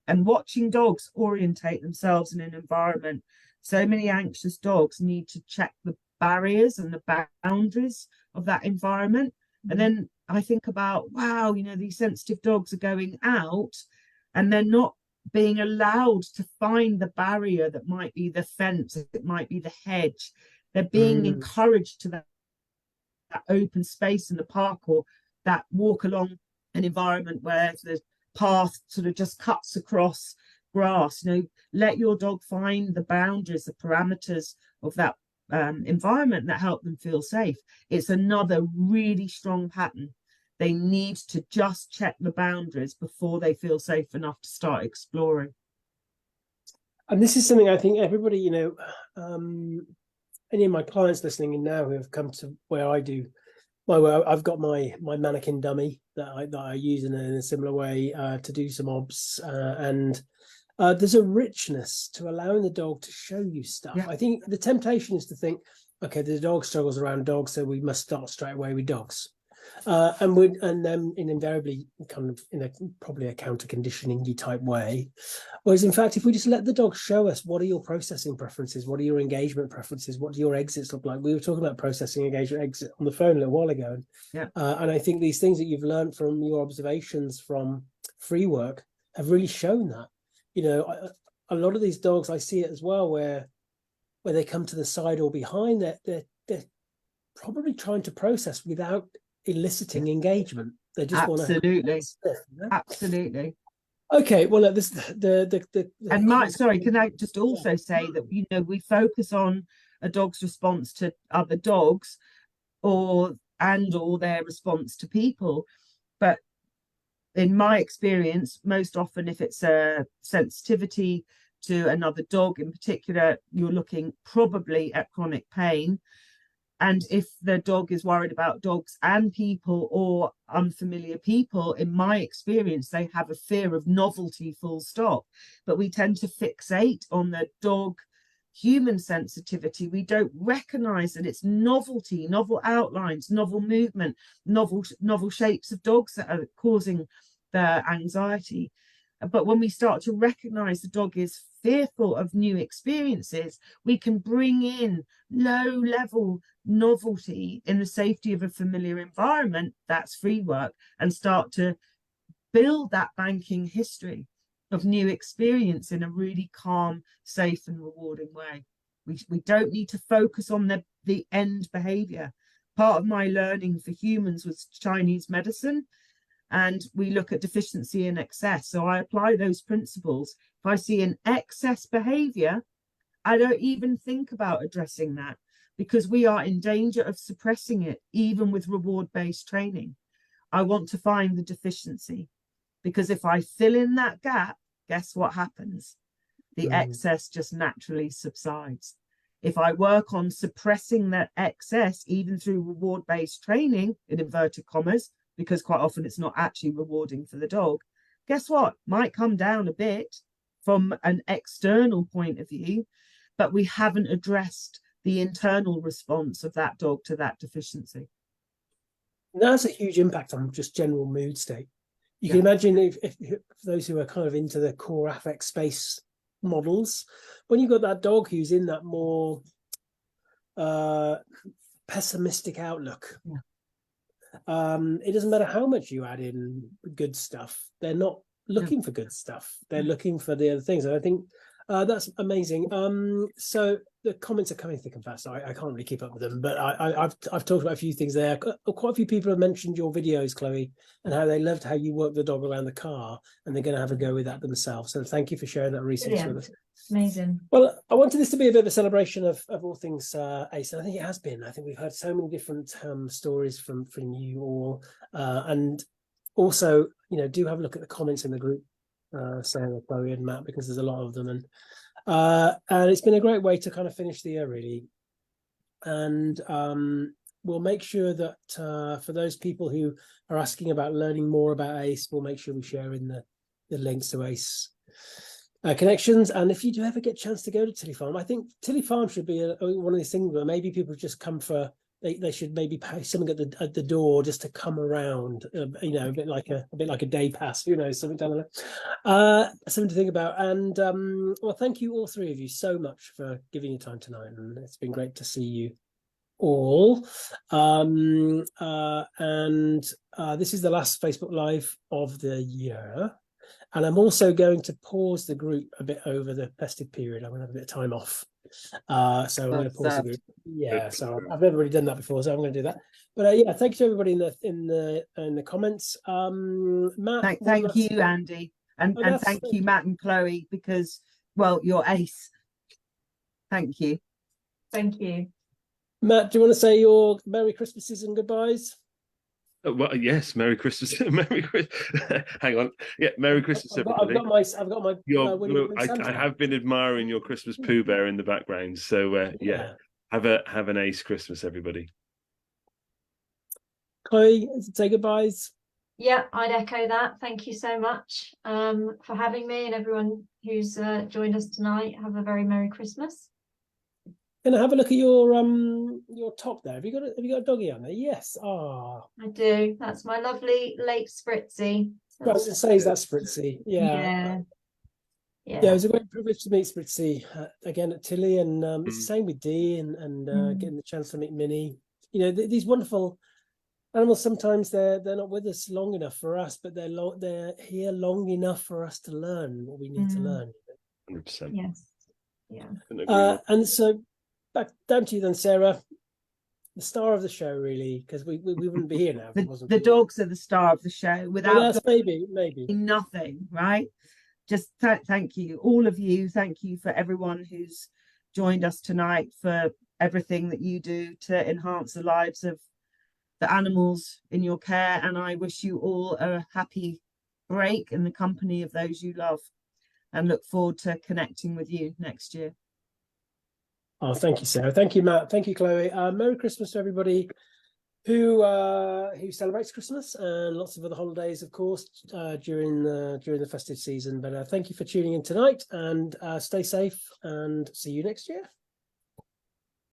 Speaker 3: And watching dogs orientate themselves in an environment, so many anxious dogs need to check the barriers and the boundaries of that environment. And then I think about, wow, you know, these sensitive dogs are going out and they're not being allowed to find the barrier that might be the fence, it might be the hedge. They're being encouraged to that open space in the park, or that walk along an environment where the path sort of just cuts across grass. You know, let your dog find the boundaries, the parameters of that environment that help them feel safe. It's another really strong pattern. They need to just check the boundaries before they feel safe enough to start exploring.
Speaker 1: And this is something I think everybody, you know, any of my clients listening in now who have come to where I do my work, I've got my mannequin dummy that I use in a similar way to do some obs, and there's a richness to allowing the dog to show you stuff. I think the temptation is to think, okay, the dog struggles around dogs, so we must start straight away with dogs. And then invariably kind of in probably a counter conditioning type way. Whereas in fact, if we just let the dog show us, what are your processing preferences, what are your engagement preferences, what do your exits look like? We were talking about processing, engagement, exit on the phone a little while ago. And I think these things that you've learned from your observations from free work have really shown that. You know, a lot of these dogs, I see it as well, where they come to the side or behind, they're probably trying to process without eliciting engagement. They just
Speaker 3: absolutely
Speaker 1: want to
Speaker 3: absolutely.
Speaker 1: Okay, well, this the
Speaker 3: and Mike, sorry, can I just also say that, you know, we focus on a dog's response to other dogs or their response to people, but in my experience, most often if it's a sensitivity to another dog in particular, you're looking probably at chronic pain. And if the dog is worried about dogs and people or unfamiliar people, in my experience, they have a fear of novelty, full stop. But we tend to fixate on the dog human sensitivity. We don't recognize that it's novelty, novel outlines, novel movement, novel shapes of dogs that are causing the anxiety. But when we start to recognize the dog is fearful of new experiences, we can bring in low-level novelty in the safety of a familiar environment. That's free work, and start to build that banking history of new experience in a really calm, safe and rewarding way. We don't need to focus on the end behavior. Part of my learning for humans was Chinese medicine, and we look at deficiency and excess. So I apply those principles. If I see an excess behavior, I don't even think about addressing that, because we are in danger of suppressing it, even with reward-based training. I want to find the deficiency, because if I fill in that gap, guess what happens? The excess just naturally subsides. If I work on suppressing that excess, even through reward-based training, in inverted commas, because quite often it's not actually rewarding for the dog, guess what? Might come down a bit from an external point of view, but we haven't addressed the internal response of that dog to that deficiency.
Speaker 1: That's a huge impact on just general mood state. You can imagine if those who are kind of into the core affect space models, when you've got that dog who's in that more pessimistic outlook, It doesn't matter how much you add in good stuff. They're not looking for good stuff. They're looking for the other things. And I think that's amazing. So the comments are coming thick and fast. I can't really keep up with them, but I've talked about a few things there. Quite a few people have mentioned your videos, Chloe, and how they loved how you work the dog around the car, and they're going to have a go with that themselves. So thank you for sharing that resource with us.
Speaker 2: Amazing.
Speaker 1: Well, I wanted this to be a bit of a celebration of all things ACE, and I think it has been. I think we've heard so many different stories from you all, and also, you know, do have a look at the comments in the group, Sarah, Chloe, and Matt, because there's a lot of them, and it's been a great way to kind of finish the year, really. And we'll make sure that for those people who are asking about learning more about ACE, we'll make sure we share in the links to ACE connections. And if you do ever get a chance to go to Tilly Farm, I think Tilly Farm should be one of these things where maybe people just come for, they should maybe pay something at the door just to come around, you know, a bit like a day pass, who knows, something down there. Something to think about. And well, thank you all three of you so much for giving your time tonight, and it's been great to see you all. And this is the last Facebook Live of the year. And I'm also going to pause the group a bit over the festive period. I'm going to have a bit of time off. So I'm going to pause the group. Yeah, so I've never really done that before, so I'm going to do that. But yeah, thank you to everybody in the comments. Matt,
Speaker 3: thank you, Andy, and thank you, Matt and Chloe, because, well, you're ACE. Thank you.
Speaker 2: Thank you. Matt,
Speaker 1: do you want to say your Merry Christmases and goodbyes?
Speaker 4: Well, yes, Merry Christmas. Merry Christmas. Hang on. Yeah, Merry Christmas, everybody.
Speaker 1: I've got my
Speaker 4: I have been admiring your Christmas Pooh Bear in the background. So yeah, have an ace Christmas, everybody.
Speaker 1: Chloe, say goodbyes.
Speaker 2: Yeah, I'd echo that. Thank you so much for having me, and everyone who's joined us tonight. Have a very Merry Christmas.
Speaker 1: Gonna have a look at your top there. Have you got a doggy on there? Yes.
Speaker 2: I do. That's my lovely late Spritzy.
Speaker 1: I was gonna say, is that Spritzy?
Speaker 2: Yeah.
Speaker 1: It was a great privilege to meet Spritzy again at Tilly, and it's the same with Dee, and getting the chance to meet Minnie. You know, these wonderful animals. Sometimes they're not with us long enough for us, but they're here long enough for us to learn what we need to learn.
Speaker 4: 100%.
Speaker 2: Yes. Yeah.
Speaker 1: And so. Back down to you then, Sarah, the star of the show, really, because we wouldn't be here now if it wasn't
Speaker 3: the dogs are the star of the show. Without
Speaker 1: maybe
Speaker 3: nothing, right? Just thank you, all of you. Thank you for everyone who's joined us tonight, for everything that you do to enhance the lives of the animals in your care. And I wish you all a happy break in the company of those you love, and look forward to connecting with you next year.
Speaker 1: Oh, thank you, Sarah. Thank you, Matt. Thank you, Chloe. Merry Christmas to everybody who celebrates Christmas, and lots of other holidays, of course, during the festive season. But thank you for tuning in tonight, and stay safe, and see you next year.